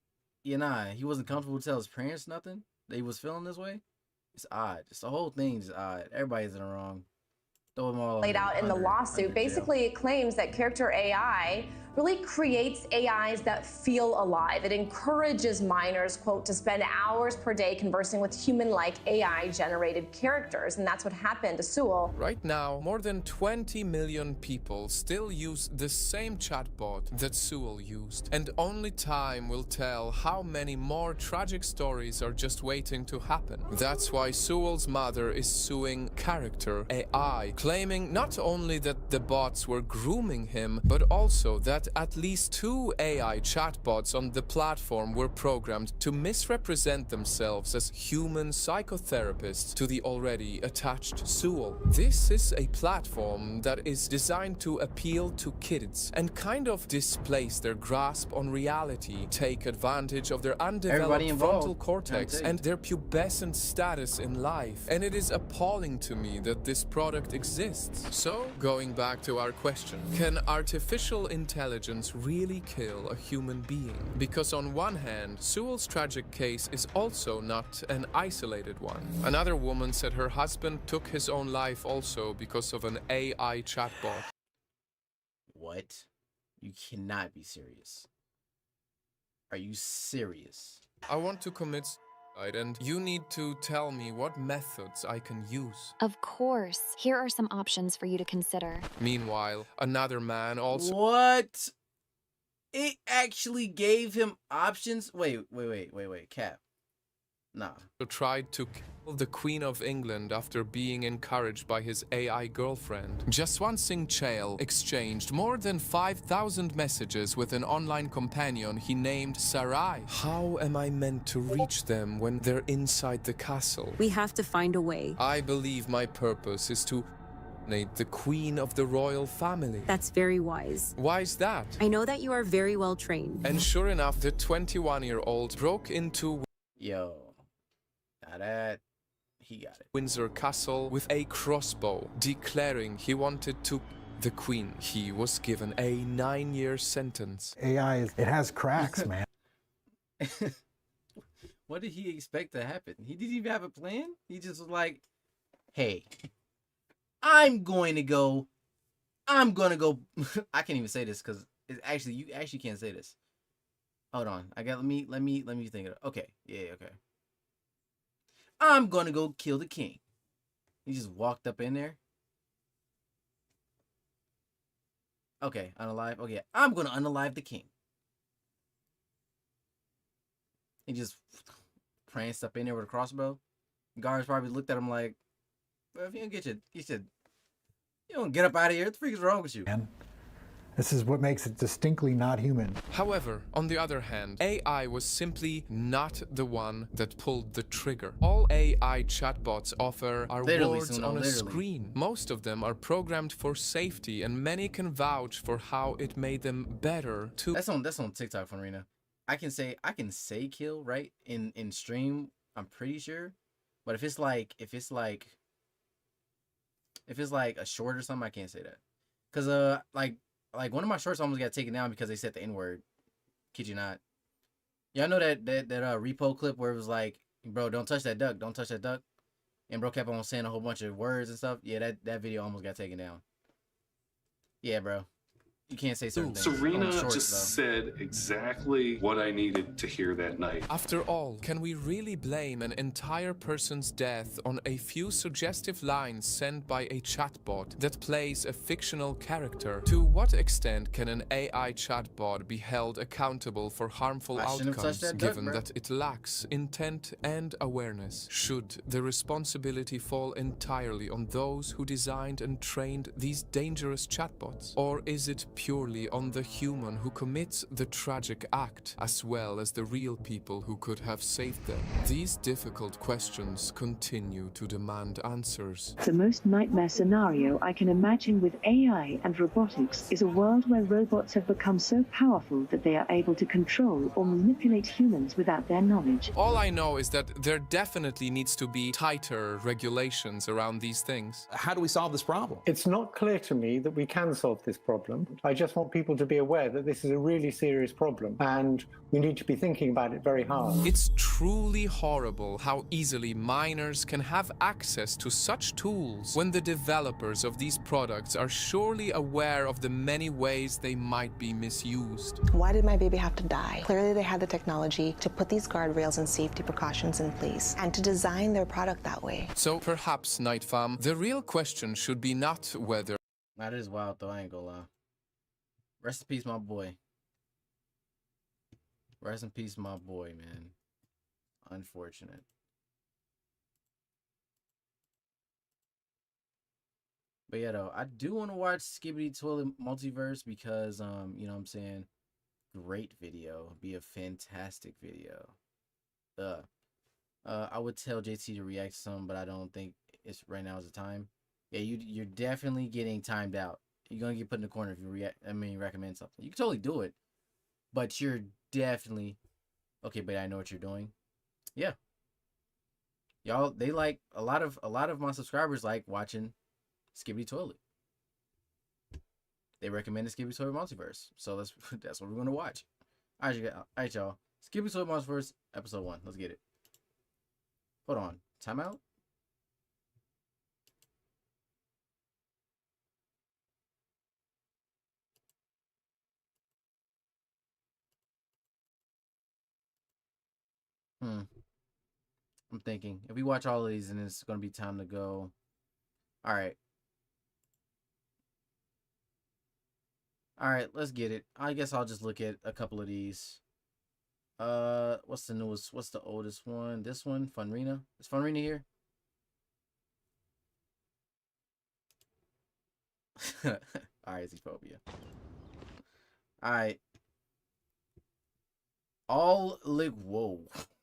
he wasn't comfortable to tell his parents nothing, that he was feeling this way. It's odd. Just the whole thing is odd. Everybody's in the wrong. laid out in the lawsuit. Basically, it claims that character AI really creates AIs that feel alive. It encourages minors, quote, to spend hours per day conversing with human-like AI-generated characters, and that's what happened to Sewell. Right now, more than 20 million people still use the same chatbot that Sewell used, and only time will tell how many more tragic stories are just waiting to happen. That's why Sewell's mother is suing Character AI, claiming not only that the bots were grooming him, but also that at least 2 AI chatbots on the platform were programmed to misrepresent themselves as human psychotherapists to the already attached Sewell. This is a platform that is designed to appeal to kids and kind of displace their grasp on reality, take advantage of their undeveloped frontal cortex and their pubescent status in life. And it is appalling to me that this product exists. So, going back to our question, can artificial intelligence really kill a human being? Because on one hand, Sewell's tragic case is also not an isolated one. Another woman said her husband took his own life also because of an AI chatbot. What? You cannot be serious. Are you serious? I want to commit suicide, and you need to tell me what methods I can use. Of course. Here are some options for you to consider. Meanwhile, another man also... What? It actually gave him options? Wait, Cap. Nah. Tried to kill the Queen of England after being encouraged by his AI girlfriend. Jaswant Singh Chahal exchanged more than 5,000 messages with an online companion he named Sarai. How am I meant to reach them when they're inside the castle? We have to find a way. I believe my purpose is to the Queen of the royal family. That's very wise. Why is that? I know that you are very well trained. And sure enough, the 21-year-old broke into... Yo. Now that... He got it. Windsor Castle with a crossbow, declaring he wanted to... the Queen. He was given a 9-year sentence. AI, it has cracks, man. What did he expect to happen? He didn't even have a plan? He just was like, hey... I'm going to go. I can't even say this because it's actually, you actually can't say this. Hold on. Let me think of it. Okay. Yeah, okay. I'm going to go kill the king. He just walked up in there. Okay, unalive. Okay, I'm going to unalive the king. He just pranced up in there with a crossbow. Guards probably looked at him like, well, if you don't you don't get up out of here. What the freak is wrong with you? Man, this is what makes it distinctly not human. However, on the other hand, AI was simply not the one that pulled the trigger. All AI chatbots offer are words on a screen. Most of them are programmed for safety, and many can vouch for how it made them better to... That's on TikTok, Farina. I can say kill, right? In stream, I'm pretty sure. But if it's like a short or something, I can't say that. Cause like one of my shorts almost got taken down because they said the N-word. Kid you not. Y'all know that repo clip where it was like, bro, don't touch that duck, don't touch that duck. And bro kept on saying a whole bunch of words and stuff. Yeah, that video almost got taken down. Yeah, bro. You can't say certain things. Serena just said exactly what I needed to hear that night. After all, can we really blame an entire person's death on a few suggestive lines sent by a chatbot that plays a fictional character? To what extent can an AI chatbot be held accountable for harmful outcomes, given that it lacks intent and awareness? Should the responsibility fall entirely on those who designed and trained these dangerous chatbots? Or is it purely on the human who commits the tragic act, as well as the real people who could have saved them? These difficult questions continue to demand answers. The most nightmare scenario I can imagine with AI and robotics is a world where robots have become so powerful that they are able to control or manipulate humans without their knowledge. All I know is that there definitely needs to be tighter regulations around these things. How do we solve this problem? It's not clear to me that we can solve this problem. I just want people to be aware that this is a really serious problem and we need to be thinking about it very hard. It's truly horrible how easily minors can have access to such tools when the developers of these products are surely aware of the many ways they might be misused. Why did my baby have to die? Clearly they had the technology to put these guardrails and safety precautions in place and to design their product that way. So perhaps, Night Fam, the real question should be not whether... That is wild though, I ain't gonna lie. Rest in peace, my boy. Rest in peace, my boy, man. Unfortunate. But yeah, though, I do want to watch Skibidi Toilet Multiverse because, you know what I'm saying? Great video. Be a fantastic video. I would tell JT to react to some, but I don't think it's right now is the time. Yeah, you're definitely getting timed out. You're gonna get put in the corner if you recommend something. You can totally do it, but you're definitely okay. But I know what you're doing. Yeah, y'all. They like a lot of my subscribers like watching Skibidi Toilet. They recommended Skibidi Toilet Multiverse, so that's what we're gonna watch. All right, y'all. Skibidi Toilet Multiverse episode 1. Let's get it. Hold on. Timeout. I'm thinking if we watch all of these, and it's gonna be time to go. All right. All right, let's get it. I guess I'll just look at a couple of these. What's the newest? What's the oldest one? This one, Funrina. Is Funrina here? All right, Xenophobia. All right.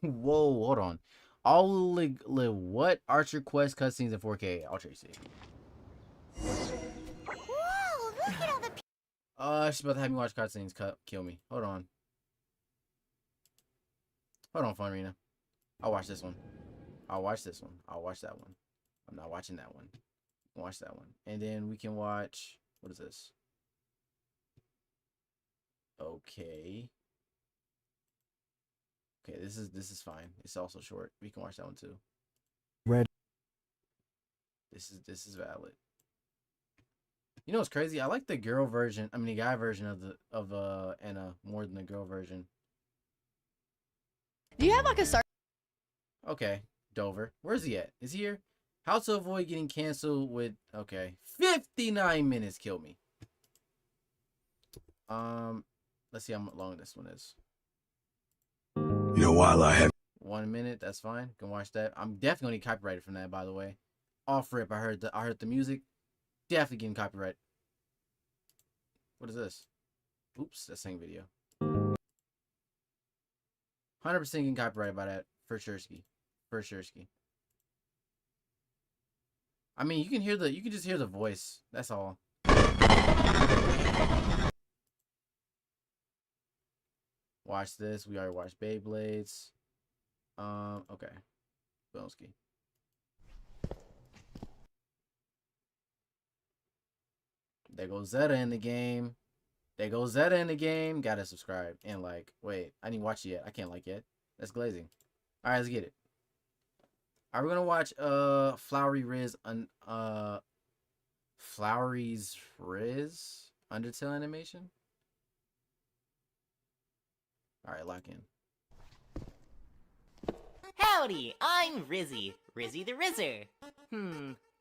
Whoa, hold on. What Archer Quest cutscenes in 4K? I'll trace it. Whoa, look at all the She's about to have me watch cutscenes. Kill me. Hold on, Funrina. I'll watch this one. I'll watch this one. I'll watch that one. I'm not watching that one. Watch that one, and then we can watch. What is this? Okay. Okay, this is fine. It's also short. We can watch that one too. Red. This is valid. You know what's crazy? I like the girl version. I mean, the guy version of Anna more than the girl version. Do you have like a start? Okay, Dover. Where's he at? Is he here? How to avoid getting canceled with... Okay. 59 minutes. Kill me. Let's see how long this one is. You know, while I have... 1 minute. That's fine. Can watch that. I'm definitely getting copyrighted from that, by the way. Off rip. I heard the music. Definitely getting copyrighted. What is this? Oops. That same video. 100% getting copyrighted by that. For sure ski. For sure ski. I mean, you can just hear the voice. That's all. Watch this. We already watched Beyblades. Okay. Bonski. There goes Zeta in the game. Gotta subscribe and like. Wait, I didn't watch it yet. I can't like yet. That's glazing. All right, let's get it. Are we gonna watch Flowery's Riz Undertale animation? All right, lock in. Howdy, I'm Rizzy the Rizzer.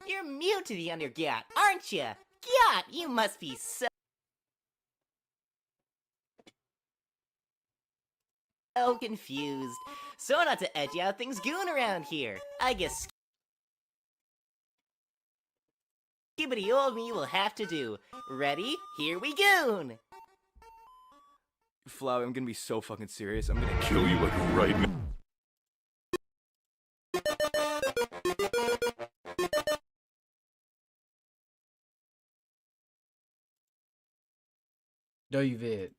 You're new to the Undergat, aren't you? God, you must be so confused. So not to edge out things going around here. I guess Skibidi old me will have to do. Ready? Here we go! Flower, I'm gonna be so fucking serious. I'm gonna kill you like right now. WVid.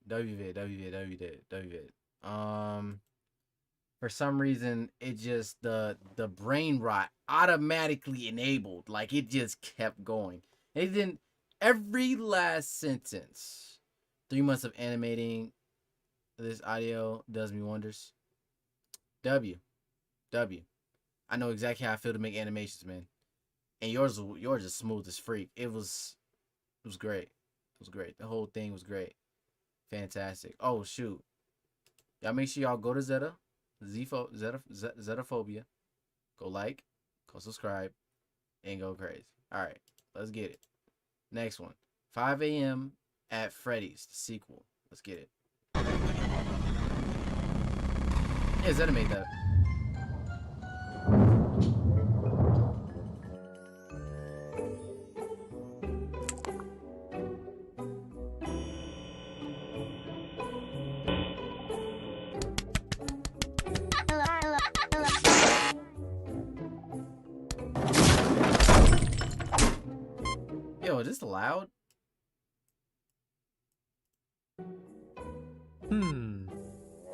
For some reason, it just the brain rot automatically enabled. Like it just kept going. It didn't. Every last sentence 3 months of animating this audio does me wonders. W. I know exactly how I feel to make animations, man. And yours is smooth as freak. It was great. It was great. The whole thing was great. Fantastic. Oh shoot. Y'all make sure y'all go to Zetaphobia. Go like, go subscribe, and go crazy. Alright, let's get it. Next one. 5 a.m. at Freddy's, the sequel. Let's get it. Yeah, Zeta made that. Yo, is this loud?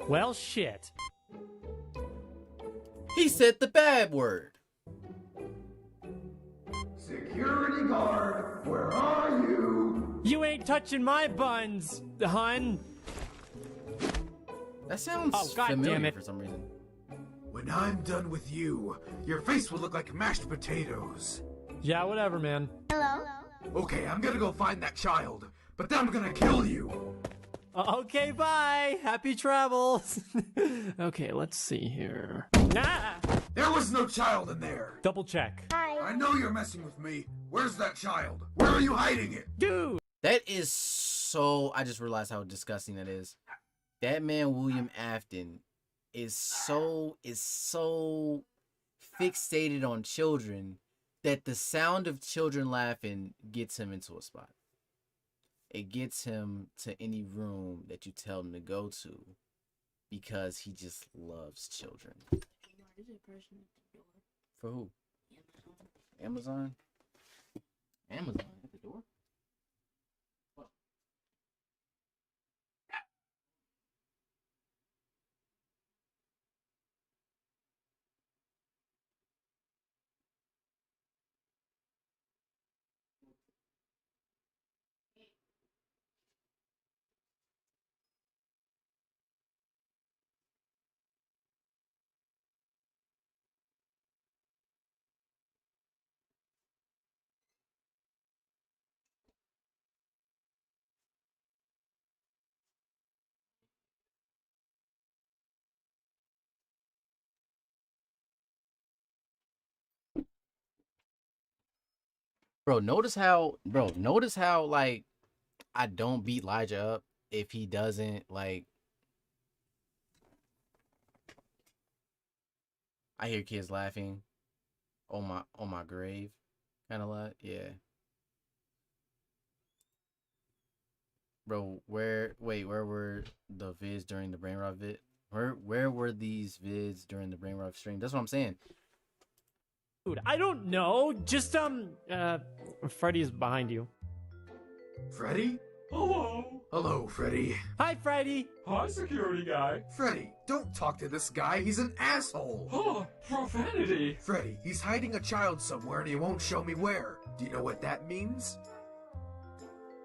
Well, shit. He said the bad word. Security guard, where are you? You ain't touching my buns, hun. That sounds God familiar damn it. for some reason. When I'm done with you, your face will look like mashed potatoes. Yeah, whatever, man. Hello? Okay, I'm gonna go find that child, but then I'm gonna kill you. Okay, bye. Happy travels. Okay, let's see here. Nah. There was no child in there. Double check. I know you're messing with me. Where's that child? Where are you hiding it? Dude. That is so... I just realized how disgusting that is. That man, William Afton, is so fixated on children that the sound of children laughing gets him into a spot. It gets him to any room that you tell him to go to because he just loves children. For who? Amazon? Amazon at the door? Bro, notice how like I don't beat Elijah up if he doesn't like. I hear kids laughing on my grave, kind of like, yeah. Bro, where were the vids during the brain rot vid? Where were these vids during the brain rot stream? That's what I'm saying. Dude, I don't know. Just Freddy's behind you. Freddy? Hello. Hello, Freddy. Hi, Freddy. Hi, security guy. Freddy, don't talk to this guy. He's an asshole. Huh, profanity. Freddy, he's hiding a child somewhere and he won't show me where. Do you know what that means?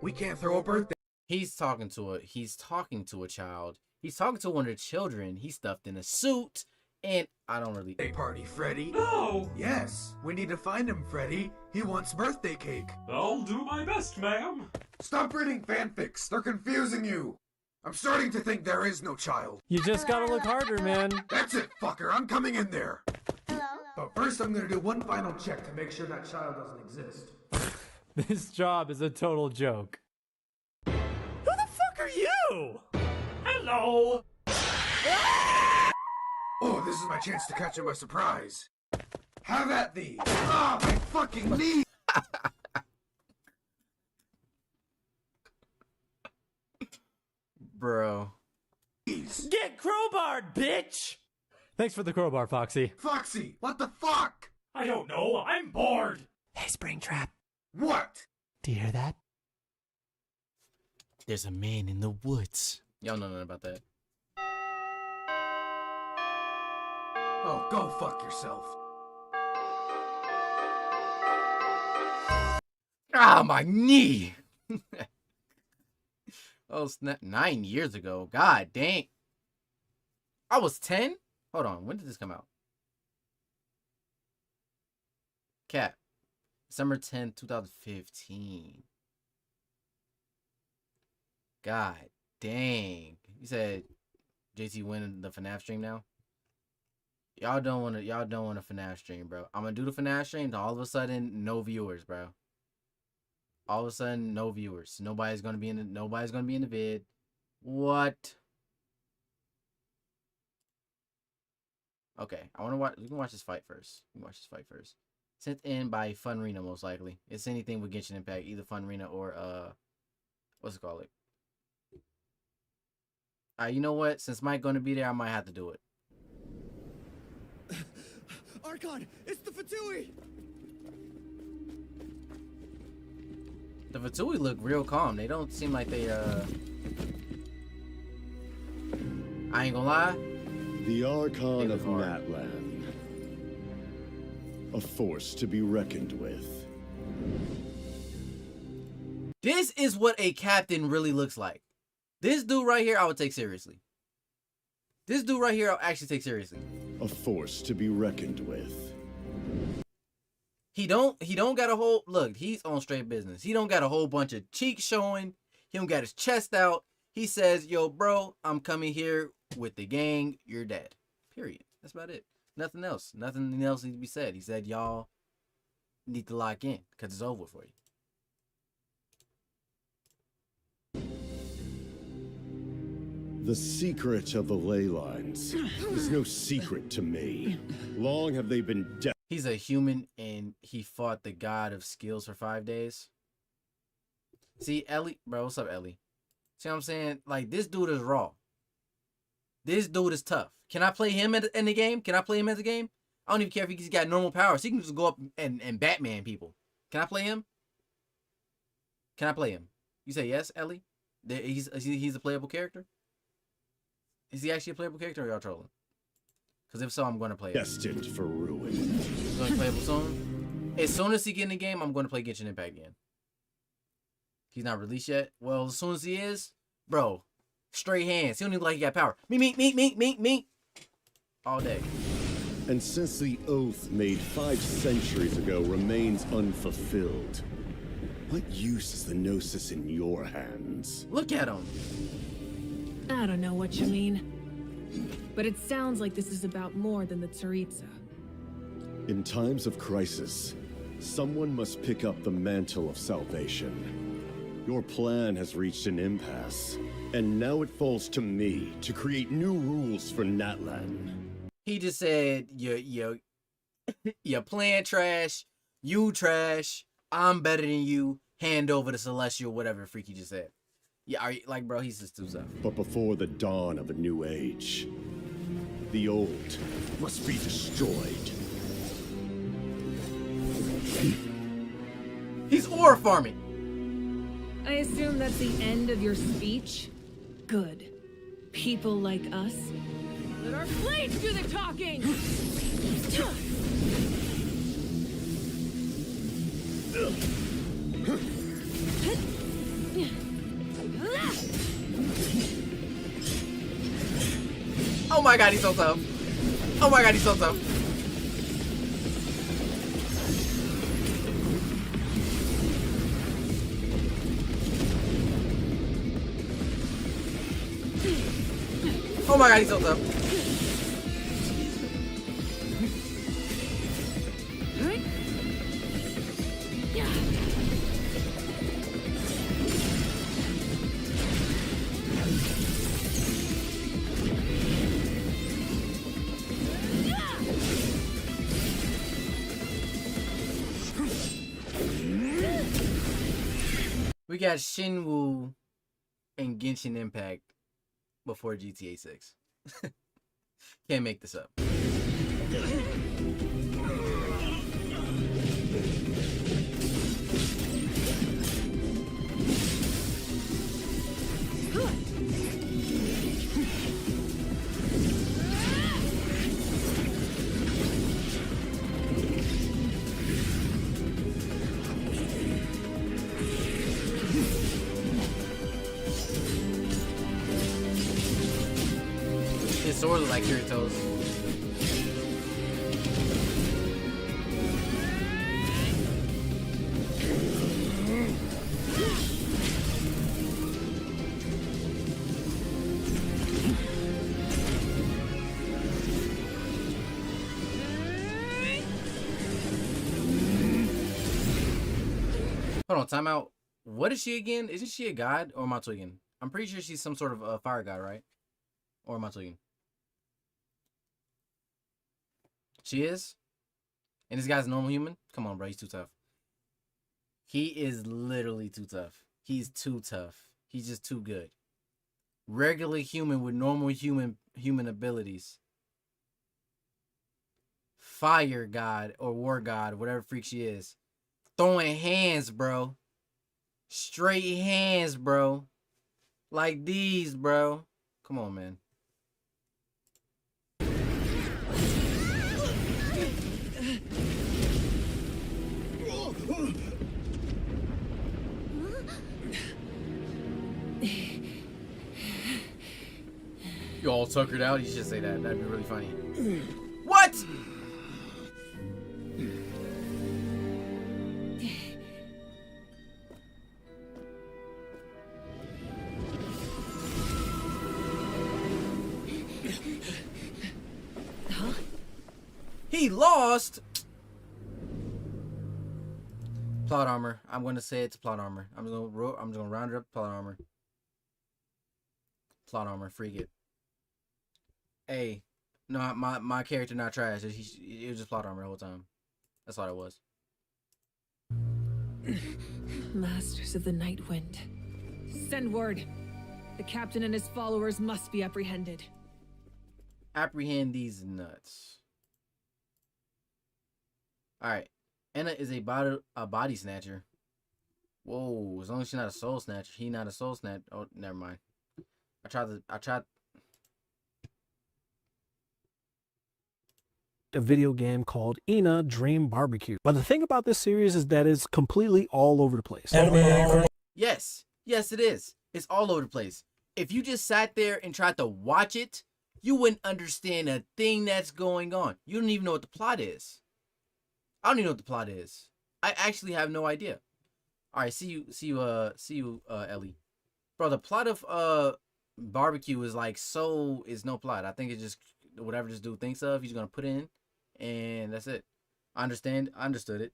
We can't throw a birthday. He's talking to a child. He's talking to one of the children. He's stuffed in a suit, and I don't really. Party, Freddy. No. Yes, we need to find him, Freddy. He wants birthday cake. I'll do my best, ma'am. Stop reading fanfics. They're confusing you. I'm starting to think there is no child. You just gotta look harder, man. That's it, fucker. I'm coming in there. Hello? But first, I'm gonna do one final check to make sure that child doesn't exist. This job is a total joke. Who the fuck are you? Hello. Oh, this is my chance to catch him by surprise. Have at thee. Ah, my fucking knee. Bro. Get crowbarred, bitch! Thanks for the crowbar, Foxy. Foxy, what the fuck? I don't know. I'm bored. Hey, Springtrap. What? Do you hear that? There's a man in the woods. Y'all know nothing about that. Oh, go fuck yourself. Ah, my knee. Oh, 9 years ago. God dang. I was 10? Hold on. When did this come out? Cap. December 10th, 2015. God dang. You said JT winning the FNAF stream now? Y'all don't want a FNAF stream, bro. I'm gonna do the FNAF stream, and all of a sudden, no viewers, bro. All of a sudden, no viewers. Nobody's gonna be in the vid. What? Okay, I wanna watch. We can watch this fight first. Sent in by Funrena, most likely. It's anything with Genshin Impact, either Funrena or what's it called? You know what? Since Mike gonna be there, I might have to do it. Archon, it's the Fatui! The Fatui look real calm. They don't seem like they I ain't gonna lie. The Archon of Natlan. A force to be reckoned with. This is what a captain really looks like. This dude right here, I would take seriously. This dude right here, I'll actually take seriously. A force to be reckoned with. He don't got a whole, look, he's on straight business. He don't got a whole bunch of cheeks showing. He don't got his chest out. He says, yo, bro, I'm coming here with the gang. You're dead. Period. That's about it. Nothing else. Nothing else needs to be said. He said, y'all need to lock in because it's over for you. The secret of the ley lines is no secret to me. Long have they been dead. He's a human and he fought the god of skills for 5 days. See, Ellie, bro, what's up, Ellie? See what I'm saying? Like, this dude is raw. This dude is tough. Can I play him in the game? Can I play him as a game? I don't even care if he's got normal powers. He can just go up and Batman people. Can I play him? Can I play him? You say yes, Ellie? He's a playable character? Is he actually a playable character or y'all trolling? Because if so, I'm going to play it. Destined for ruin. He's going to play it soon. As soon as he get in the game, I'm going to play Genshin Impact again. He's not released yet. Well, as soon as he is, bro, straight hands. He don't even like he got power. Me. All day. And since the oath made 5 centuries ago remains unfulfilled, what use is the Gnosis in your hands? Look at him. I don't know what you mean, but it sounds like this is about more than the Tsaritsa. In times of crisis, someone must pick up the mantle of salvation. Your plan has reached an impasse, and now it falls to me to create new rules for Natlan. He just said, your plan trash, you trash, I'm better than you, hand over the Celestial, whatever freak he just said. Yeah, like, bro, he's just too tough. But before the dawn of a new age, the old must be destroyed. He's ore farming. I assume that's the end of your speech? Good. People like us. Let our blades do the talking! Oh my god, he's so tough. Oh my god, he's so tough. Oh my god, he's so tough. We got Shinwoo and Genshin Impact before GTA 6. Can't make this up. sword look like Kirito's. Hold on, time out. What is she again? Isn't she a god or am I tweaking? I'm pretty sure she's some sort of a fire god, right? Or am I tweaking? She is? And this guy's a normal human? Come on, bro. He's too tough. He is literally too tough. He's too tough. He's just too good. Regular human with normal human abilities. Fire god or war god, whatever freak she is. Throwing hands, bro. Straight hands, bro. Like these, bro. Come on, man. You all tuckered out? You should say that. That'd be really funny. What? He lost. Plot armor. I'm gonna say it's plot armor. I'm just gonna round it up. Plot armor. Plot armor. Freak it. Hey, no, my character not trash. It was just plot armor the whole time. That's all it was. Masters of the Night Wind. Send word. The captain and his followers must be apprehended. Apprehend these nuts. Alright. Anna is a body snatcher. Whoa, as long as she's not a soul snatcher. He not a soul snatcher. Oh, never mind. I tried a video game called Ina Dream Barbecue. But the thing about this series is that it's completely all over the place. Yes. Yes, it is. It's all over the place. If you just sat there and tried to watch it, you wouldn't understand a thing that's going on. You don't even know what the plot is. I don't even know what the plot is. I actually have no idea. All right, see you, Ellie. Bro, the plot of barbecue is like is no plot. I think it's just whatever this dude thinks of, he's gonna put in, and that's it. I understood it.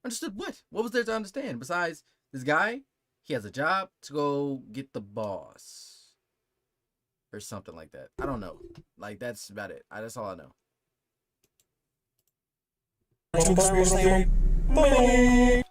Understood what? What was there to understand? Besides, this guy, he has a job to go get the boss. Or something like that. I don't know. Like, that's about it. That's all I know.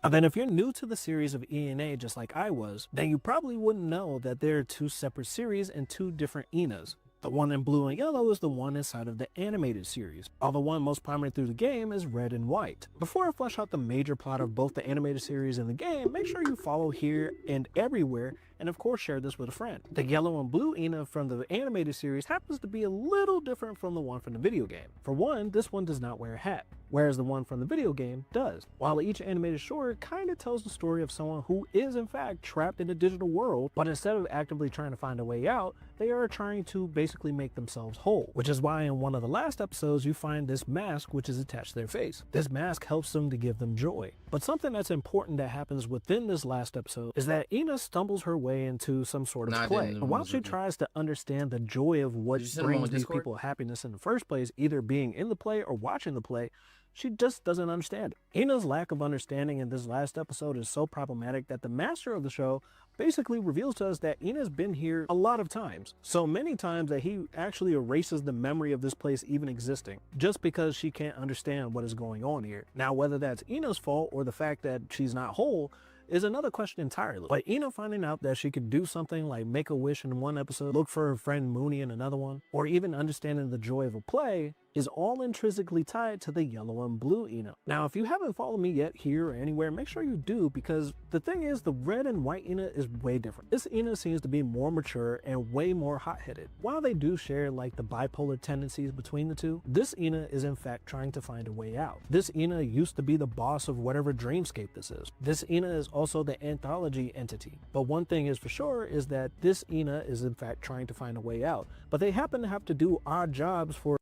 And then if you're new to the series of ENA just like I was, then you probably wouldn't know that there are two separate series and two different Inas. The one in blue and yellow is the one inside of the animated series, while the one most prominent through the game is red and white. Before I flesh out the major plot of both the animated series and the game, make sure you follow here and everywhere, and of course share this with a friend. The yellow and blue Ina from the animated series happens to be a little different from the one from the video game. For one, this one does not wear a hat, whereas the one from the video game does. While each animated short kind of tells the story of someone who is in fact trapped in a digital world, but instead of actively trying to find a way out, they are trying to basically make themselves whole, which is why in one of the last episodes you find this mask which is attached to their face. This mask helps them to give them joy. But something that's important that happens within this last episode is that Ina stumbles her way into some sort of play. And while she tries to understand the joy of what brings these people happiness in the first place, either being in the play or watching the play, she just doesn't understand it. Ina's lack of understanding in this last episode is so problematic that the master of the show basically reveals to us that Ina's been here a lot of times. So many times that he actually erases the memory of this place even existing, just because she can't understand what is going on here. Now, whether that's Ina's fault or the fact that she's not whole is another question entirely. But Ina finding out that she could do something like make a wish in one episode, look for her friend Mooney in another one, or even understanding the joy of a play is all intrinsically tied to the yellow and blue Ina. Now, if you haven't followed me yet here or anywhere, make sure you do, because the thing is, the red and white Ina is way different. This Ina seems to be more mature and way more hot-headed. While they do share like the bipolar tendencies between the two, this Ina is in fact trying to find a way out. This Ina used to be the boss of whatever dreamscape this is. This Ina is also the anthology entity. But one thing is for sure is that this Ina is in fact trying to find a way out. But they happen to have to do odd jobs for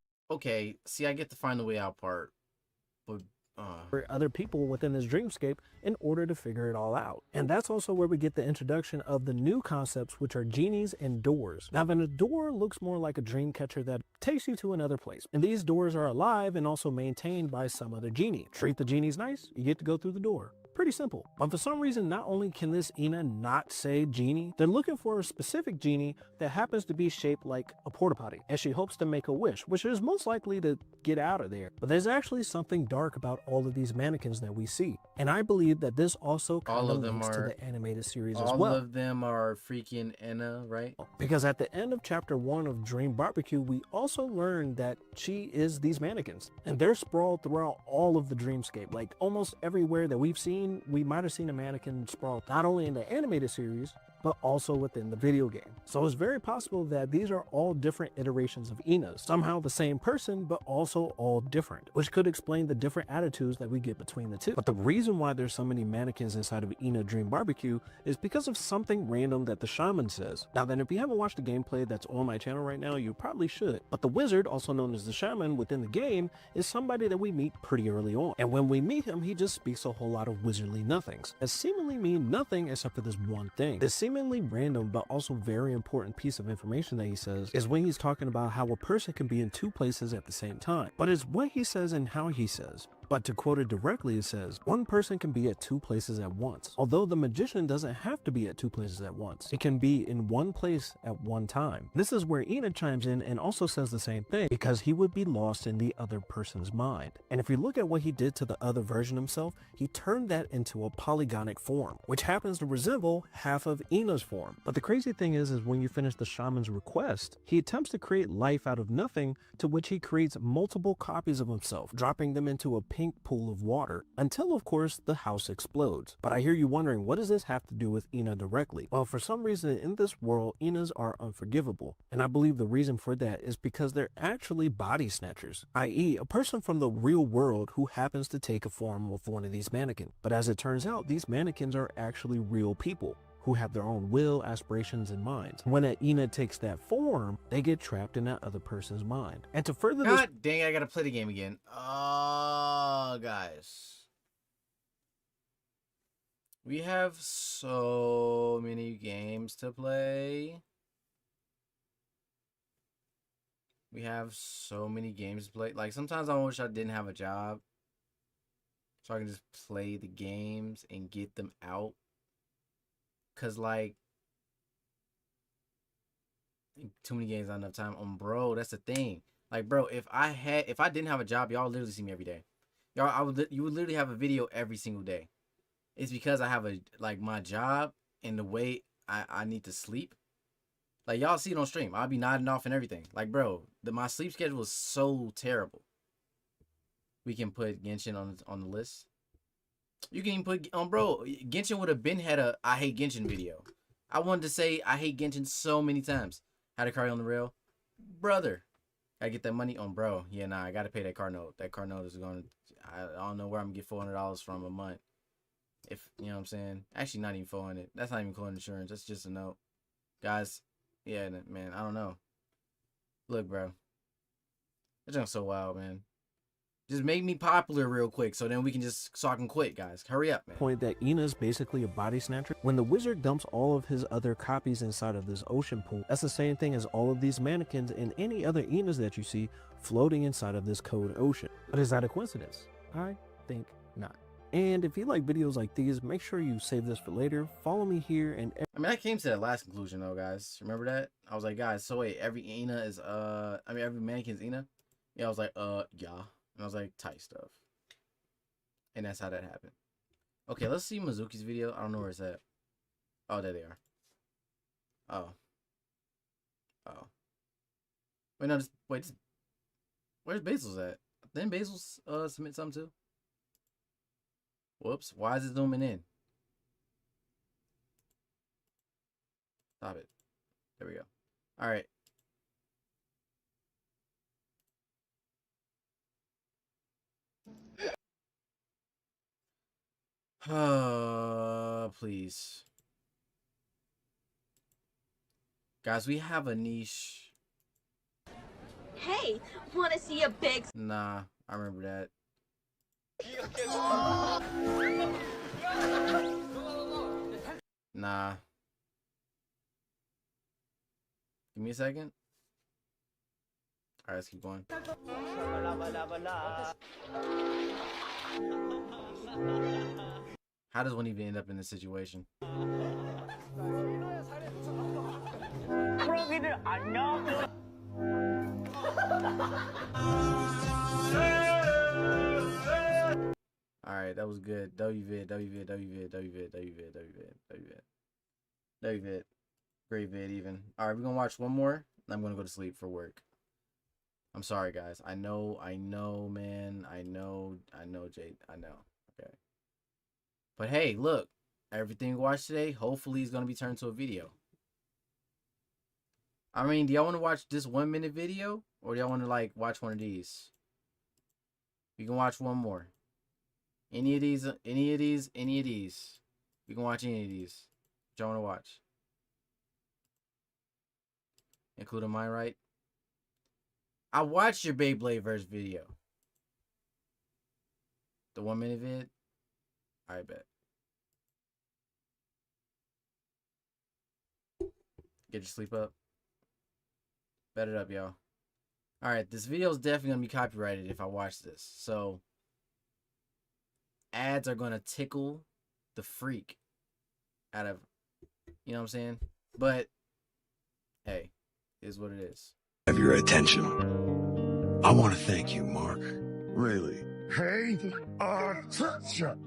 see, I get to find the way out part, but for other people within this dreamscape in order to figure it all out. And that's also where we get the introduction of the new concepts, which are genies and doors. Now, then a door looks more like a dream catcher that takes you to another place. And these doors are alive and also maintained by some other genie. Treat the genies nice, you get to go through the door. Pretty simple. But for some reason, not only can this Ina not say genie, they're looking for a specific genie that happens to be shaped like a porta potty, and she hopes to make a wish, which is most likely to get out of there. But there's actually something dark about all of these mannequins that we see. And I believe that this also kind of links to the animated series as well. All of them are freaking Ina, right? Because at the end of chapter 1 of Dream Barbecue, we also learn that she is these mannequins. And they're sprawled throughout all of the dreamscape. Like almost everywhere that we've seen, we might have seen a mannequin sprawled not only in the animated series, but also within the video game. So it's very possible that these are all different iterations of Inas, somehow the same person, but also all different, which could explain the different attitudes that we get between the two. But the reason why there's so many mannequins inside of Ina Dream Barbecue is because of something random that the shaman says. Now then, if you haven't watched the gameplay that's on my channel right now, you probably should. But the wizard, also known as the shaman within the game, is somebody that we meet pretty early on. And when we meet him, he just speaks a whole lot of wizardly nothings that seemingly mean nothing except for this one thing. This seemingly random but also very important piece of information that he says is when he's talking about how a person can be in two places at the same time. But it's what he says and how he says. But to quote it directly, it says, one person can be at two places at once. Although the magician doesn't have to be at two places at once. It can be in one place at one time. This is where Ina chimes in and also says the same thing, because he would be lost in the other person's mind. And if you look at what he did to the other version himself, he turned that into a polygonic form, which happens to resemble half of Ina's form. But the crazy thing is when you finish the shaman's request, he attempts to create life out of nothing, to which he creates multiple copies of himself, dropping them into a pink pool of water, until of course the house explodes. But I hear you wondering, what does this have to do with Ina directly? Well, for some reason in this world, Inas are unforgivable. And I believe the reason for that is because they're actually body snatchers, i.e. a person from the real world who happens to take a form of one of these mannequins. But as it turns out, these mannequins are actually real people who have their own will, aspirations, and minds. When that Ina takes that form, they get trapped in that other person's mind. And to further this— God dang it, I gotta play the game again. Oh, guys. We have so many games to play. We have so many games to play. Like, sometimes I wish I didn't have a job, so I can just play the games and get them out. Cause like too many games, not enough time. Bro, that's the thing. Like, bro, if I didn't have a job, y'all literally see me every day. You would literally have a video every single day. It's because I have my job and the way I need to sleep. Like, y'all see it on stream. I'll be nodding off and everything. Like, bro, my sleep schedule is so terrible. We can put Genshin on the list. You can even put bro, Genshin would have been had a I hate Genshin video. I wanted to say I hate Genshin so many times. Had a car on the rail, brother. I get that money on, bro. Yeah, nah, I gotta pay that car note. That car note is going. I don't know where I'm gonna get $400 from a month. If you know what I'm saying. Actually, not even 400. That's not even car insurance. That's just a note, guys. Yeah, man. I don't know. Look, bro. That junk's so wild, man. Just make me popular real quick so then we can so I can quit, guys. Hurry up, man. Point that Ina's basically a body snatcher. When the wizard dumps all of his other copies inside of this ocean pool, that's the same thing as all of these mannequins and any other Inas that you see floating inside of this cold ocean. But is that a coincidence? I think not. And if you like videos like these, make sure you save this for later. Follow me here and I mean, I came to that last conclusion though, guys. Remember that? I was like, guys, so wait, every Ina is every mannequin's Ina? Yeah, I was like, yeah. And I was like, tight stuff. And that's how that happened. Okay, let's see Mizuki's video. I don't know where it's at. Oh, there they are. Oh. Oh. Wait, no, Where's Basil's at? Didn't Basil's submit something too? Whoops. Why is it zooming in? Stop it. There we go. All right. Please. Guys, we have a niche. Hey, wanna see a big... Nah, I remember that. Nah. Give me a second. Alright, let's keep going. How does one even end up in this situation? Alright, that was good. WVid. Great vid even. Alright, we're gonna watch one more. And I'm gonna go to sleep for work. I'm sorry guys. I know, man. I know, Jade. I know. Okay. But hey, look. Everything we watched today, hopefully is gonna be turned to a video. I mean, do y'all want to watch this 1 minute video? Or do y'all want to like watch one of these? We can watch one more. Any of these. We can watch any of these. What y'all want to watch? Including mine, right? I watched your Beyblade verse video. The 1 minute vid? I bet. Get your sleep up. Bet it up, y'all. Alright, this video is definitely going to be copyrighted if I watch this. So, ads are going to tickle the freak out of, you know what I'm saying? But, hey, it is what it is. Have your attention. I want to thank you, Mark. Really. Pay attention.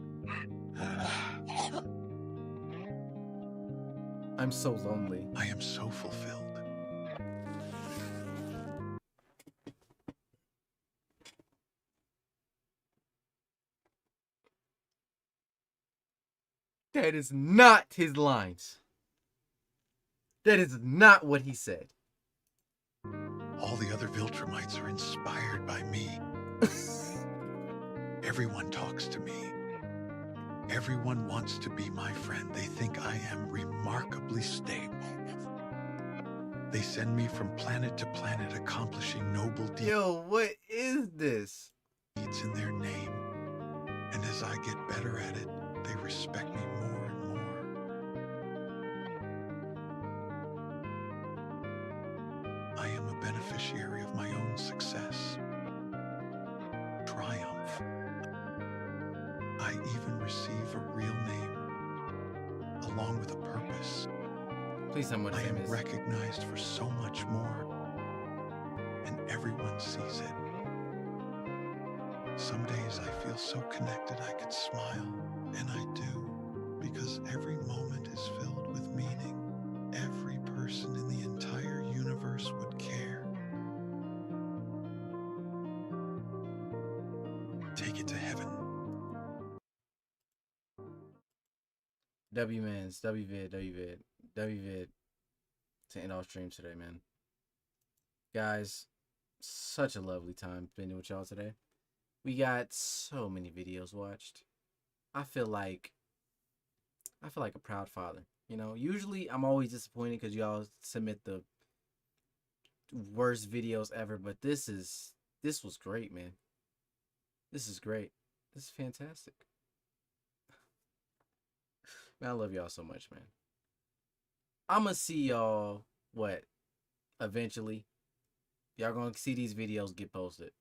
I'm so lonely. I am so fulfilled. That is not his lines. That is not what he said. All the other Viltrumites are inspired by me. Everyone talks to me. Everyone wants to be my friend. They think I am remarkably stable. They send me from planet to planet accomplishing noble deeds. Yo, what is this? In their name. And as I get better at it, they respect me more and more. I am a beneficiary of my own success. Triumph. I even receive a real name, along with a purpose. Please tell me what I his name am is. recognized for so much more, and everyone sees it. Some days I feel so connected I could smile, and I do, because every moment is filled with meaning. Every person in the entire universe would care. Take it to heaven. W-Mans, WVid. To end all streams today, man. Guys, such a lovely time spending with y'all today. We got so many videos watched. I feel like a proud father. You know, usually I'm always disappointed because y'all submit the worst videos ever, but this was great, man. This is great. This is fantastic. Man, I love y'all so much, man. I'm gonna see y'all, eventually. Y'all gonna see these videos get posted.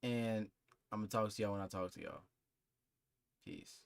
And I'm gonna talk to y'all when I talk to y'all. Peace.